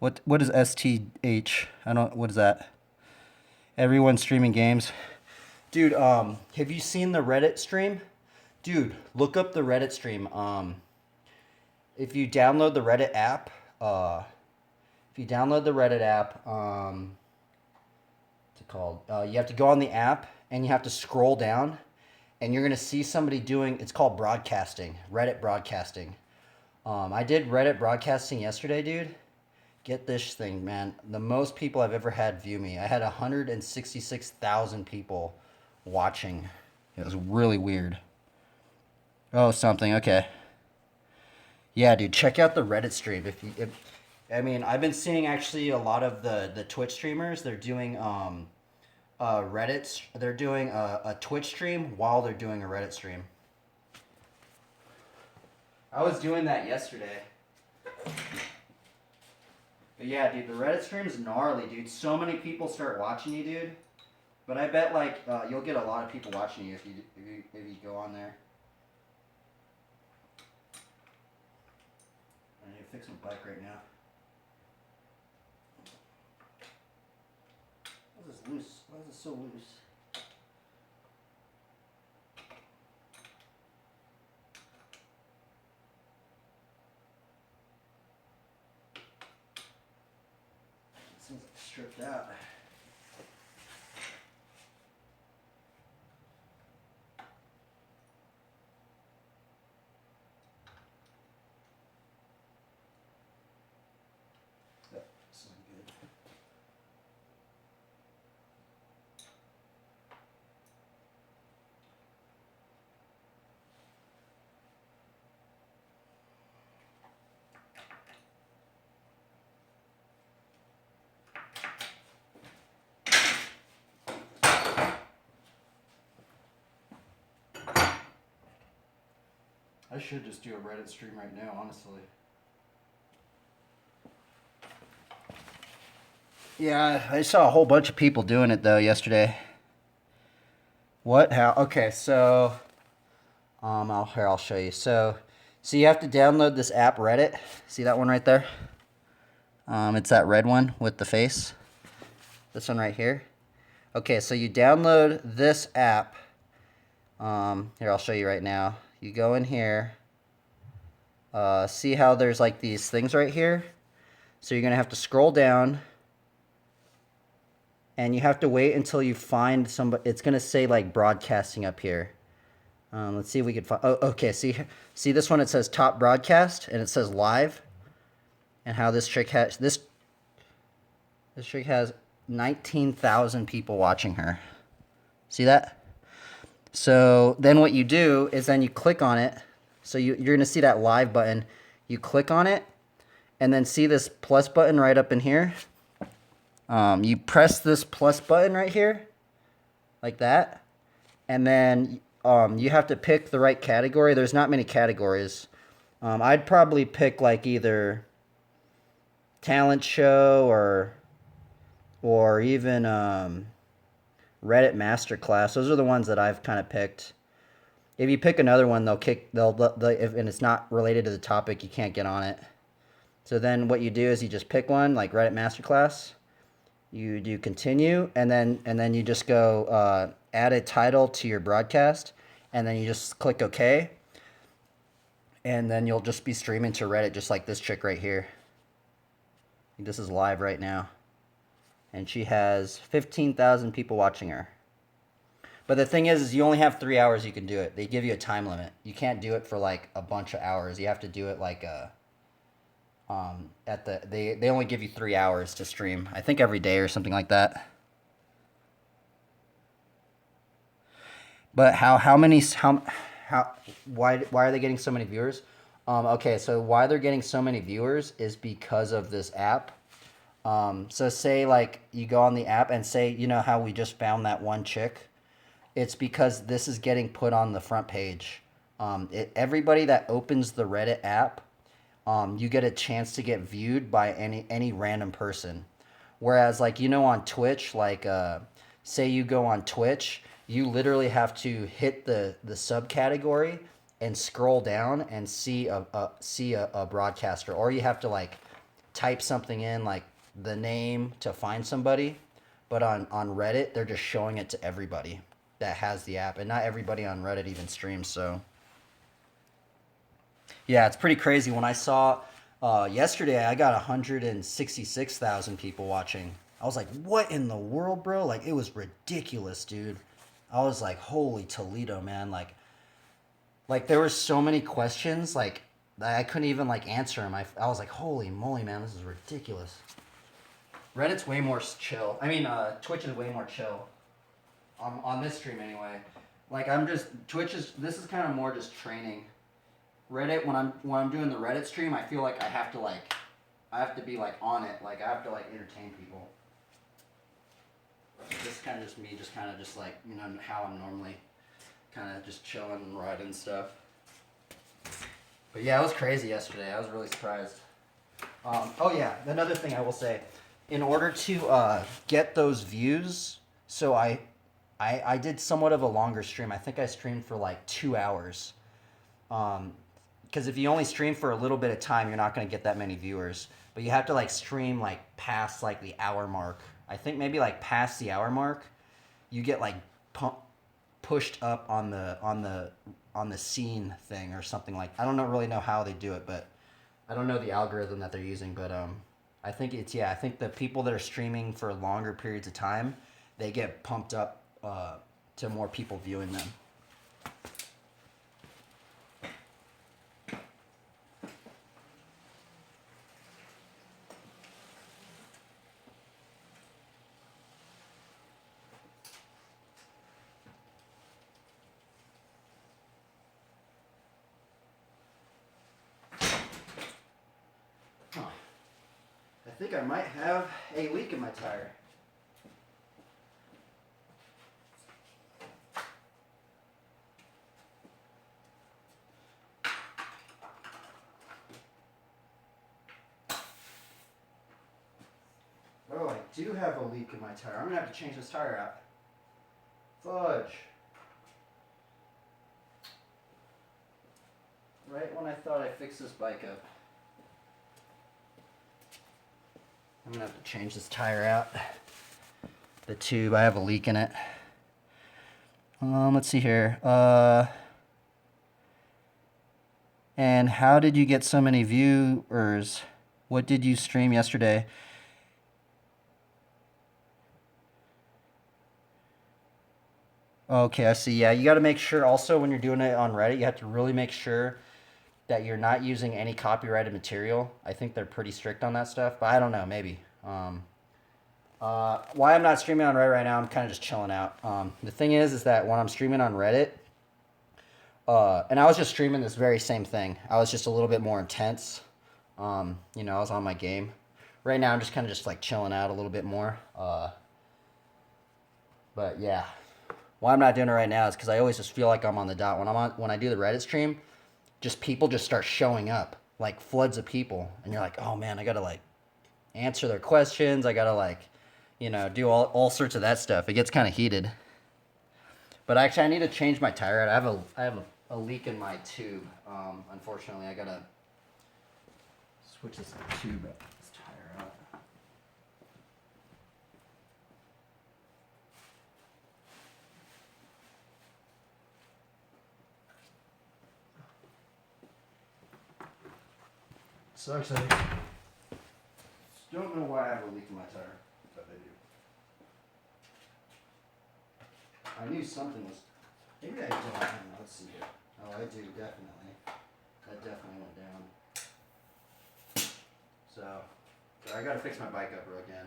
[SPEAKER 1] What is STH? What is that? Everyone streaming games. Dude, have you seen the Reddit stream? Dude, look up the Reddit stream. If you download the Reddit app, what's it called? You have to go on the app and you have to scroll down, and you're gonna see somebody doing. It's called broadcasting, Reddit broadcasting. I did Reddit broadcasting yesterday, dude. Get this thing, man. The most people I've ever had view me. I had 166,000 people watching. It was really weird. Oh, something. Okay. Yeah, dude, check out the Reddit stream. I've been seeing actually a lot of the Twitch streamers. They're doing Reddit. They're doing a Twitch stream while they're doing a Reddit stream. I was doing that yesterday. But yeah, dude, the Reddit stream's gnarly, dude. So many people start watching you, dude. But I bet like you'll get a lot of people watching you if you go on there. I need to fix my bike right now. Why is this loose? Why is it so loose? It seems like stripped out. I should just do a Reddit stream right now, honestly. Yeah, I saw a whole bunch of people doing it though yesterday. What? How? Okay, so I'll show you. So you have to download this app Reddit. See that one right there? It's that red one with the face. This one right here. Okay, so you download this app. Here, I'll show you right now. You go in here. See how there's like these things right here? So you're going to have to scroll down. And you have to wait until you find somebody. It's going to say like broadcasting up here. Let's see if we can find. Oh, okay. See this one? It says top broadcast and it says live. And how this trick has this trick has 19,000 people watching her. See that? So then what you do is then you click on it. So you're going to see that live button. You click on it and then see this plus button right up in here. You press this plus button right here like that. And then you have to pick the right category. There's not many categories. I'd probably pick like either talent show or even Reddit Masterclass. Those are the ones that I've kind of picked. If you pick another one, and it's not related to the topic, you can't get on it. So then what you do is you just pick one, like Reddit Masterclass. You do continue, and then you just go add a title to your broadcast, and then you just click OK. And then you'll just be streaming to Reddit just like this chick right here. This is live right now. And she has 15,000 people watching her. But the thing is you only have 3 hours you can do it. They give you a time limit. You can't do it for like a bunch of hours. You have to do it like they only give you 3 hours to stream. I think every day or something like that. But why are they getting so many viewers? Okay, so why they're getting so many viewers is because of this app. So say like you go on the app and say, you know how we just found that one chick? It's because this is getting put on the front page. Everybody that opens the Reddit app, you get a chance to get viewed by any random person. Whereas like, you know, on Twitch, like say you go on Twitch, you literally have to hit the subcategory and scroll down and see a broadcaster, or you have to like type something in like the name to find somebody. But on Reddit, they're just showing it to everybody that has the app, and not everybody on Reddit even streams. So yeah, it's pretty crazy. When I saw yesterday, I got 166,000 people watching. I was like, what in the world, bro? Like, it was ridiculous, dude. I was like, holy Toledo, man. Like there were so many questions, like, I couldn't even, like, answer them. I was like, holy moly, man, this is ridiculous. Reddit's way more chill. I mean, Twitch is way more chill. On this stream, anyway. Like, this is kind of more just training. Reddit, when I'm doing the Reddit stream, I feel like I have to be, like, on it. Like, I have to, like, entertain people. This is kind of just me, just like, you know, how I'm normally kind of just chilling and writing stuff. But yeah, it was crazy yesterday. I was really surprised. Oh yeah, another thing I will say, in order to get those views, so I did somewhat of a longer stream. I think I streamed for like 2 hours. Because if you only stream for a little bit of time, you're not going to get that many viewers. But you have to like stream like past like the hour mark. I think maybe like past the hour mark, you get like pushed up on the scene thing or something like. I don't really know how they do it, but I don't know the algorithm that they're using. But I think I think the people that are streaming for longer periods of time, they get pumped up to more people viewing them. I think I might have a leak in my tire. Oh, I do have a leak in my tire. I'm going to have to change this tire out. Fudge. Right when I thought I fixed this bike up. I'm going to have to change this tire out. The tube, I have a leak in it. Let's see here. And how did you get so many viewers? What did you stream yesterday? Okay, I see. Yeah, you got to make sure also when you're doing it on Reddit, you have to really make sure that you're not using any copyrighted material. I think they're pretty strict on that stuff, but I don't know, maybe. Why I'm not streaming on Reddit right now, I'm kind of just chilling out. The thing is that when I'm streaming on Reddit, and I was just streaming this very same thing. I was just a little bit more intense. You know, I was on my game. Right now, I'm just kind of just like chilling out a little bit more. But yeah, why I'm not doing it right now is because I always just feel like I'm on the dot. When I do the Reddit stream, just people just start showing up, like floods of people, and you're like, oh man, I gotta like answer their questions. I gotta like, you know, do all sorts of that stuff. It gets kind of heated. But actually, I need to change my tire out. I have a leak in my tube. Unfortunately, I gotta switch this tube, this tire out. Sucks. I don't know why I have a leak in my tire, but I do. I knew something was. Maybe I don't. I don't know. Let's see here. Oh, I do, definitely. That definitely went down. So I gotta fix my bike up again.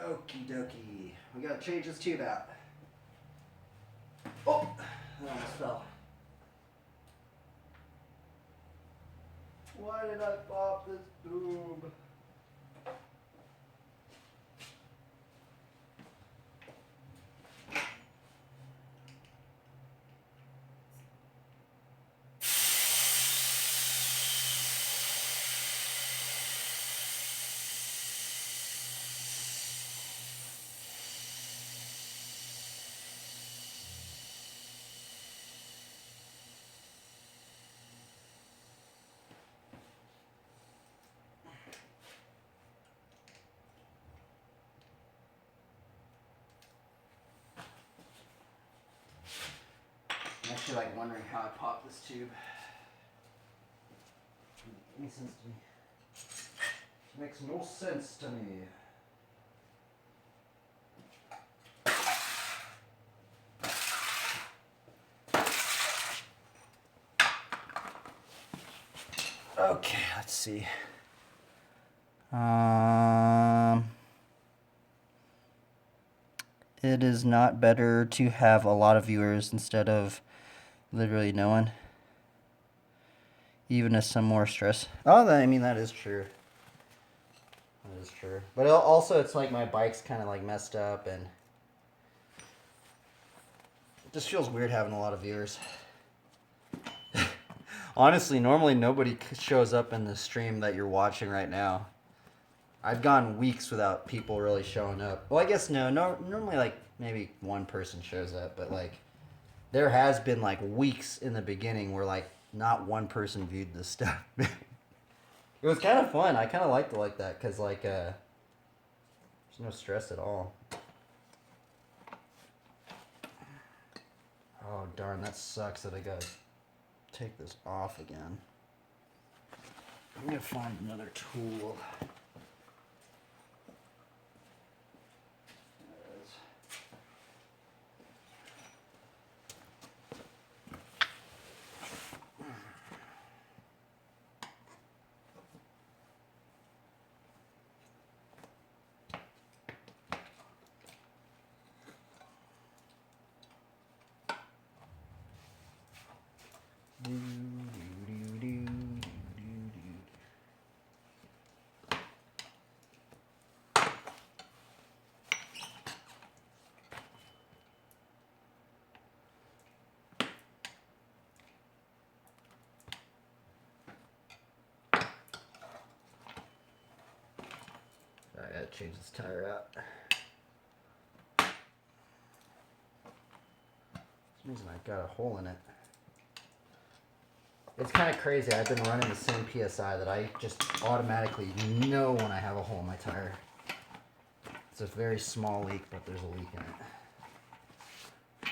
[SPEAKER 1] Okie dokie. We gotta change this tube out. Oh, that almost fell. Why did I pop this tube? I'm actually like wondering how I popped this tube. Doesn't make any sense to me. It makes no sense to me. Okay, let's see. It is not better to have a lot of viewers instead of literally no one. Even as some more stress. Oh, I mean, that is true. That is true. But also, it's like my bike's kind of like messed up, and it just feels weird having a lot of viewers. Honestly, normally nobody shows up in the stream that you're watching right now. I've gone weeks without people really showing up. Well, I guess no, normally like maybe one person shows up, but like there has been like weeks in the beginning where like not one person viewed this stuff. It was kind of fun. I kind of liked it like that because like there's no stress at all. Oh darn, that sucks that I gotta take this off again. I'm gonna find another tool. I gotta change this tire out. For some reason I got a hole in it. It's kind of crazy. I've been running the same PSI that I just automatically know when I have a hole in my tire. It's a very small leak, but there's a leak in it.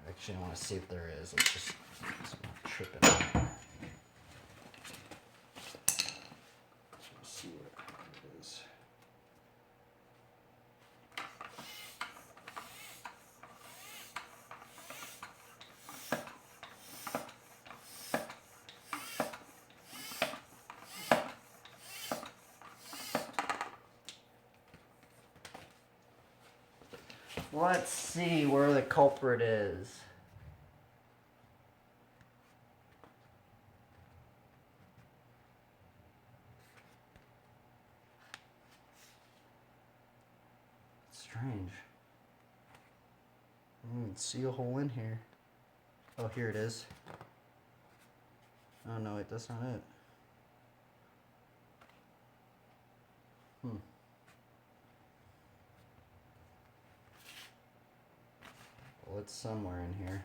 [SPEAKER 1] Actually, I want to see if there is. Let's just trip it out. Let's see what it is. Let's see where the culprit is. Strange. I don't even see a hole in here. Oh, here it is. Oh, no, wait, that's not it. Well, it's somewhere in here.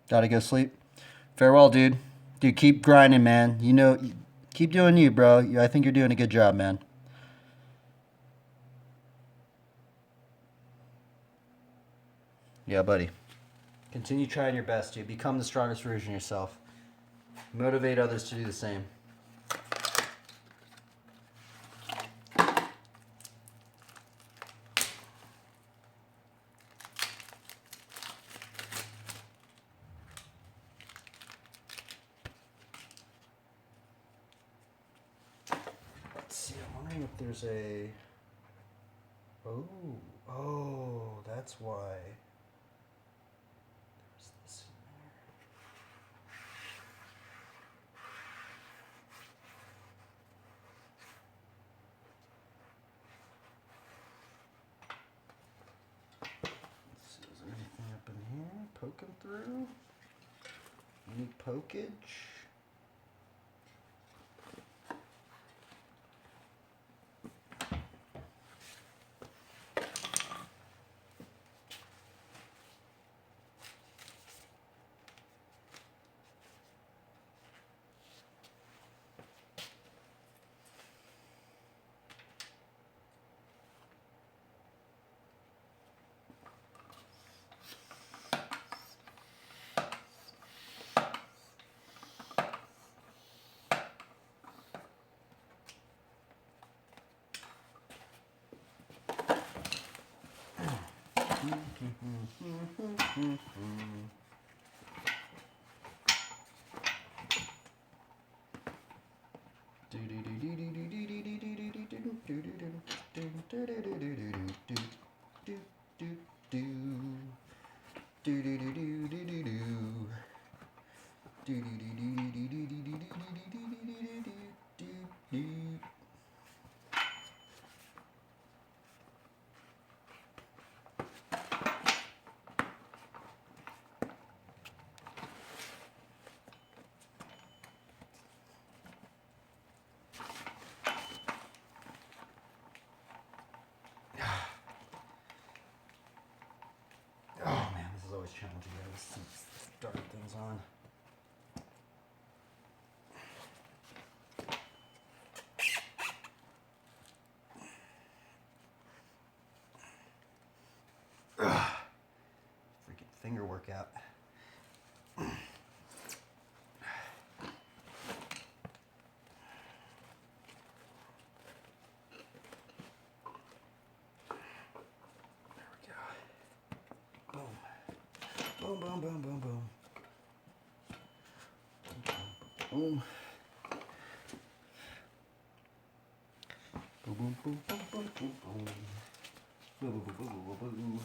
[SPEAKER 1] Gotta go sleep. Farewell, dude. Dude, keep grinding, man. You know, keep doing you, bro. I think you're doing a good job, man. Yeah, buddy. Continue trying your best, dude. Become the strongest version of yourself. Motivate others to do the same. Let's see, I'm wondering if there's a... Oh, that's why. There's this in there. Let's see, is there anything up in here? Poking through? Any pokage? Oh man, this is always challenging. I have some dark things on. Freaking finger workout. Boom, boom, boom, boom, boom. Boom. Boom, boom, boom, boom, boom, boom, boom. Boom, boom, boom, boom, boom, boom.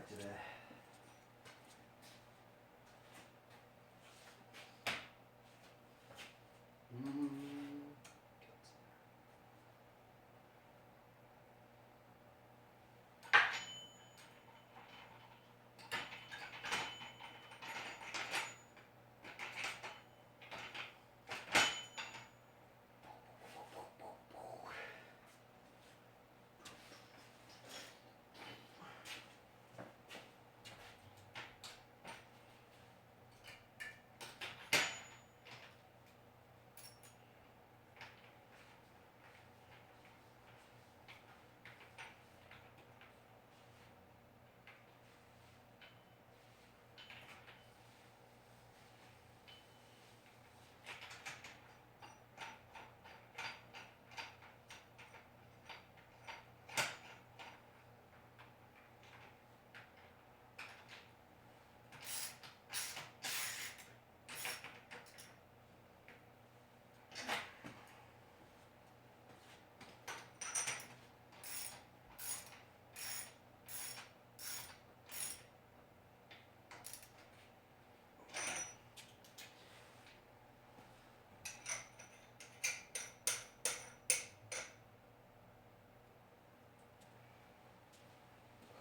[SPEAKER 1] bike today.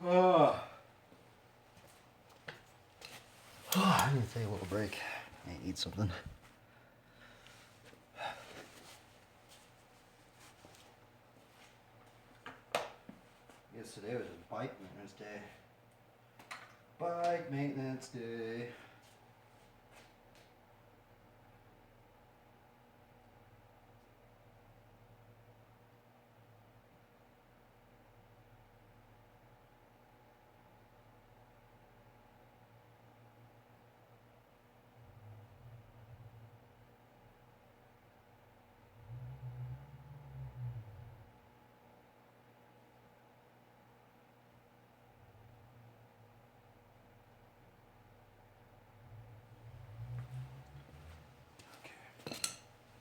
[SPEAKER 1] Oh. I need to take a little break. I need to eat something. I guess today was a bike maintenance day. Bike maintenance day.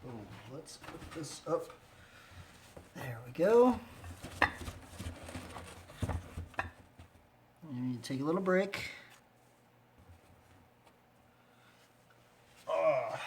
[SPEAKER 1] Boom. Let's put this up. There we go. You need to take a little break. Oh.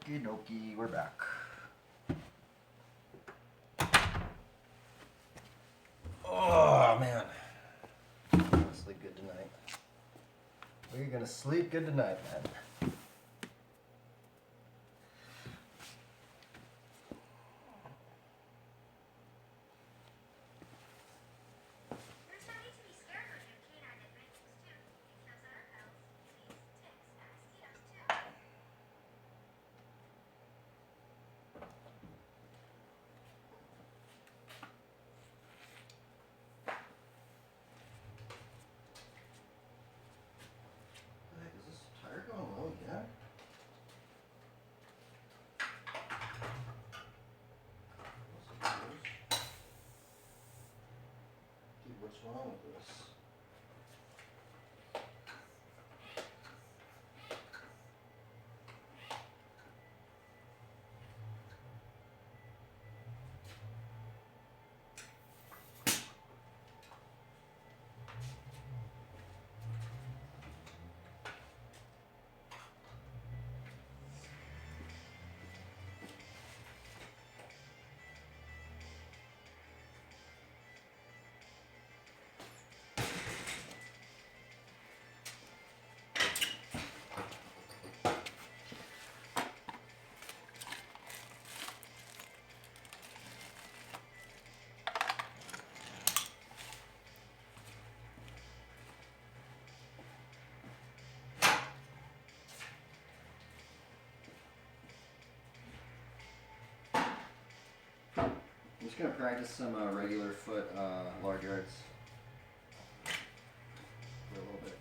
[SPEAKER 1] Okie dokie, we're back. Oh man, we're gonna sleep good tonight. We're gonna sleep good tonight, man. Is this tire going low again? Dude, what's wrong with this? I'm just gonna practice some regular foot large yards for a little bit.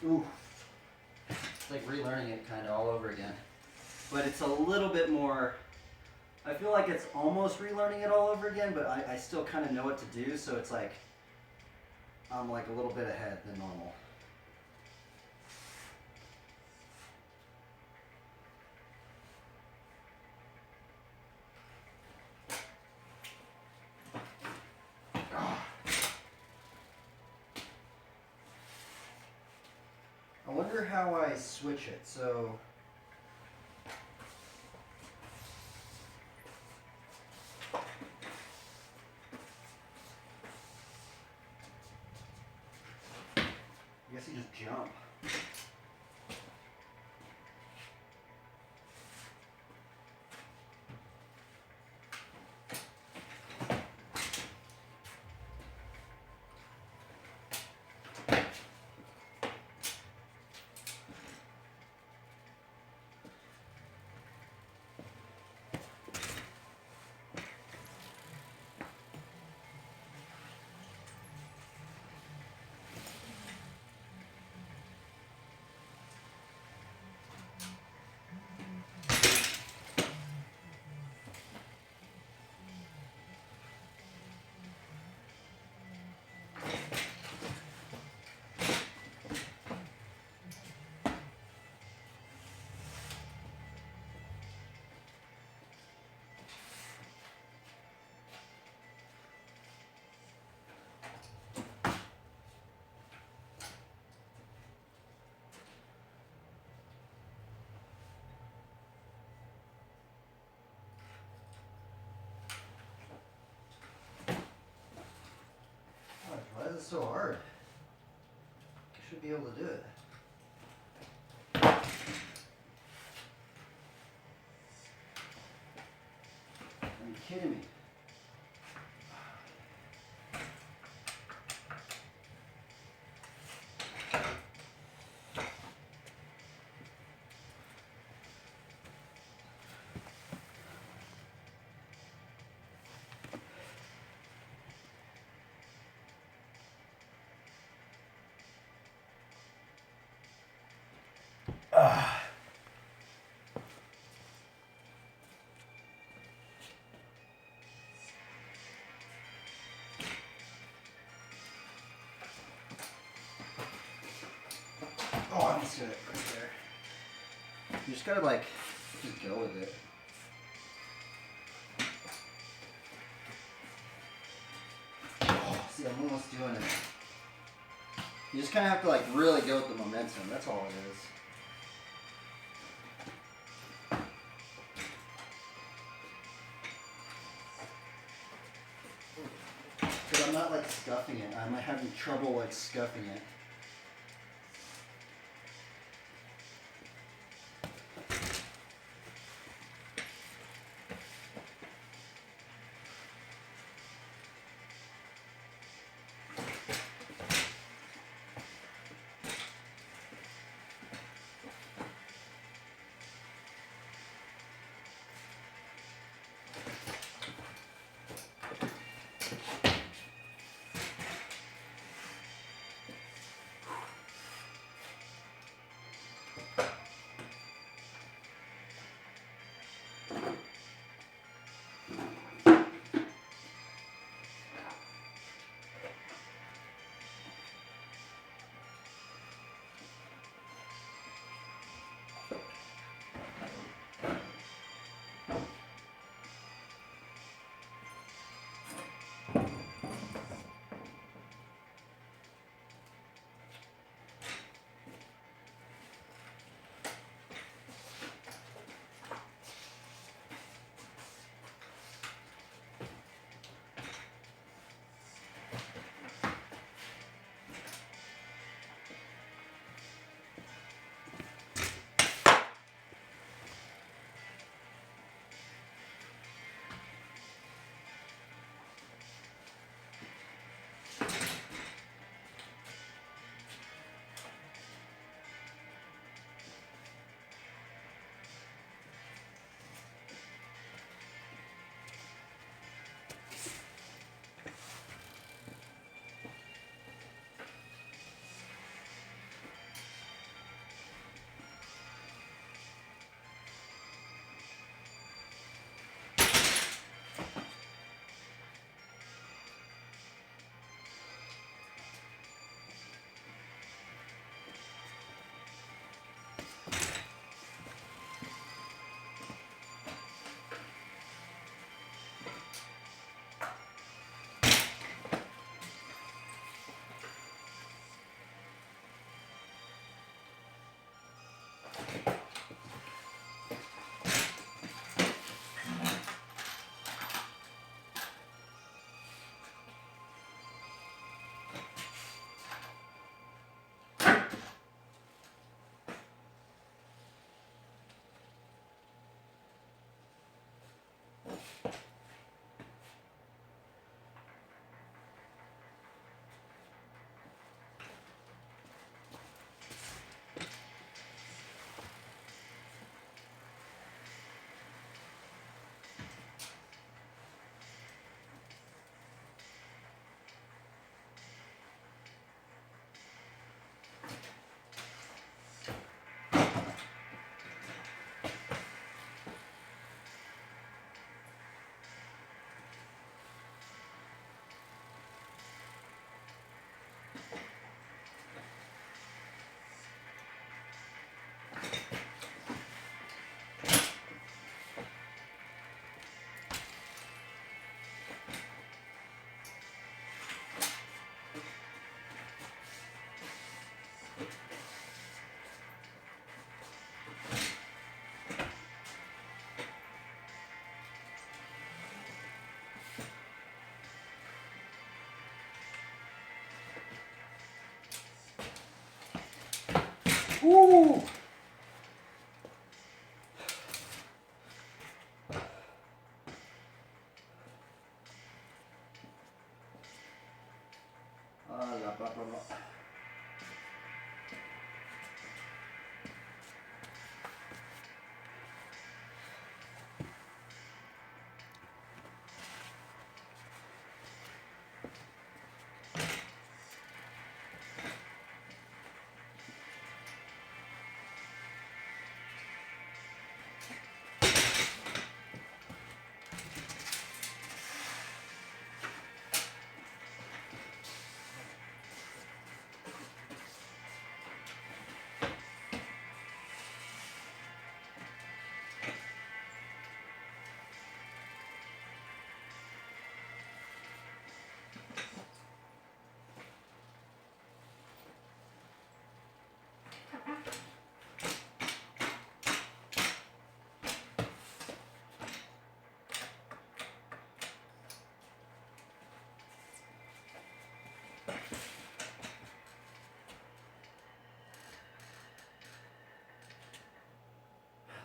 [SPEAKER 1] Ooh, it's like relearning it kind of all over again. But it's a little bit more, I feel like it's almost relearning it all over again, but I still kind of know what to do, so it's like, I'm like a little bit ahead than normal. I wonder how I switch it, so... I guess you just jump. Why is it so hard? You should be able to do it. Are you kidding me? Oh, I'm just gonna right there. You just gotta like, just go with it. Oh, see, I'm almost doing it. You just kind of have to like really go with the momentum. That's all it is. Because I'm not like scuffing it. I'm having trouble like scuffing it. Woo!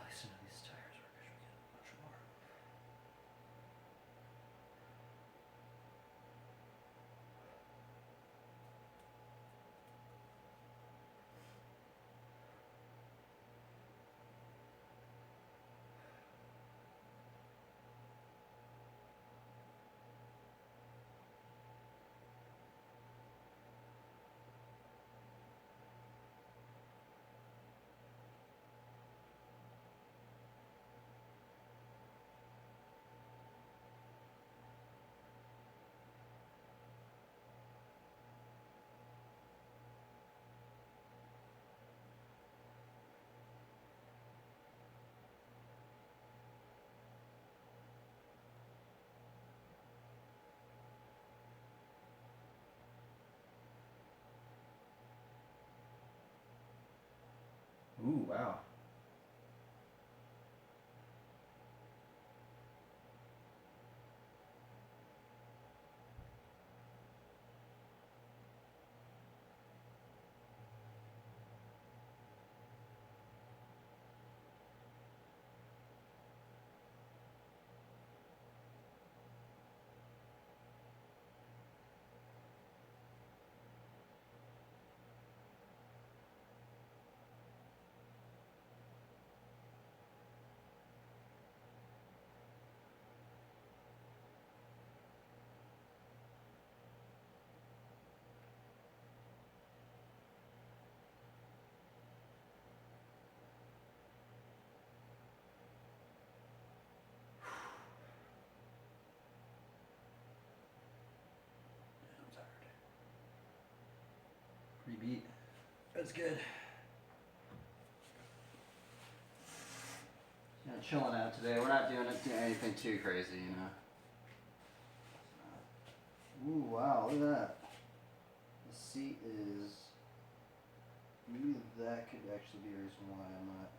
[SPEAKER 1] Listen to these tires, we're gonna get much more. Ooh, wow. I'm tired. Pretty beat. That's good. Yeah, chilling out today. We're not doing anything too crazy, you know. Ooh, wow, look at that. The seat is... Maybe that could actually be a reason why I'm not...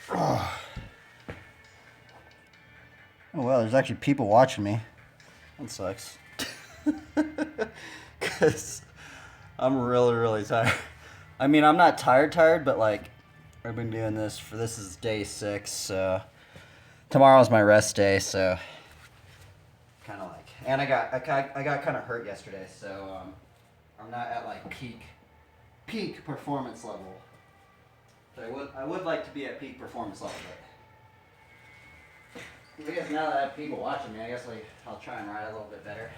[SPEAKER 1] Huh. Oh, well, there's actually people watching me. That sucks. Because I'm really, really tired. I mean, I'm not tired, but like, I've been doing this this is day 6, so tomorrow's my rest day, so kind of like, and I got kind of hurt yesterday, so I'm not at like peak performance level. But I would like to be at peak performance level, but I guess now that I have people watching me, I guess like I'll try and ride a little bit better.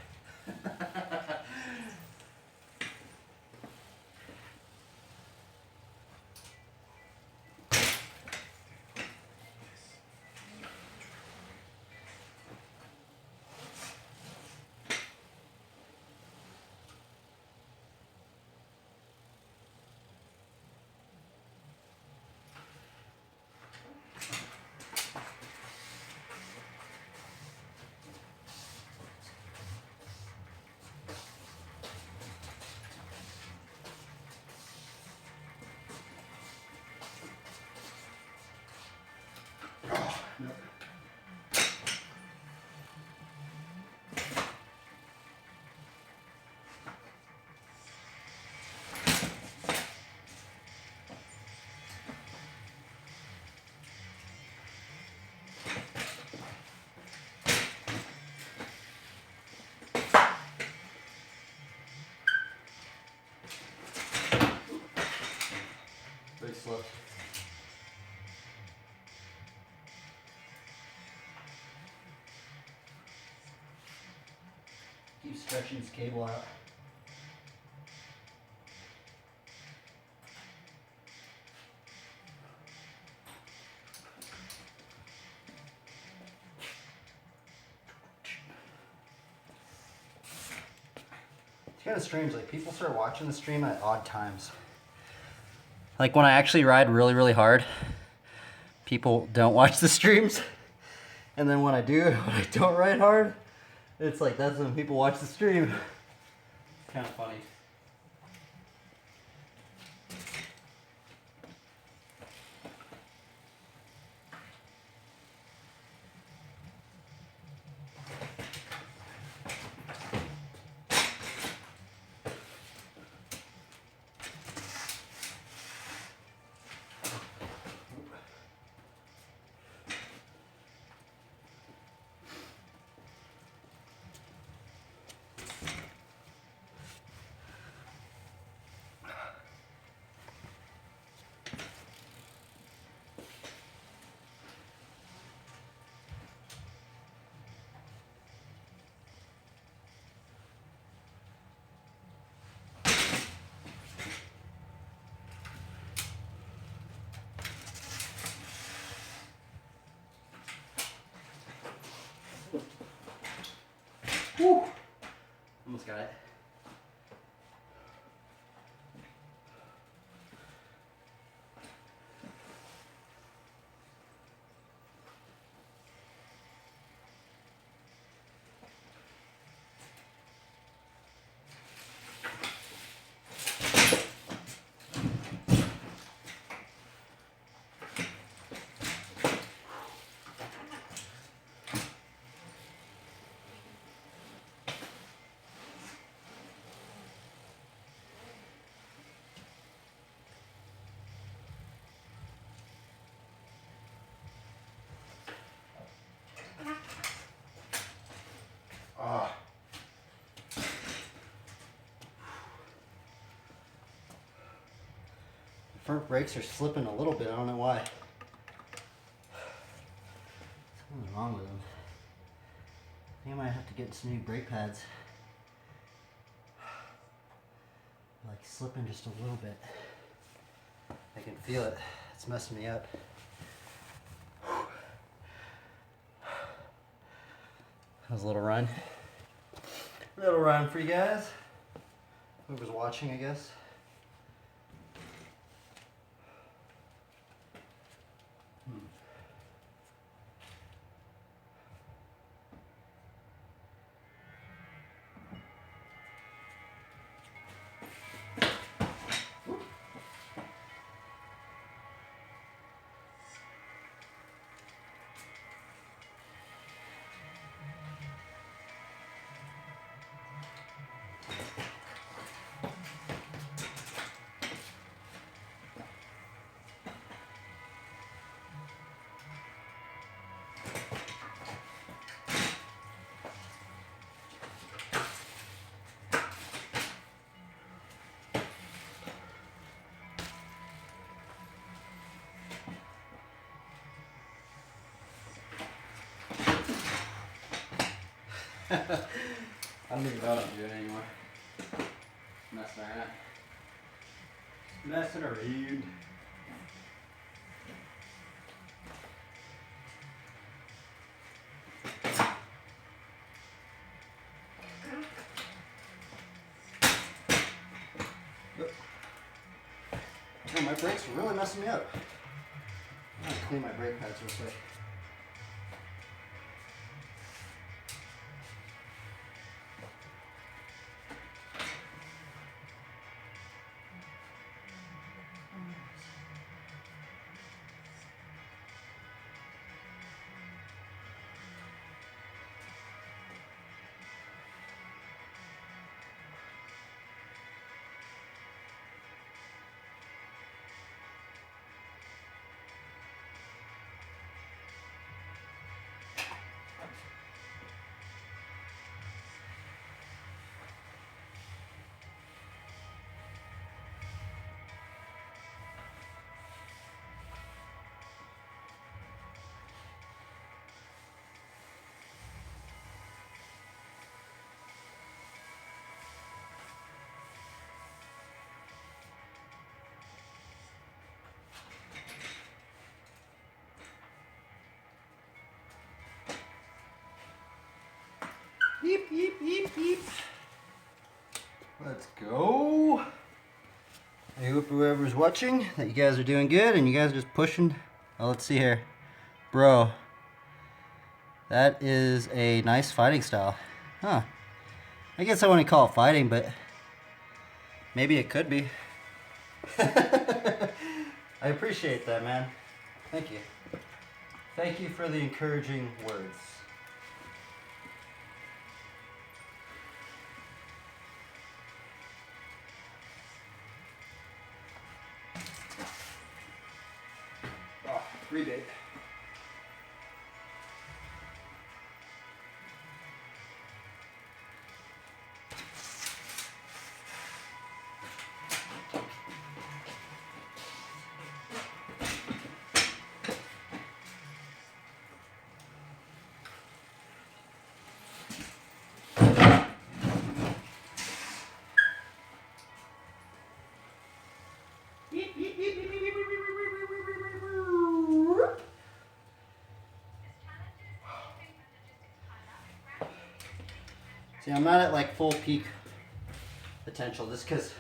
[SPEAKER 1] slipped. Keep stretching this cable out. It's kind of strange, like people start watching the stream at odd times. Like when I actually ride really, really hard, people don't watch the streams. And then when I don't ride hard, it's like that's when people watch the stream. It's kind of funny. Woo! Almost got it. Ah. The front brakes are slipping a little bit. I don't know why. Something's wrong with them. I think I might have to get some new brake pads. They're like slipping just a little bit. I can feel it. It's messing me up. That was a little run. Little run for you guys. Whoever's watching, I guess. I don't even know what I'm doing anymore. Messing around. Messing around. Oh, my brakes are really messing me up. I'm gonna clean my brake pads real quick. Yeep, yeep, yeep. Let's go. I hope whoever's watching that you guys are doing good and you guys are just pushing. Oh, let's see here. Bro, that is a nice fighting style. Huh. I guess I wouldn't call it fighting, but maybe it could be. I appreciate that, man. Thank you. Thank you for the encouraging words. Oh, rebate. See, I'm not at like full peak potential just because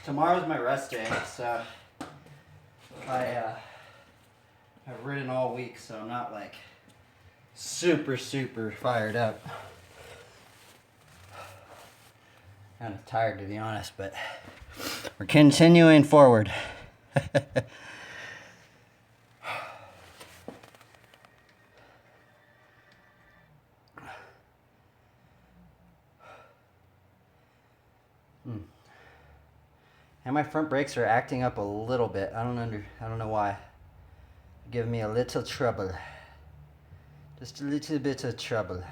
[SPEAKER 1] tomorrow's my rest day, so I've ridden all week, so I'm not like super fired up. Kind of tired, to be honest, but we're continuing forward. And my front brakes are acting up a little bit. I don't know why. Give me a little trouble. Just a little bit of trouble.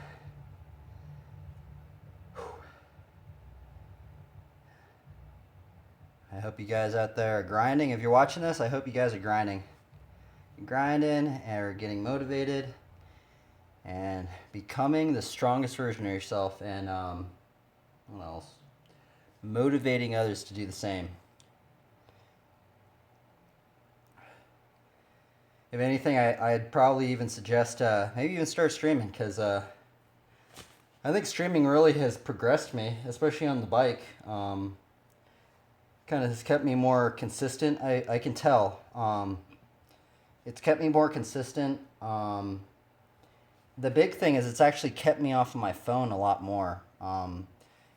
[SPEAKER 1] I hope you guys out there are grinding. If you're watching this, I hope you guys are grinding. You're grinding or getting motivated and becoming the strongest version of yourself, and what else? Motivating others to do the same. If anything, I'd probably even suggest maybe even start streaming, because I think streaming really has progressed me, especially on the bike. Kind of has kept me more consistent. I can tell. It's kept me more consistent. The big thing is it's actually kept me off of my phone a lot more.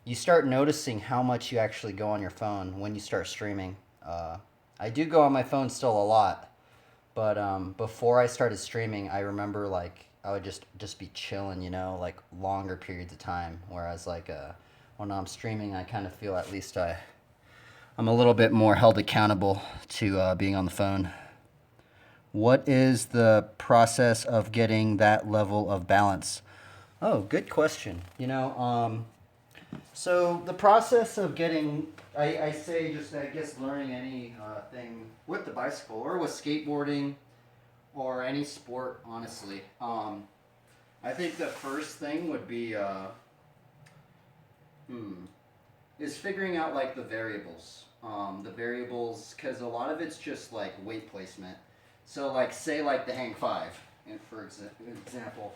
[SPEAKER 1] You start noticing how much you actually go on your phone when you start streaming. I do go on my phone still a lot. But before I started streaming, I remember like I would just be chilling, you know, like longer periods of time. Whereas like when I'm streaming, I kind of feel at least I'm a little bit more held accountable to being on the phone. What is the process of getting that level of balance? Oh, good question. You know, so the process of getting, I say just, I guess, learning any thing with the bicycle or with skateboarding or any sport, honestly. I think the first thing would be, is figuring out like the variables. Because a lot of it's just like weight placement. So like, say like the hang 5, for example,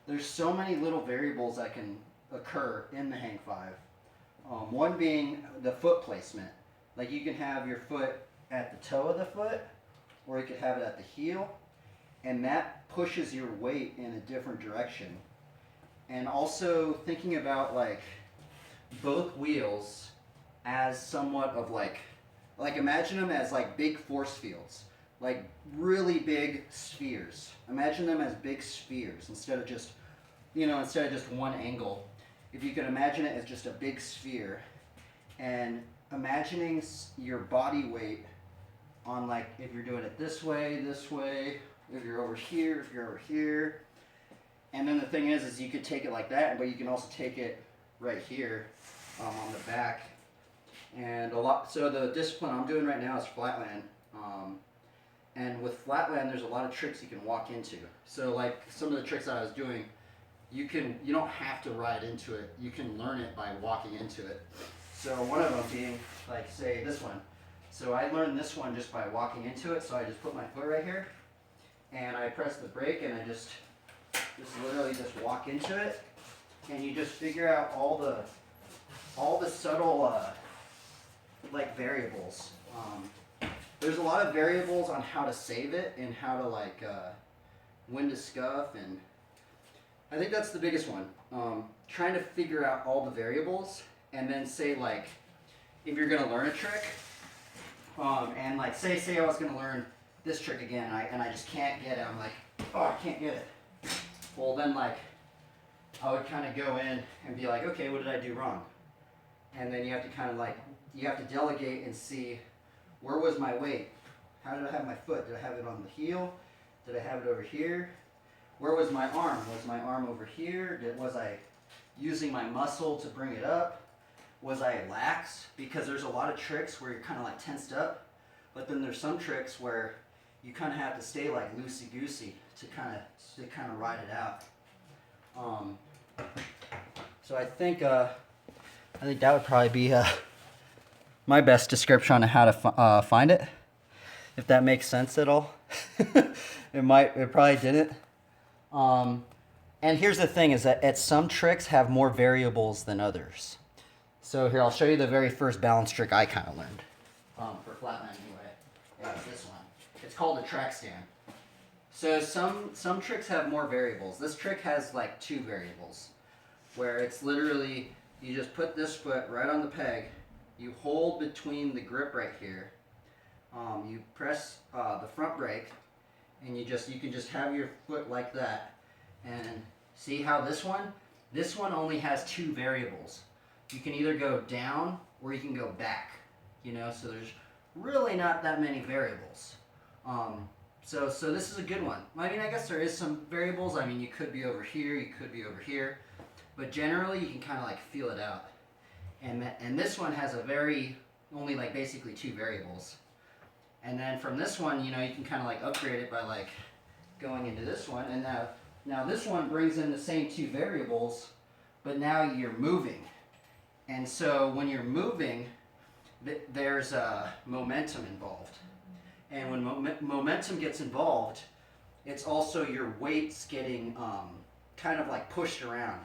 [SPEAKER 1] there's so many little variables that can occur in the hang 5. One being the foot placement. Like you can have your foot at the toe of the foot, or you could have it at the heel, and that pushes your weight in a different direction. And also thinking about like both wheels as somewhat of like imagine them as like big force fields, like really big spheres. Imagine them as big spheres instead of just one angle. If you could imagine it as just a big sphere, and imagining your body weight on like if you're doing it this way, if you're over here, and then the thing is you could take it like that, but you can also take it right here on the back. And so the discipline I'm doing right now is flatland. And with flatland, there's a lot of tricks you can walk into. So like some of the tricks that I was doing, you don't have to ride into it. You can learn it by walking into it. So one of them being like, say this one. So I learned this one just by walking into it. So I just put my foot right here and I press the brake and I just literally just walk into it. and you just figure out all the subtle like variables. There's a lot of variables on how to save it and how to like when to scuff, and I think that's the biggest one. Trying to figure out all the variables, and then say like if you're gonna learn a trick, and like say I was gonna learn this trick again, and I just can't get it. I'm like, oh, I can't get it. Well, then like I would kind of go in and be like, okay, what did I do wrong? And then you have to kind of like, you have to delegate and see, where was my weight? How did I have my foot? Did I have it on the heel? Did I have it over here? Where was my arm? Was my arm over here? Was I using my muscle to bring it up? Was I lax? Because there's a lot of tricks where you're kind of like tensed up, but then there's some tricks where you kind of have to stay like loosey-goosey to kind of ride it out. So I think that would probably be my best description on how to find it, if that makes sense at all. It probably didn't. And here's the thing is that some tricks have more variables than others. So here, I'll show you the very first balance trick I kind of learned, for flatland anyway. Yeah, it's this one. It's called a track stand. So some tricks have more variables. This trick has like 2 variables, where it's literally, you just put this foot right on the peg, you hold between the grip right here, you press the front brake, and you can just have your foot like that, and see how this one only has 2 variables. You can either go down or you can go back, so there's really not that many variables. So this is a good one. I mean, I guess there is some variables. I mean, you could be over here, you could be over here, but generally you can kind of like feel it out. And this one has only like basically 2 variables. And then from this one, you can kind of like upgrade it by like going into this one. And now this one brings in the same 2 variables, but now you're moving. And so when you're moving, there's momentum involved. And when momentum gets involved, it's also your weight's getting kind of like pushed around.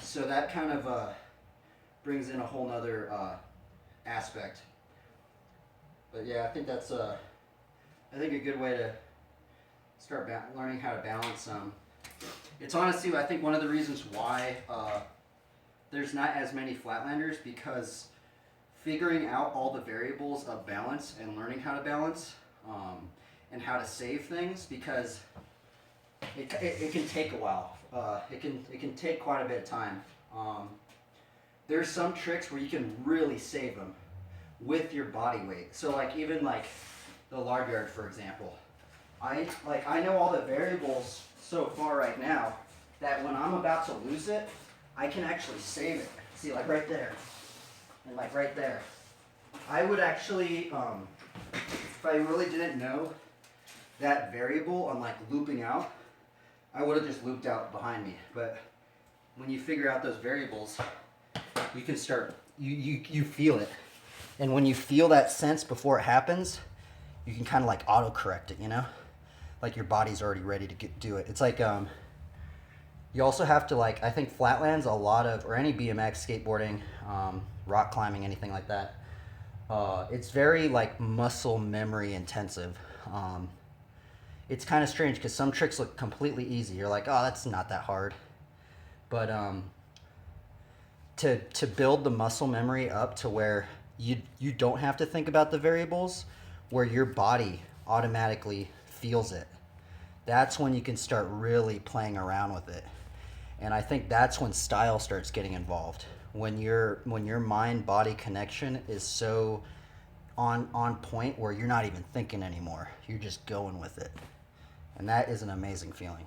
[SPEAKER 1] So that kind of brings in a whole nother aspect. But yeah, I think that's a good way to start learning how to balance. It's honestly, I think, one of the reasons why there's not as many flatlanders, because figuring out all the variables of balance and learning how to balance and how to save things, because it can take a while. It can take quite a bit of time. There's some tricks where you can really save them with your body weight. So like even like the lard yard, for example. I know all the variables so far right now that when I'm about to lose it, I can actually save it. See, like right there, and like right there. I would actually, if I really didn't know that variable on like looping out, I would have just looped out behind me. But when you figure out those variables, you can start, you feel it. And when you feel that sense before it happens, you can kind of like auto-correct it, Like your body's already ready to do it. It's like, you also have to like, I think flatlands, or any BMX, skateboarding, rock climbing, anything like that, it's very like muscle memory intensive. It's kind of strange because some tricks look completely easy. You're like, oh, that's not that hard. But to build the muscle memory up to where you don't have to think about the variables, where your body automatically feels it, that's when you can start really playing around with it. And I think that's when style starts getting involved. When your mind-body connection is so on point where you're not even thinking anymore. You're just going with it. And that is an amazing feeling.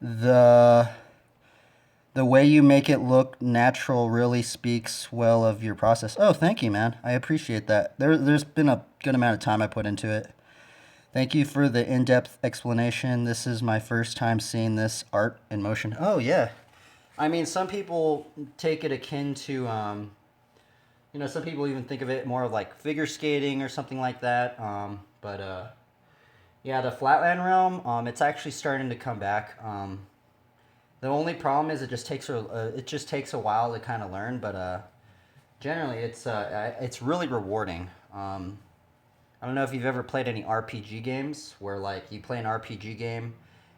[SPEAKER 1] The way you make it look natural really speaks well of your process. Oh, thank you, man. I appreciate that. There's been a good amount of time I put into it. Thank you for the in-depth explanation. This is my first time seeing this art in motion. Oh, yeah. I mean, some people take it akin to, some people even think of it more of like figure skating or something like that. Yeah, the flatland realm, it's actually starting to come back. The only problem is it just takes a while to kind of learn, but generally it's really rewarding. I don't know if you've ever played any RPG games where like you play an RPG game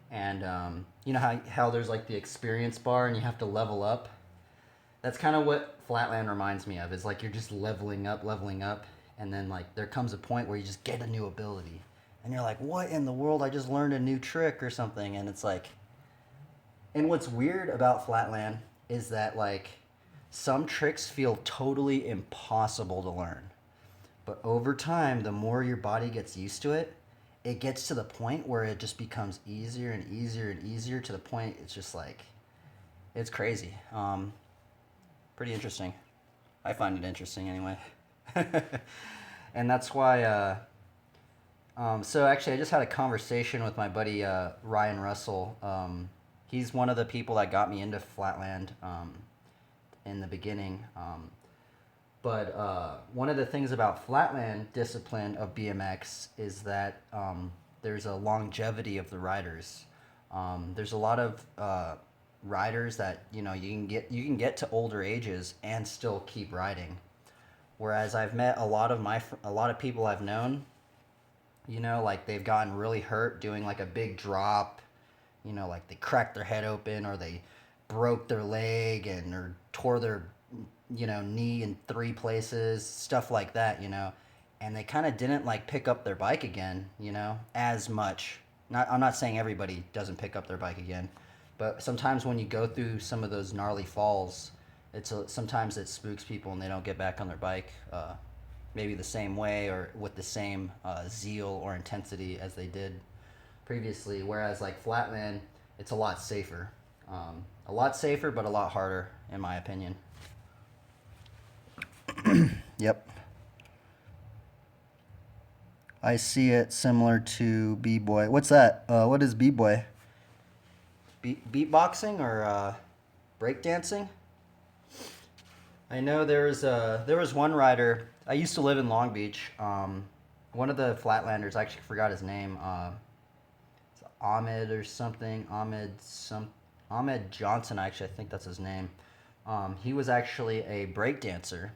[SPEAKER 1] and you know how there's like the experience bar and you have to level up. That's kind of what Flatland reminds me of. It's like you're just leveling up, and then like there comes a point where you just get a new ability, and you're like, "What in the world? I just learned a new trick or something." And it's like, and what's weird about Flatland is that like some tricks feel totally impossible to learn, but over time, the more your body gets used to it, it gets to the point where it just becomes easier and easier and easier to the point it's just like it's crazy. Pretty interesting. I find it interesting anyway. And that's why so actually I just had a conversation with my buddy Ryan Russell. He's one of the people that got me into Flatland in the beginning. But one of the things about Flatland discipline of BMX is that there's a longevity of the riders. There's a lot of riders that you know you can get to older ages and still keep riding. Whereas I've met a lot of people I've known, you know, like they've gotten really hurt doing like a big drop, you know, like they cracked their head open or they broke their leg and or tore their knee in 3 places, stuff like that, you know, and they kind of didn't like pick up their bike again, you know, as much. I'm not saying everybody doesn't pick up their bike again, but sometimes when you go through some of those gnarly falls, sometimes it spooks people and they don't get back on their bike, maybe the same way or with the same zeal or intensity as they did previously. Whereas like Flatland, it's a lot safer, but a lot harder in my opinion. Yep. I see it similar to B-boy. What's that? What is B-boy? Beatboxing or breakdancing? I know there was one rider. I used to live in Long Beach. One of the Flatlanders, I actually forgot his name. It's Ahmed or something. Ahmed Johnson. Actually, I think that's his name. He was actually a breakdancer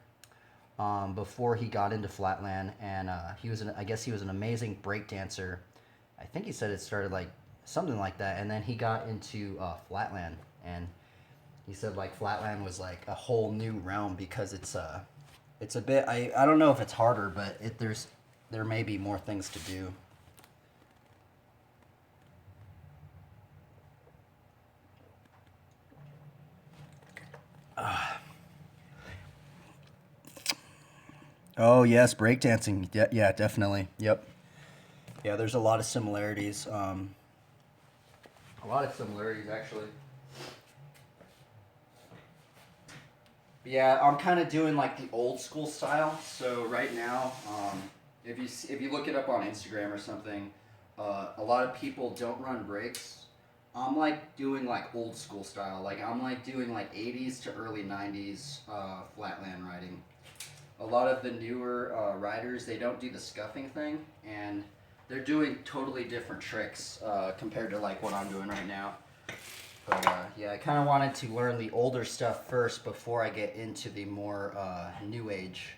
[SPEAKER 1] before he got into Flatland, and I guess he was an amazing breakdancer. I think he said it started like something like that, and then he got into Flatland, and he said like Flatland was like a whole new realm because it's a bit I don't know if it's harder, but there may be more things to do. Oh yes, breakdancing. Yeah, definitely. Yep. Yeah, there's a lot of similarities. A lot of similarities actually. Yeah, I'm kind of doing like the old school style. So right now, if you look it up on Instagram or something, a lot of people don't run brakes. I'm like doing like old school style. Like I'm like doing like 80s to early 90s flatland riding. A lot of the newer riders, they don't do the scuffing thing, and they're doing totally different tricks compared to like what I'm doing right now. But yeah, I kind of wanted to learn the older stuff first before I get into the more new age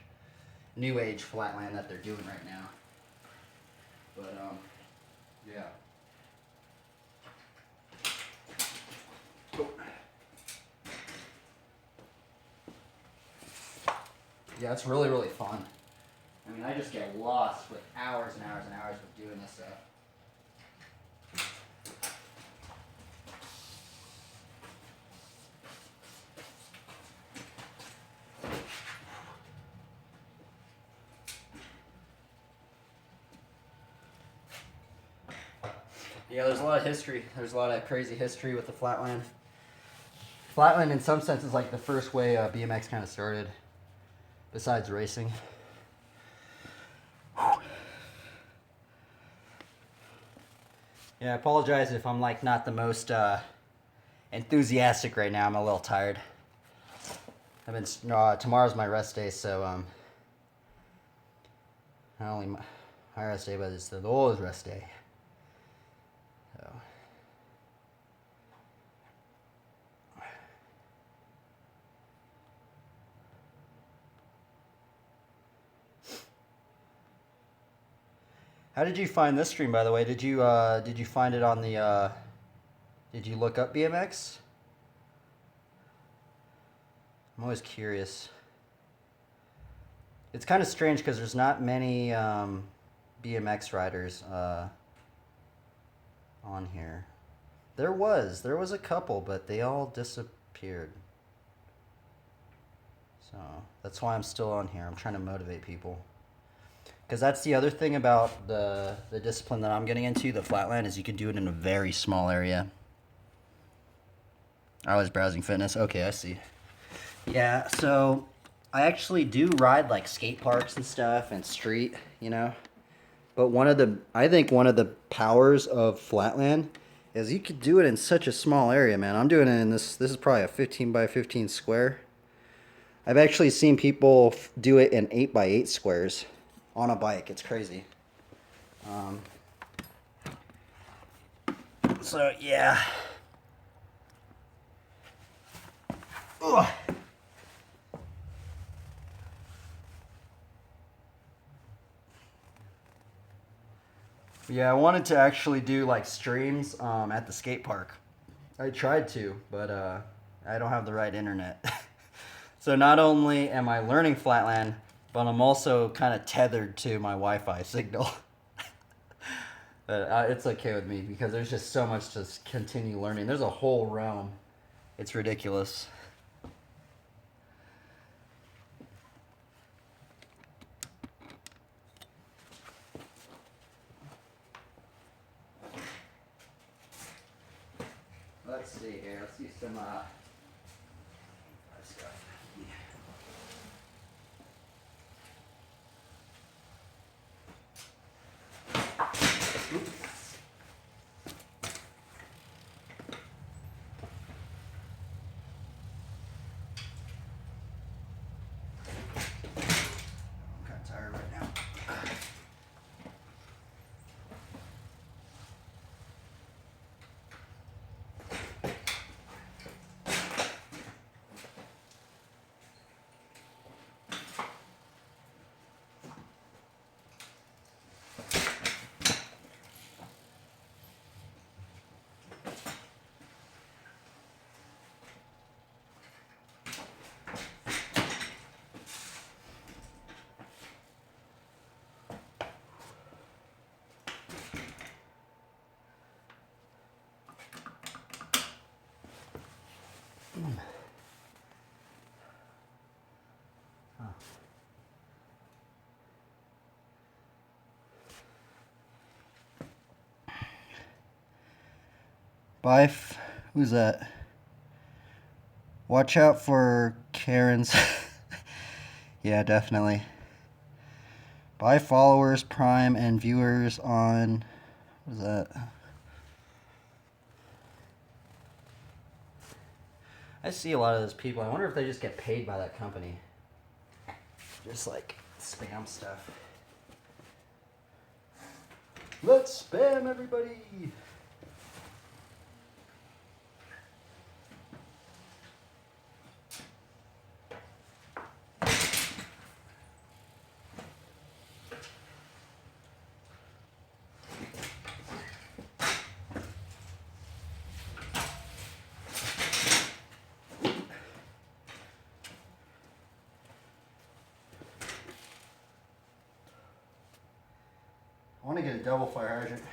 [SPEAKER 1] flatland that they're doing right now. But yeah. Yeah, it's really, really fun. I mean, I just get lost with hours and hours and hours of doing this stuff. Yeah, there's a lot of history. There's a lot of crazy history with the flatland. Flatland, in some sense, is like the first way BMX kind of started, besides racing. Yeah, I apologize if I'm like not the most enthusiastic right now. I'm a little tired. Tomorrow's my rest day, so not only my rest day, but it's the Lord's rest day. So. How did you find this stream, by the way? Did you find it on the did you look up BMX? I'm always curious. It's kind of strange because there's not many BMX riders on here. There was a couple, but they all disappeared. So that's why I'm still on here. I'm trying to motivate people. Because that's the other thing about the discipline that I'm getting into, the flatland, is you can do it in a very small area. I was browsing fitness. Okay, I see. Yeah, so I actually do ride like skate parks and stuff and street, you know. But I think one of the powers of flatland is you could do it in such a small area, man. I'm doing it in this is probably a 15 by 15 square. I've actually seen people do it in 8 by 8 squares on a bike. It's crazy. So yeah. Ugh. Yeah, I wanted to actually do like streams at the skate park. I tried to, but I don't have the right internet. So not only am I learning flatland, but I'm also kind of tethered to my Wi-Fi signal. But it's okay with me because there's just so much to continue learning. There's a whole realm. It's ridiculous. Let's see here. Let's see some stuff. I'm kind of tired right now. Who's that? Watch out for Karen's. Yeah, definitely. Buy followers, Prime, and viewers on. What is that? I see a lot of those people. I wonder if they just get paid by that company. Just like spam stuff. Let's spam everybody! I want to get a double fire hydrant.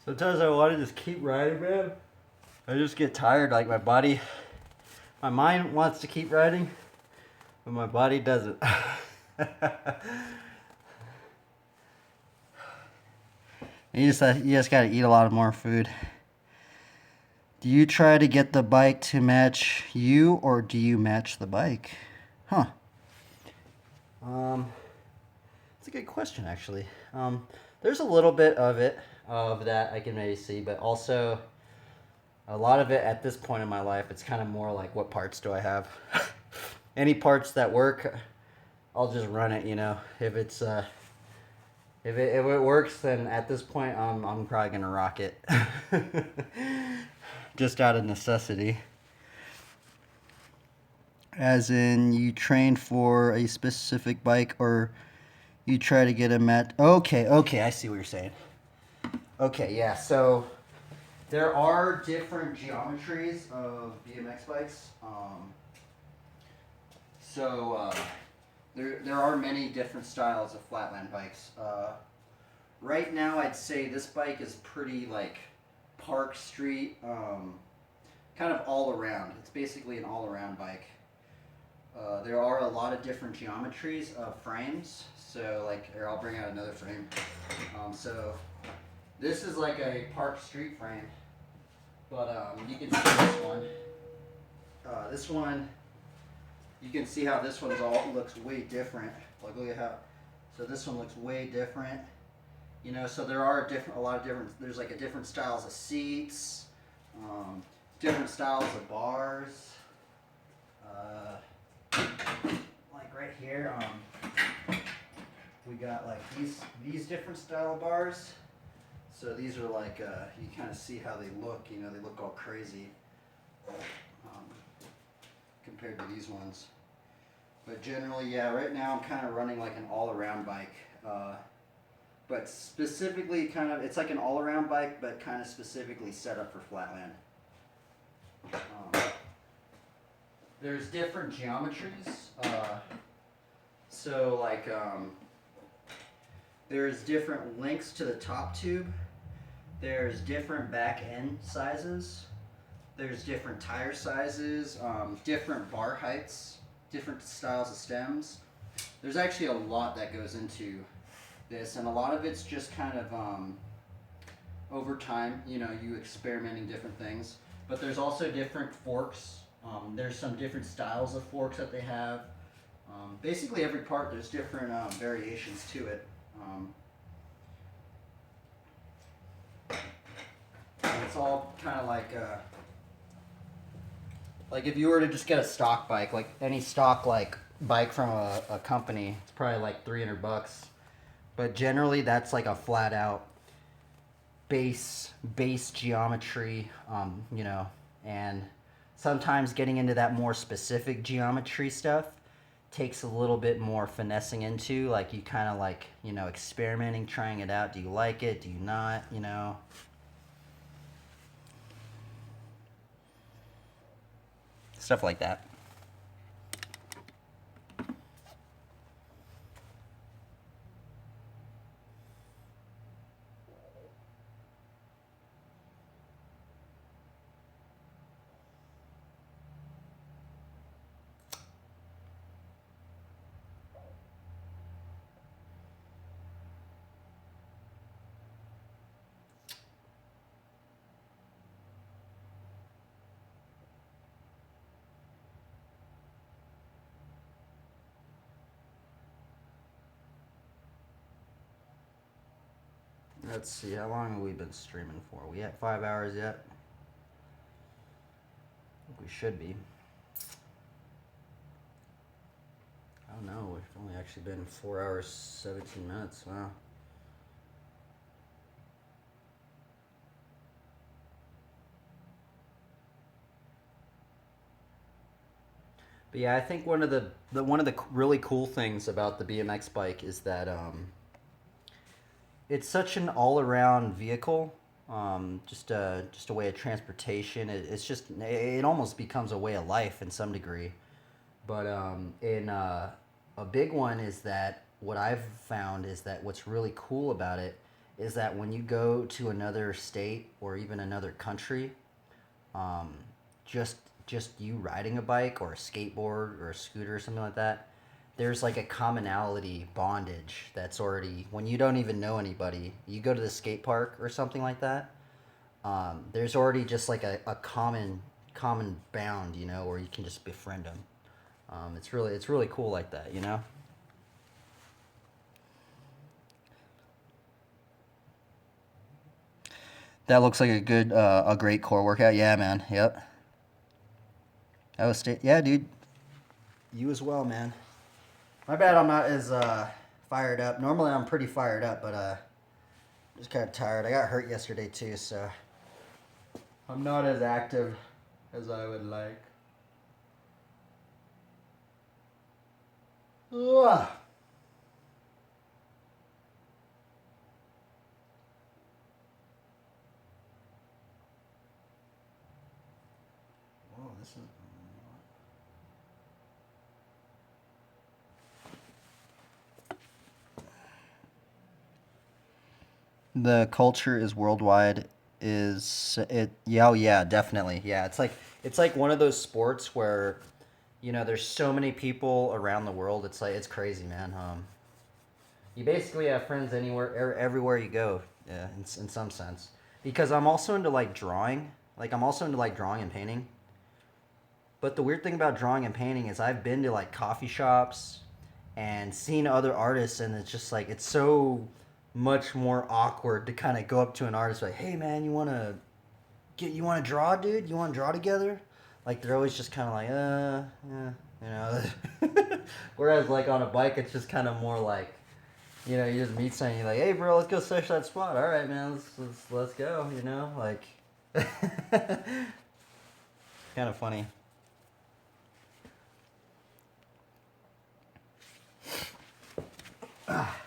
[SPEAKER 1] Sometimes I want to just keep riding, man. I just get tired. Like my mind wants to keep riding, but my body doesn't. You just gotta eat a lot more food. Do you try to get the bike to match you, or do you match the bike? Huh. It's a good question, actually. There's a little bit of that I can maybe see, but also a lot of it at this point in my life, it's kind of more like, what parts do I have? Any parts that work, I'll just run it. If it's if it works, then at this point, I'm probably gonna rock it, just out of necessity. As in, you train for a specific bike, or you try to get a match. Okay, I see what you're saying. Okay, yeah. So there are different geometries of BMX bikes. There are many different styles of flatland bikes. Right now, I'd say this bike is pretty like park street, kind of all around. It's basically an all around bike. There are a lot of different geometries of frames. So like, here, I'll bring out another frame. So this is like a park street frame, but you can see this one. This one, you can see how this one's all looks way different. Like, look at how. So this one looks way different. So there are a lot of different. There's like different styles of seats, different styles of bars. Like right here, we got like these different style of bars. So these are like, you kind of see how they look. They look all crazy compared to these ones. But generally, yeah, right now I'm kind of running like an all-around bike. But specifically it's like an all-around bike, but kind of specifically set up for flatland. There's different geometries. So like, there's different lengths to the top tube. There's different back end sizes. There's different tire sizes, different bar heights, different styles of stems. There's actually a lot that goes into this, and a lot of it's just kind of over time, you experimenting different things. But there's also different forks. There's some different styles of forks that they have. Basically every part, there's different variations to it. And it's all kind of like if you were to just get a stock bike, like any stock like bike from a company, it's probably like $300. But generally that's like a flat out base geometry, and sometimes getting into that more specific geometry stuff takes a little bit more finessing into, like you kind of like, experimenting, trying it out. Do you like it? Do you not? Stuff like that. Let's see, how long have we been streaming for? We at 5 hours yet? I think we should be. I don't know, it's only actually been 4 hours, 17 minutes. Wow. But yeah, I think one of the really cool things about the BMX bike is that it's such an all-around vehicle. Just a way of transportation. It almost becomes a way of life in some degree. But a big one is that what I've found is that what's really cool about it is that when you go to another state or even another country, just you riding a bike or a skateboard or a scooter or something like that, there's like a commonality bondage that's already when you don't even know anybody. You go to the skate park or something like that. There's already just like a common bound, you know, where you can just befriend them. It's really cool like that, you know. That looks like a great core workout. Yeah, man. Yep. Yeah, dude. You as well, man. My bad. I'm not as fired up. Normally, I'm pretty fired up, but just kind of tired. I got hurt yesterday too, so I'm not as active as I would like. Ugh. Whoa, this is. The culture is worldwide. Is it? Yeah, oh yeah, definitely. Yeah, it's like one of those sports where, you know, there's so many people around the world. It's like it's crazy, man. You basically have friends anywhere, everywhere you go. Yeah, in some sense. Because I'm also into like drawing. Like I'm also into like drawing and painting. But the weird thing about drawing and painting is I've been to like coffee shops and seen other artists, and it's just like it's so much more awkward to kind of go up to an artist like, "Hey man, you want to draw, dude? You want to draw together?" Like they're always just kind of like, yeah, you know. Whereas like on a bike, it's just kind of more like, you know, you just meet someone, you're like, "Hey bro, let's go search that spot." All right, man, let's go. You know, like, kind of funny.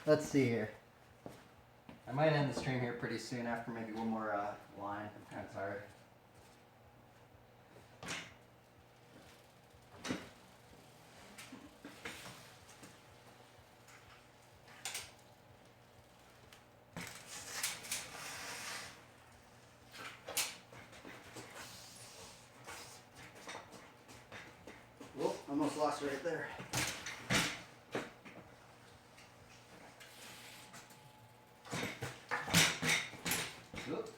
[SPEAKER 1] Let's see here. I might end the stream here pretty soon after maybe one more line. I'm kind of tired. Whoop, almost lost it right there. Whoop.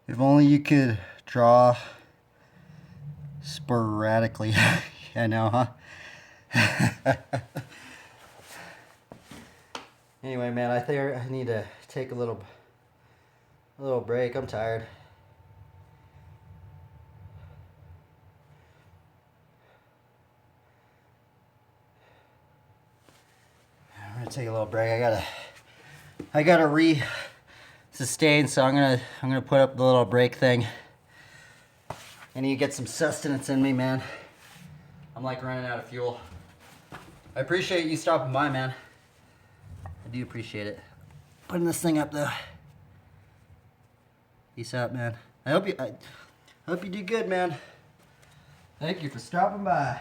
[SPEAKER 1] If only you could draw sporadically. I know, huh? Anyway, man, I think I need to take a little break. I'm tired. I'm gonna take a little break. I gotta sustain, so I'm gonna put up the little break thing. I need to get some sustenance in me, man. I'm like running out of fuel. I appreciate you stopping by, man. I do appreciate it. Putting this thing up though. Peace out, man. I hope you do good, man. Thank you for stopping by.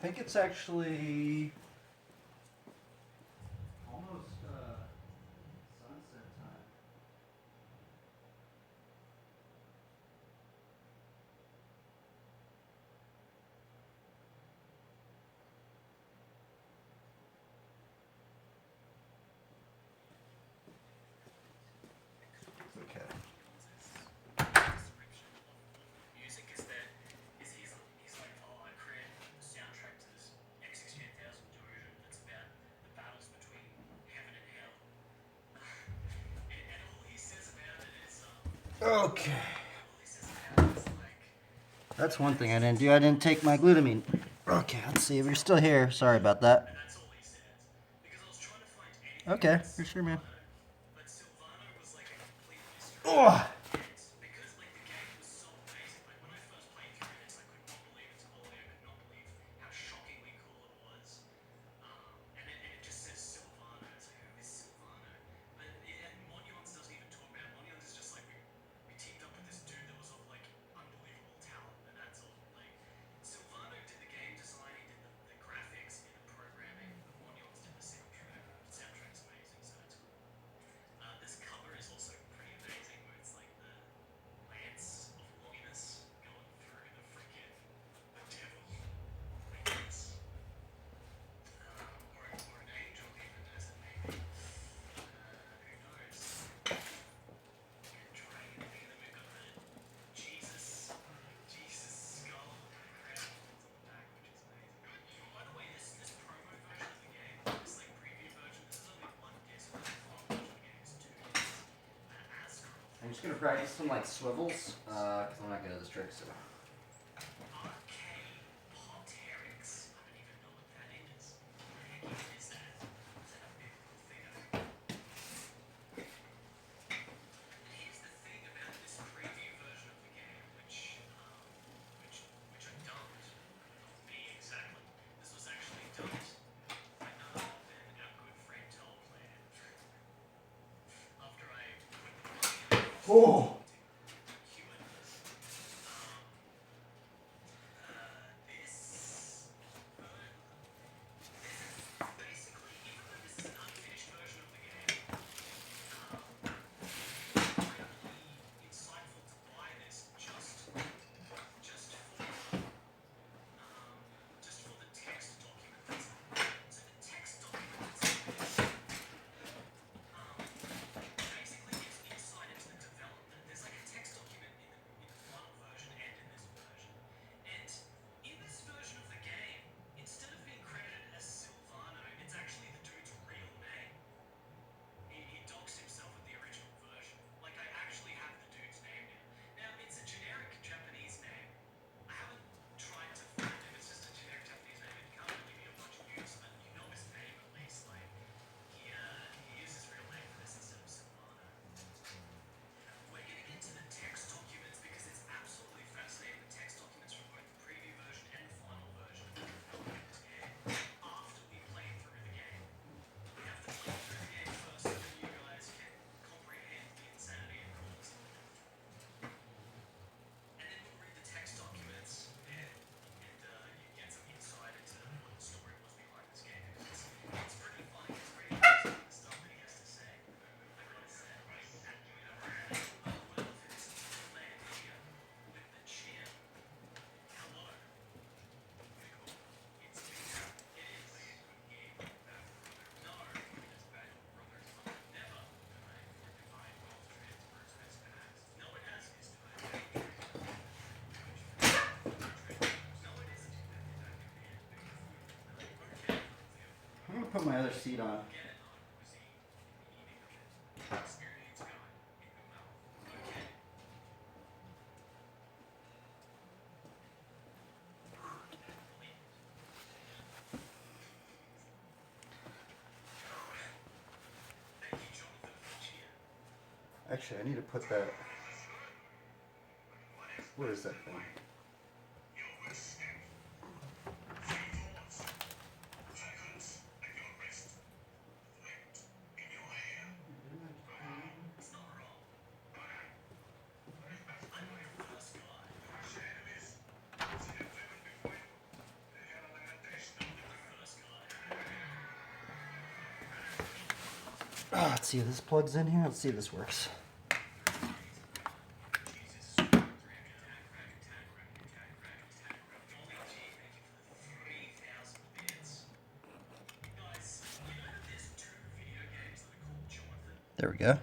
[SPEAKER 1] I think it's actually almost sunset time. Okay.
[SPEAKER 2] Music is that he's like, oh, I created the soundtrack to this X68000 derision that's about the battles between heaven and hell. And all he says about it is
[SPEAKER 1] Okay.
[SPEAKER 2] all he says about it is like,
[SPEAKER 1] That's one thing I didn't do. I didn't take my glutamine. Okay, let's see if you're still here. Sorry about that.
[SPEAKER 2] and that's all he says. Because I was trying to find anything
[SPEAKER 1] Okay,
[SPEAKER 2] about
[SPEAKER 1] for sure, man.
[SPEAKER 2] Silvano, but Silvano was like a complete mystery.
[SPEAKER 1] Oh.
[SPEAKER 2] And because like the game was so amazing, like when I first played through this, I could not believe its quality. I could not believe how shockingly cool it was. And it just says Silvano. It's like, who is Silvano? But Monuance doesn't even talk about it. Monuance is just like, we teamed up with this dude that was of like unbelievable talent, and that's all. Like Silvano did the game design, he did the graphics, he did the programming, but Monuance did the soundtrack. The soundtrack's amazing, so that's cool. This cover is also pretty amazing, where it's like the lance of Longinus going through the freaking the devil, I guess. Or an angel even as it may be. Who knows? And dragon thing, and then we've got the Jesus skull crown on the back, which is amazing. By the way, this promo version of the game, this like preview version, this is only one disc, but the final version of the game is 2 discs.
[SPEAKER 1] I'm just gonna practice some like swivels, cause I'm not good at this trick. So.
[SPEAKER 2] Arcade Poterix. I don't even know what that is. What the heck even is that? Is that a biblical thing? And here's the thing about this preview version of the game, which I dumped. Not me exactly. This was actually dumped by none other than our good friend Tollplan. After I put the money in
[SPEAKER 1] Oh.
[SPEAKER 2] Basically, even though this is an unfinished version of the game, incredibly insightful to buy this just for the text document that's in it. So the text document that's in this basically gives insight into the development. There's like a text document in the final version and in this version. And in this version of the game, instead of being credited as Silvano, it's actually the dude's real name. He doxed himself with the original version. Like, I actually have the dude's name now. Now, it's a generic Japanese name. I haven't tried to find him. It's just a generic Japanese name. It can't really be of much use, but you know his name at least. Like, he uses his real name for this instead of Silvano. We're going to get to the text documents because it's absolutely fascinating. The text documents from both the preview version and the final version of this game after we play through the game. We have to play through the game first so that you guys can comprehend the insanity it caused. And then we'll read the text documents and you get some insight into what the story was behind this game. It's pretty funny, it's pretty interesting, the stuff that he has to say. I gotta say, like, oh, well, if it's land here with the chin, hello. It's bigger. It is. No, never. No, it hasn't. No, it isn't.
[SPEAKER 1] I'm gonna put my other seat on.
[SPEAKER 2] Get it on cuisine in eating of it. Experience guide in the mouth. Okay. Thank you, Jonathan, for the cheer.
[SPEAKER 1] Actually, I need to put that. Where is that thing?
[SPEAKER 2] It's not wrong. I'm your first guy.
[SPEAKER 1] Let's see if this plugs in here. Let's see if this works. There we go.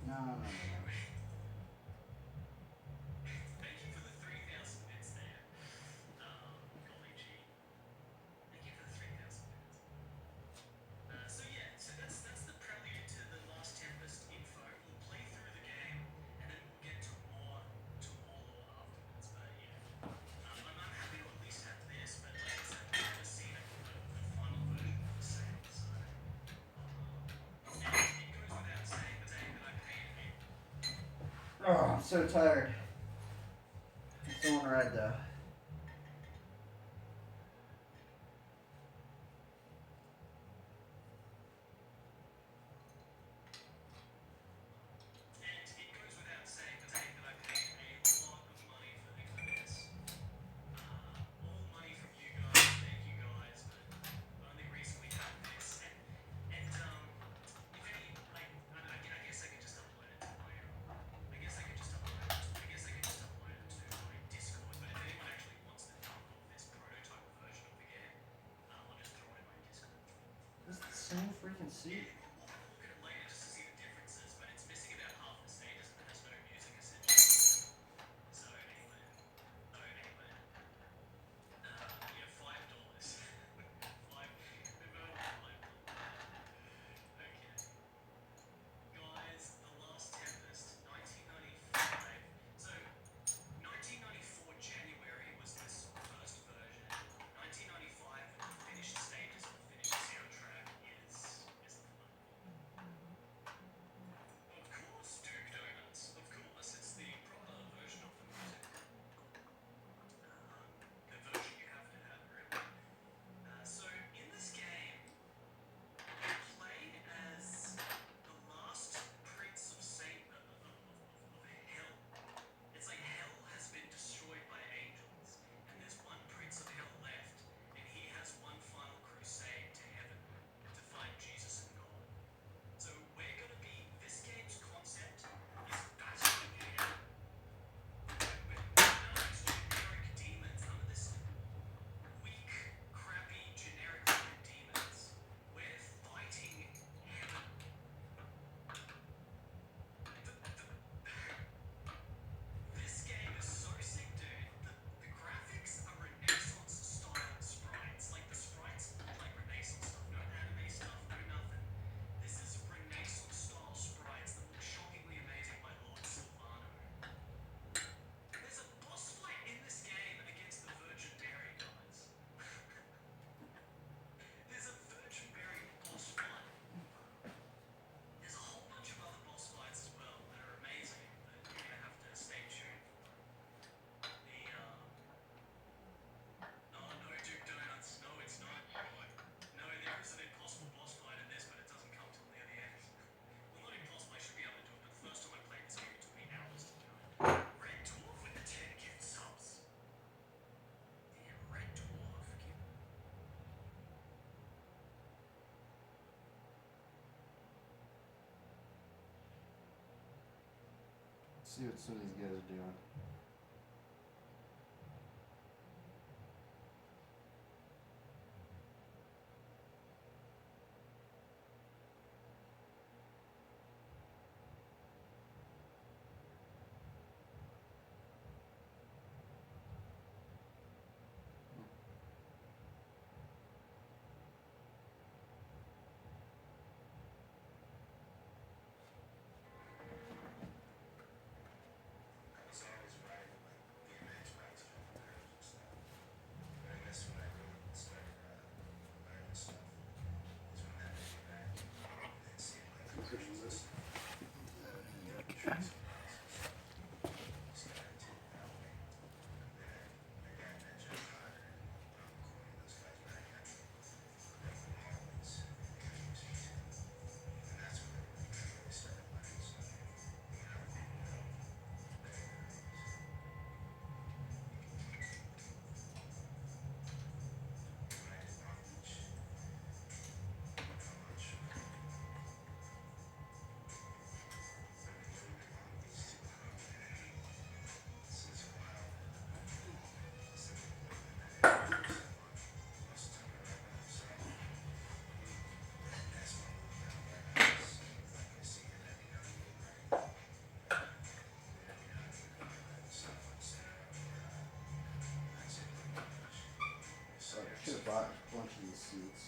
[SPEAKER 1] No.
[SPEAKER 2] Thank you for the 3,000 bits there. Golly gee. Thank you for the 3,000 bits. So yeah, so that's the prelude to the Last Tempest info. We'll play through the game, and then we'll get to more lore afterwards. But yeah, I'm happy to at least have this. But like I said, I've never seen the final version for sale. So and it goes without saying that I paid a.
[SPEAKER 1] Oh, I'm so tired. I'm still on a ride though.
[SPEAKER 2] And it goes without saying that I paid a lot of money for this. All money from you guys. Thank you guys. But the only reason we have this, and if any, like, I guess I could just upload it to my. I guess I could just upload it. I guess I could just upload it to my Discord. But if anyone actually wants the dump of this prototype version of the game, I'll just throw it in my Discord.
[SPEAKER 1] This is the same freaking seat.
[SPEAKER 2] We'll have a look at it later just to see the differences, but it's missing about half the stages and it has no music essentially. So anyway, yeah, $5. Five. Okay. Guys, The Last Tempest, 1995. So 1994 January was this first version. 1995 with the finished stages and the finished soundtrack is the final. Of course, Duke Donuts. Of course, it's the proper version of the music. The version you have to have, really. So in this game, you play as the last prince of hell. It's like hell has been destroyed by angels, and there's one prince of hell left, and he has one final crusade to heaven to find Jesus and God. So we're gonna be. This game's concept is battling hell. None of these generic demons, none of this weak, crappy, generic demons. We're fighting heaven. This game is so sick, dude. The graphics are Renaissance style sprites. Like the sprites look like Renaissance stuff. No anime stuff, no nothing. This is Renaissance style sprites that look shockingly amazing by Lord Silvano. There's a boss fight in this game against the Virgin Mary, guys. There's a Virgin Mary boss fight. There's a whole bunch of other boss fights as well that are amazing that you're gonna have to stay tuned for. Oh no, Duke Donuts. No, it's not. No, there is an impossible boss fight in this, but it doesn't come till near the end. Well, not impossible. I should be able to do it, but the first time I played this game, it took me hours to do it. Red Dwarf with the 10 gift subs. Damn, Red Dwarf.
[SPEAKER 1] Let's see what some of these guys are doing.
[SPEAKER 2] So I was right.
[SPEAKER 1] bunch of these seats.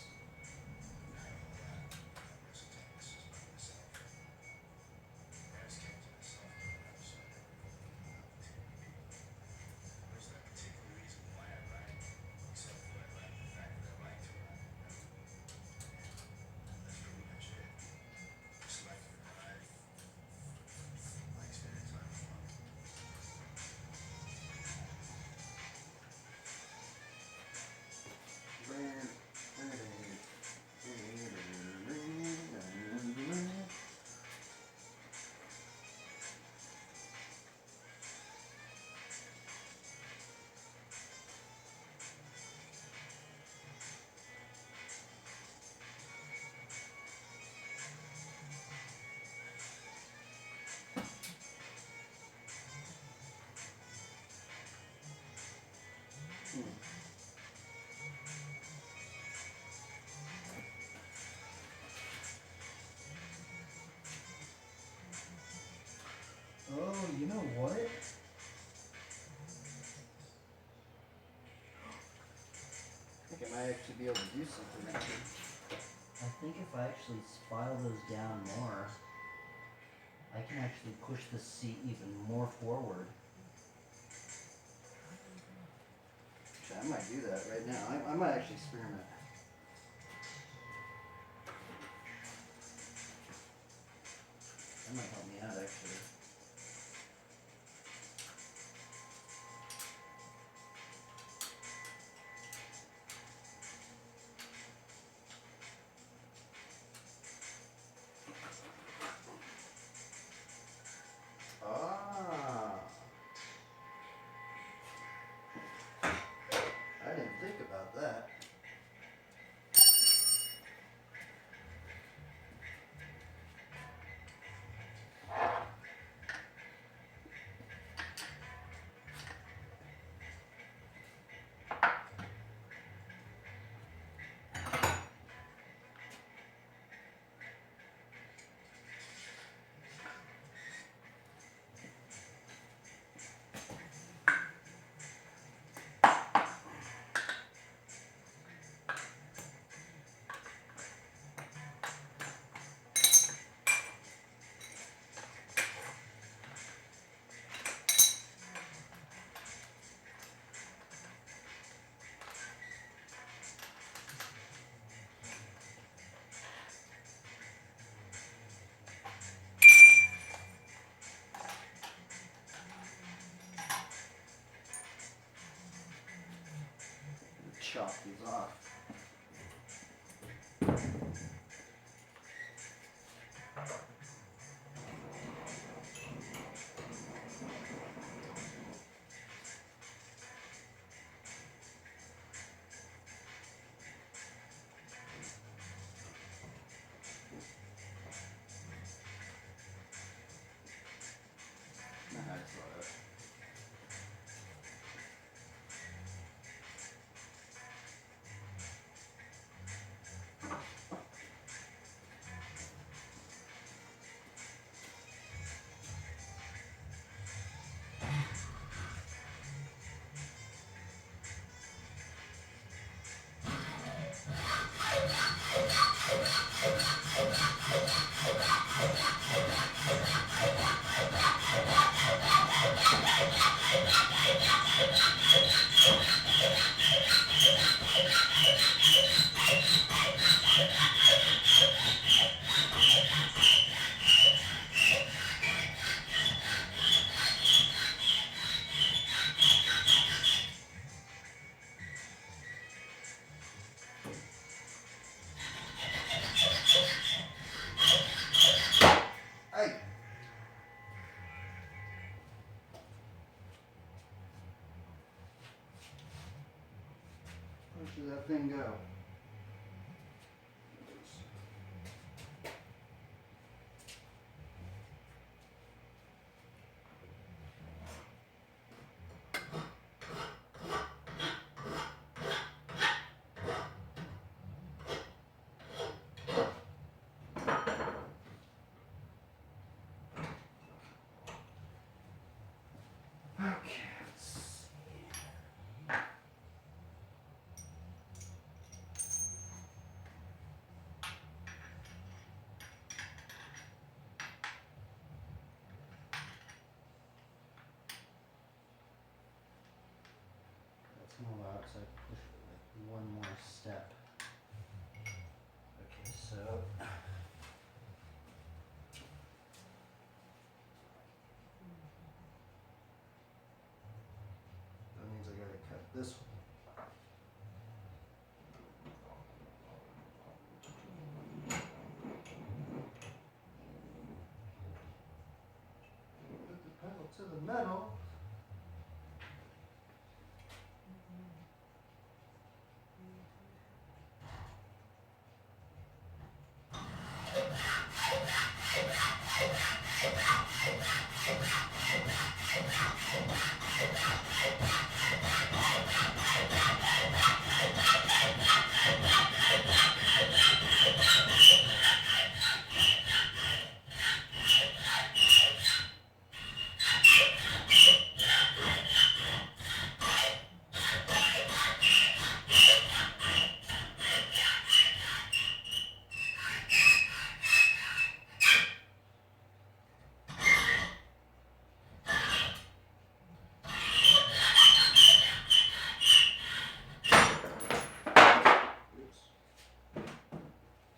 [SPEAKER 1] Oh, you know what? I think I might actually be able to do something actually. I think if I actually file those down more, I can actually push the seat even more forward. Actually, I might do that right now. I might actually experiment. That might help me out actually. Ah, I didn't think about that. Chop these off. Nah, I saw that. Hey! Where should that thing go? Okay, let's see. gonna allow it so I can push it like one more step. Okay, so that means I gotta cut this one. Put the pedal to the metal.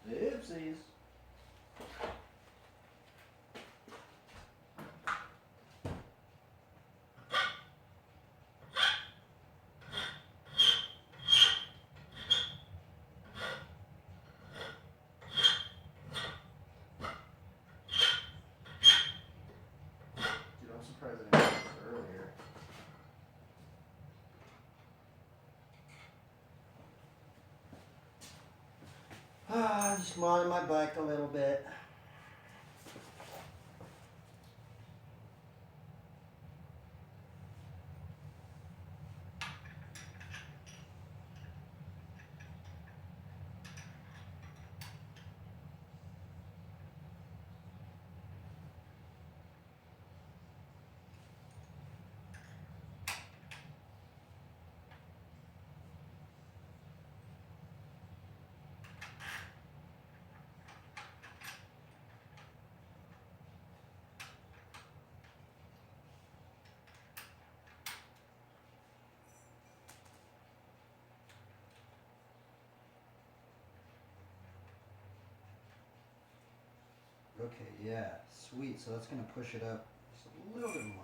[SPEAKER 1] Oopsies. Dude, I'm surprised I didn't do this earlier. Just modding my bike a little bit. Okay, yeah, sweet. So that's gonna push it up just a little bit more.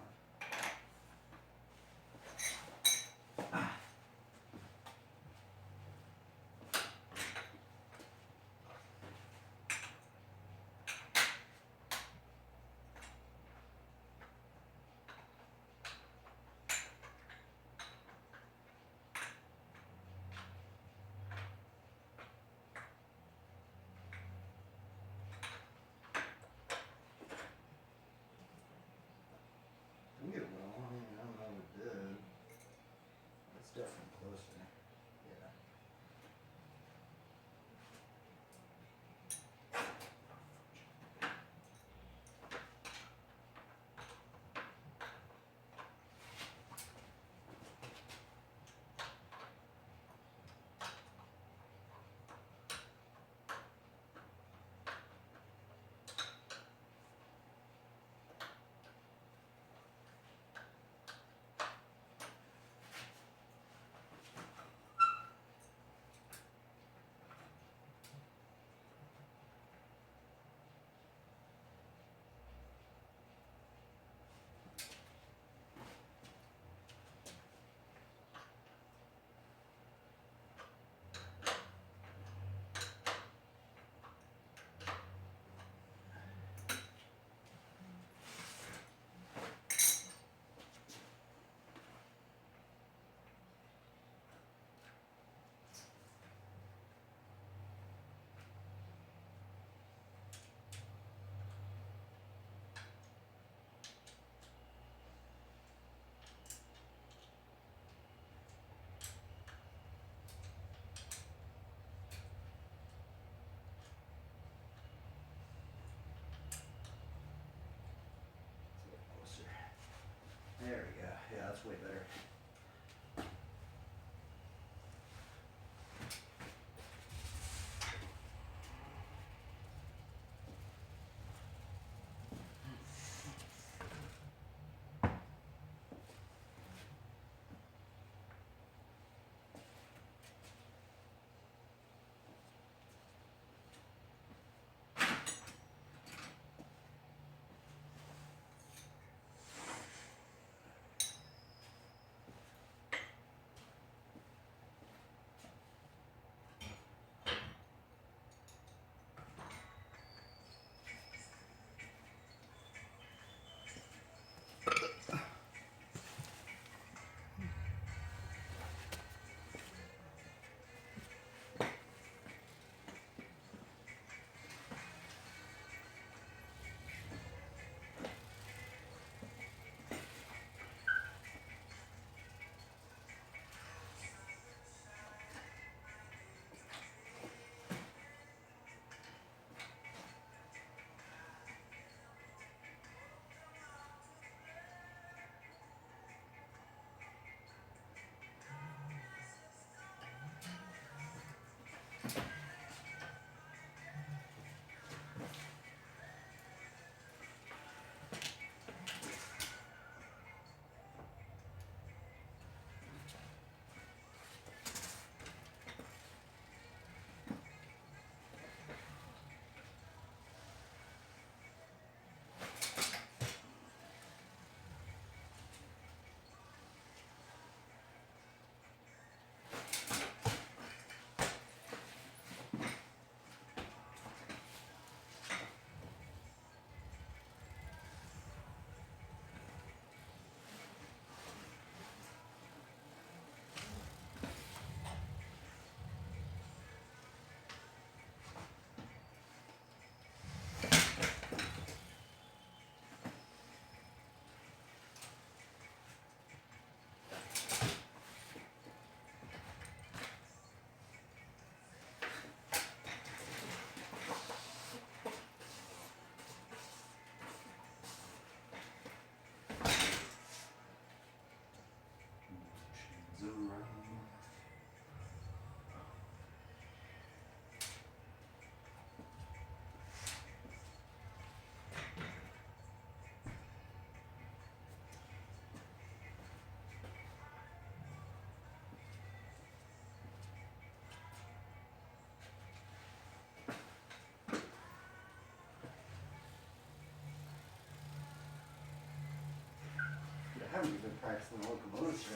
[SPEAKER 1] haven't even been practicing the locomotive today.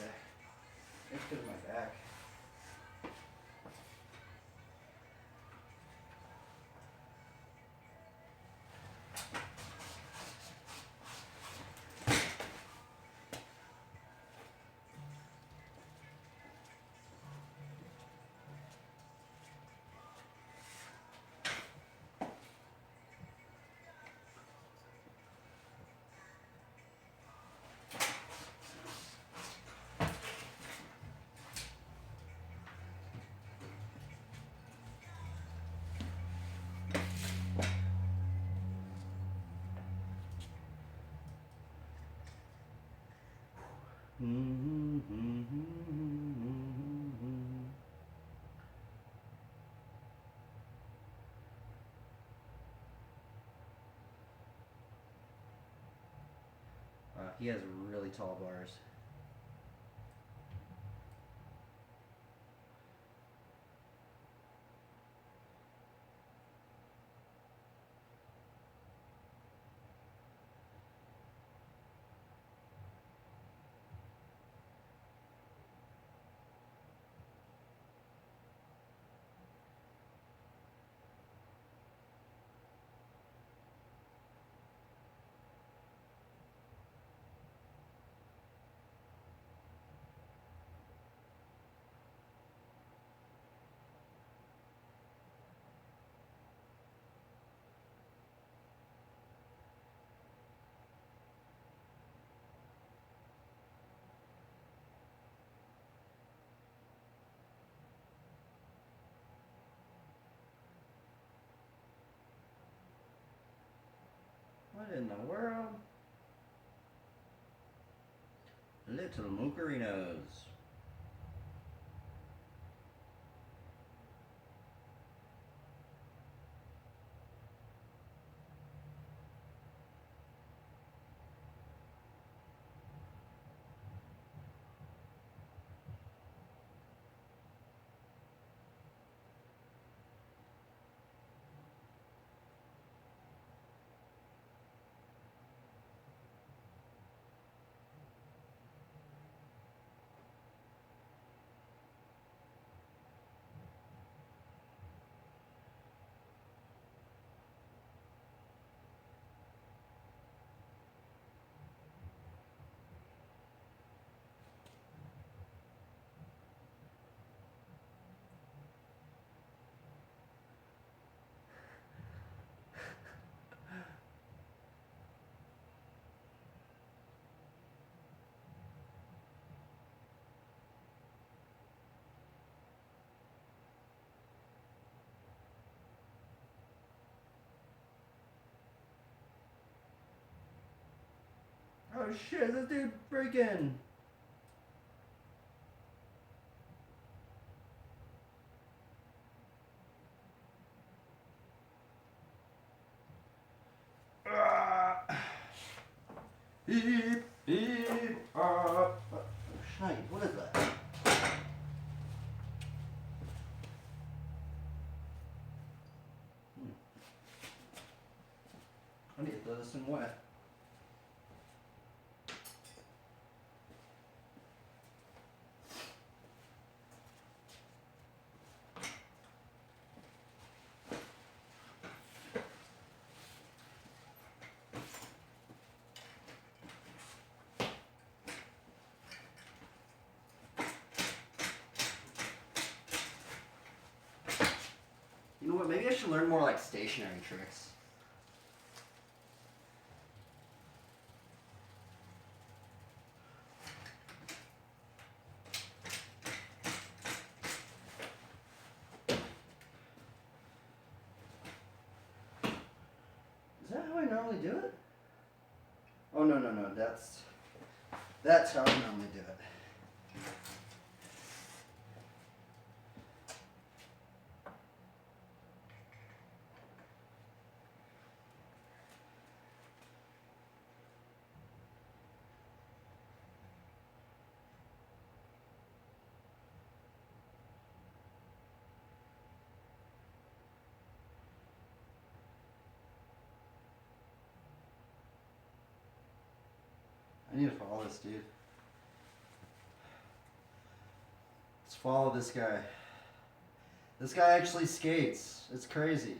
[SPEAKER 1] It's because of my back. He has really tall bars. What in the world? Little Mookerinos. Oh shit, this dude freaking. Beep, beep, oh, shite, what is that? I need to throw this in wet. You know what, maybe I should learn more like stationary tricks. Is that how I normally do it? Oh no, that's how I normally do it. I need to follow this dude. follow this guy. This guy actually skates. It's crazy.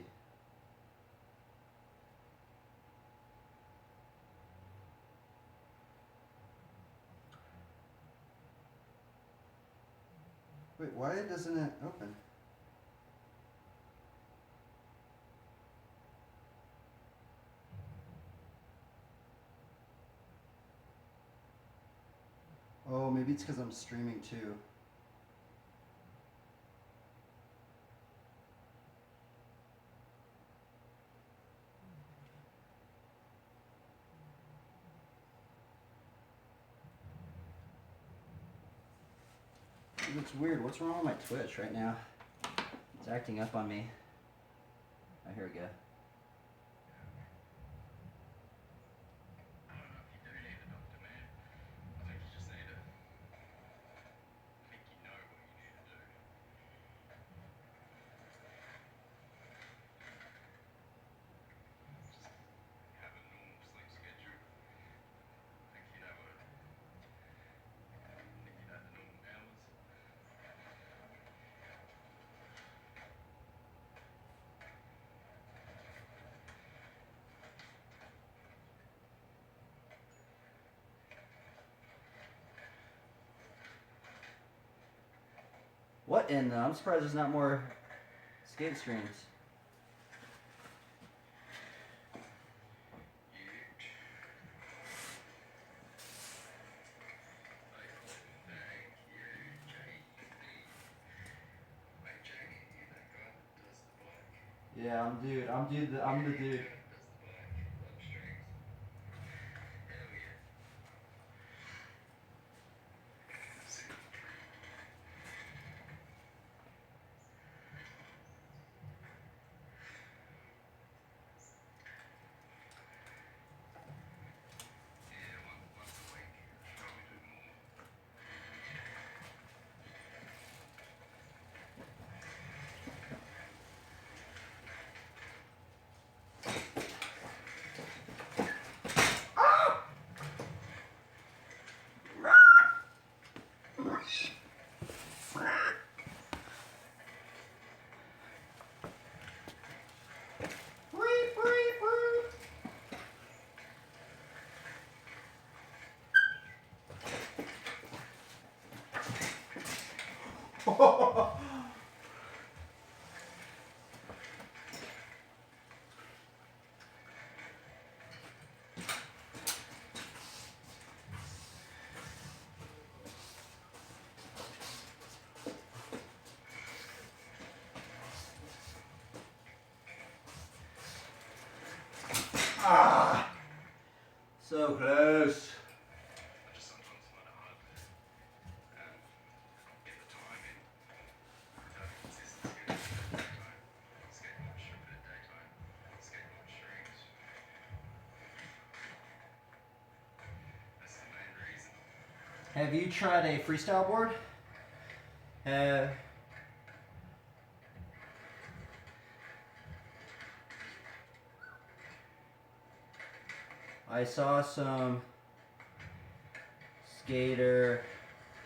[SPEAKER 1] Wait, why doesn't it open? Oh, maybe it's because I'm streaming too. It's weird. What's wrong with my Twitch right now? It's acting up on me. Oh, here we go. What in the? I'm surprised there's not more skate streams. Yeah, I'm the dude. Ah, so close. Have you tried a freestyle board? I saw some skater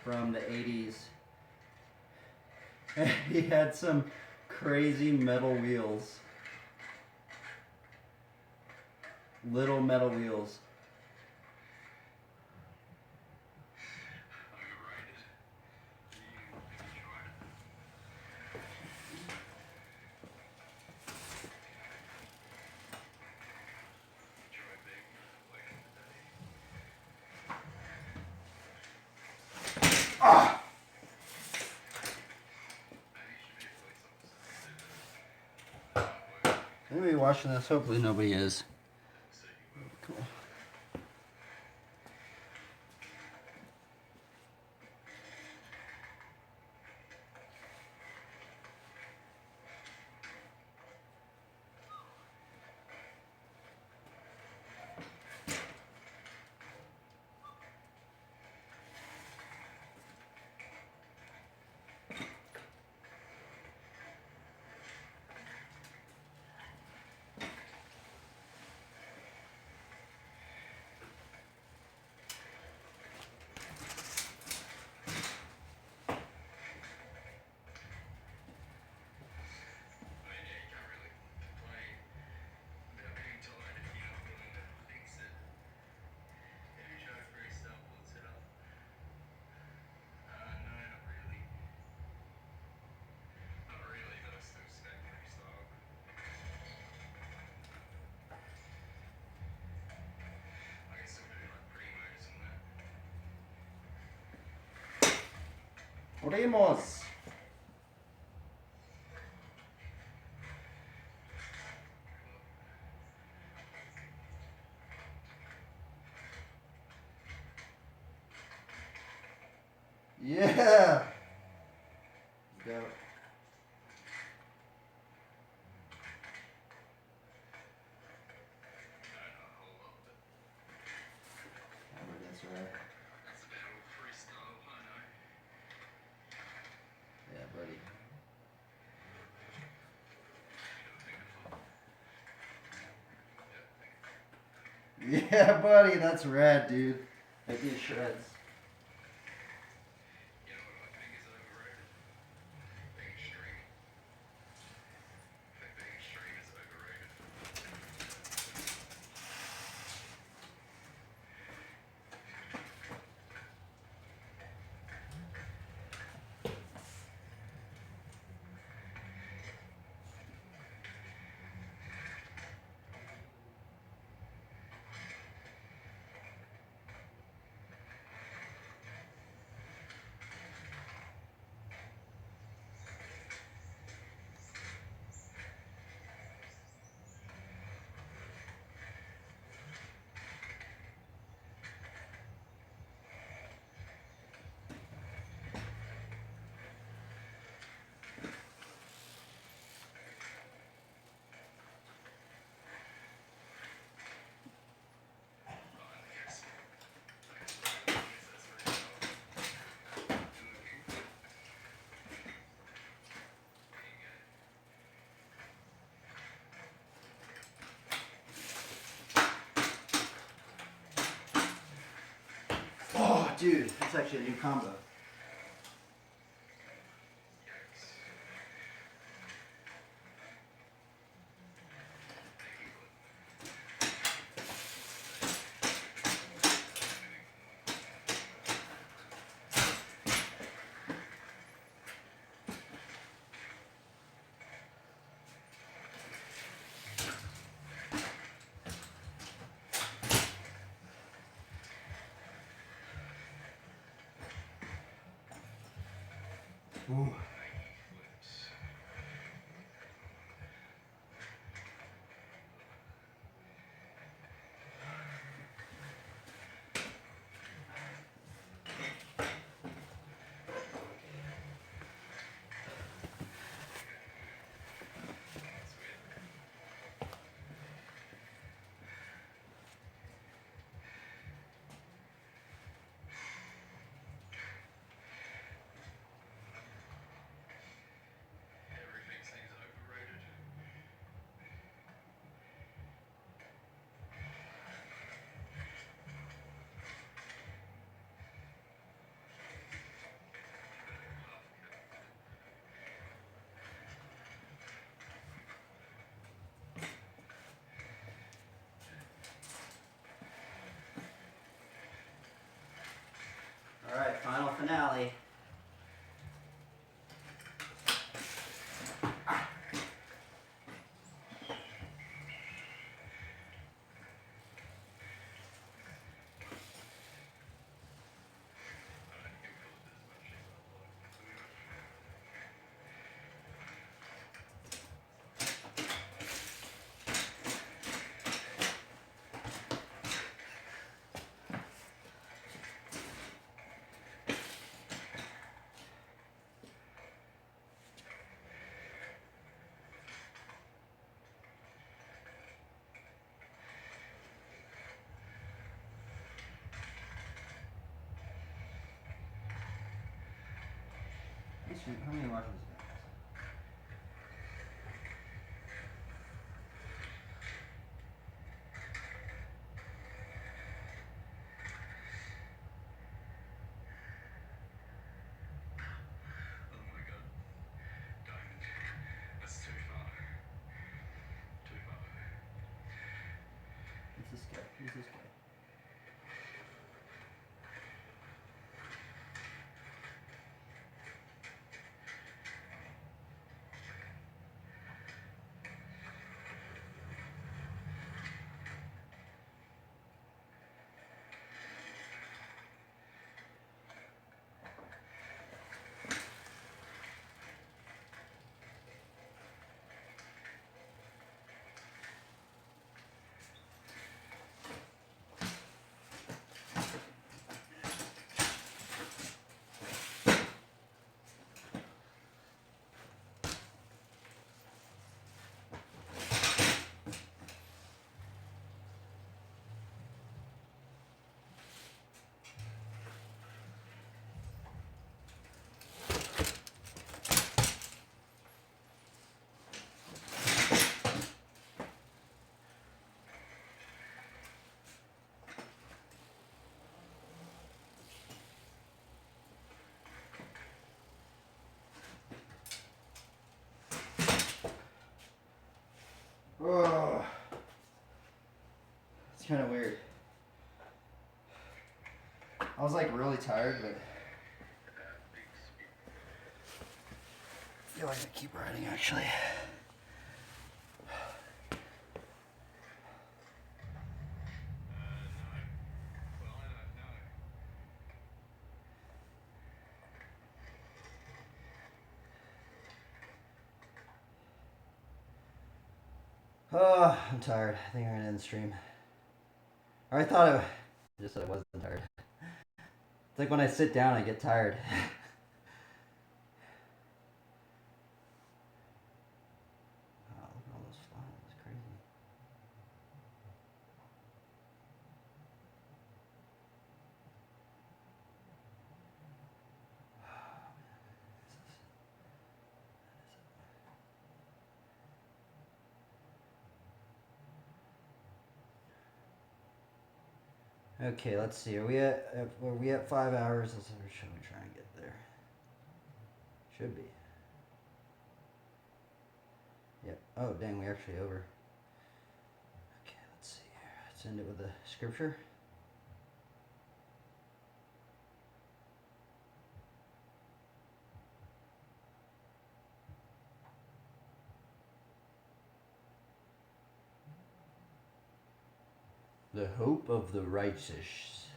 [SPEAKER 1] from the 80s. He had some crazy metal wheels. Little metal wheels. Anybody watching this? Hopefully nobody is. Cool. Oremos. Yeah. Go. That's right.
[SPEAKER 2] That's about all freestyle I know.
[SPEAKER 1] Yeah, buddy. Yeah, buddy, that's rad, dude. Make these shreds.
[SPEAKER 2] You know what I think is overrated? Being streamy. I think being stream is overrated.
[SPEAKER 1] Oh, dude, that's actually a new combo. Ooh.
[SPEAKER 2] Everything seems overrated.
[SPEAKER 1] All right, final finale. How many washers is that?
[SPEAKER 2] Oh my god. Diamond. That's too far. Too far.
[SPEAKER 1] Who's this guy? Who's this guy? It's kind of weird. I was like really tired, but I feel like I keep riding actually. Oh, I'm tired. I think I'm gonna end the stream. Or I thought I just said I wasn't tired. It's like when I sit down, I get tired. Oh, look at all those flies. That's crazy. Okay, let's see. Are we at 5 hours? Let's see, or should we try and get there? Should be. Yep. Oh, dang, we actually over. Okay, let's see here. Let's end it with a scripture. The hope of the righteous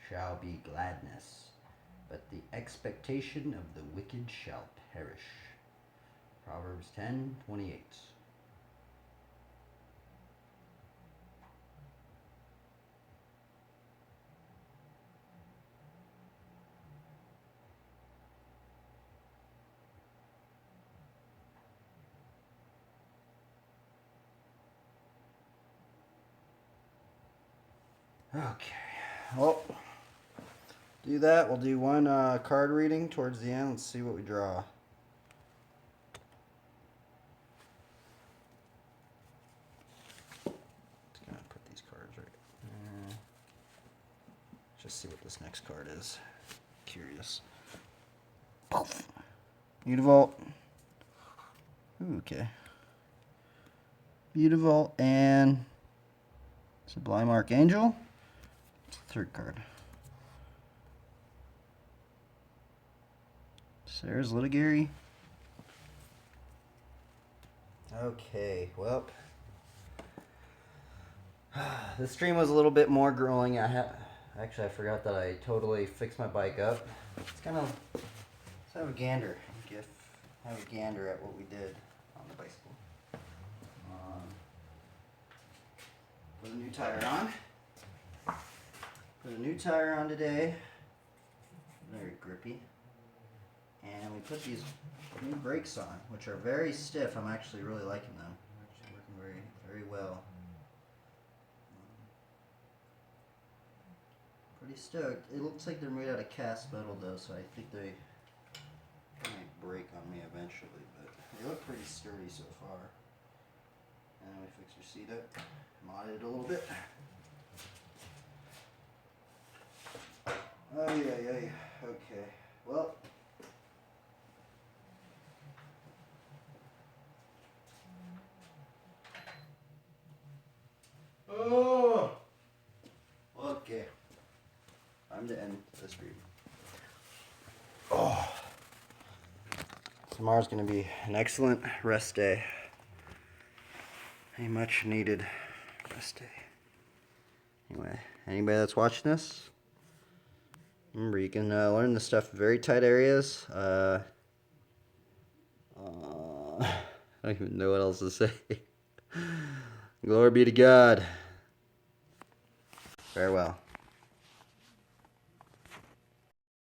[SPEAKER 1] shall be gladness, but the expectation of the wicked shall perish. Proverbs 10:28. Okay, well, do that. We'll do one card reading towards the end. Let's see what we draw. Just gonna put these cards right there. Just see what this next card is. Curious. Poof. Mutavault. Ooh, okay. Mutavault and Sublime Archangel. It's the third card. Sarah's Litigary. Okay, well, this stream was a little bit more grueling. Actually, I forgot that I totally fixed my bike up. Let's have a gander. Have a gander at what we did on the bicycle. Put a new tire on. Put a new tire on today. Very grippy. And we put these new brakes on, which are very stiff. I'm actually really liking them. They're actually working very, very well. Pretty stoked. It looks like they're made out of cast metal though, so I think they might break on me eventually, but they look pretty sturdy so far. And we fix your seat up, modded it a little bit. Oh yeah. Okay. Well. Oh. Okay. Time to end the stream. Oh. Tomorrow's gonna be an excellent rest day. A much needed rest day. Anyway, anybody that's watching this, remember you can learn this stuff in very tight areas. I don't even know what else to say. Glory be to God. Farewell.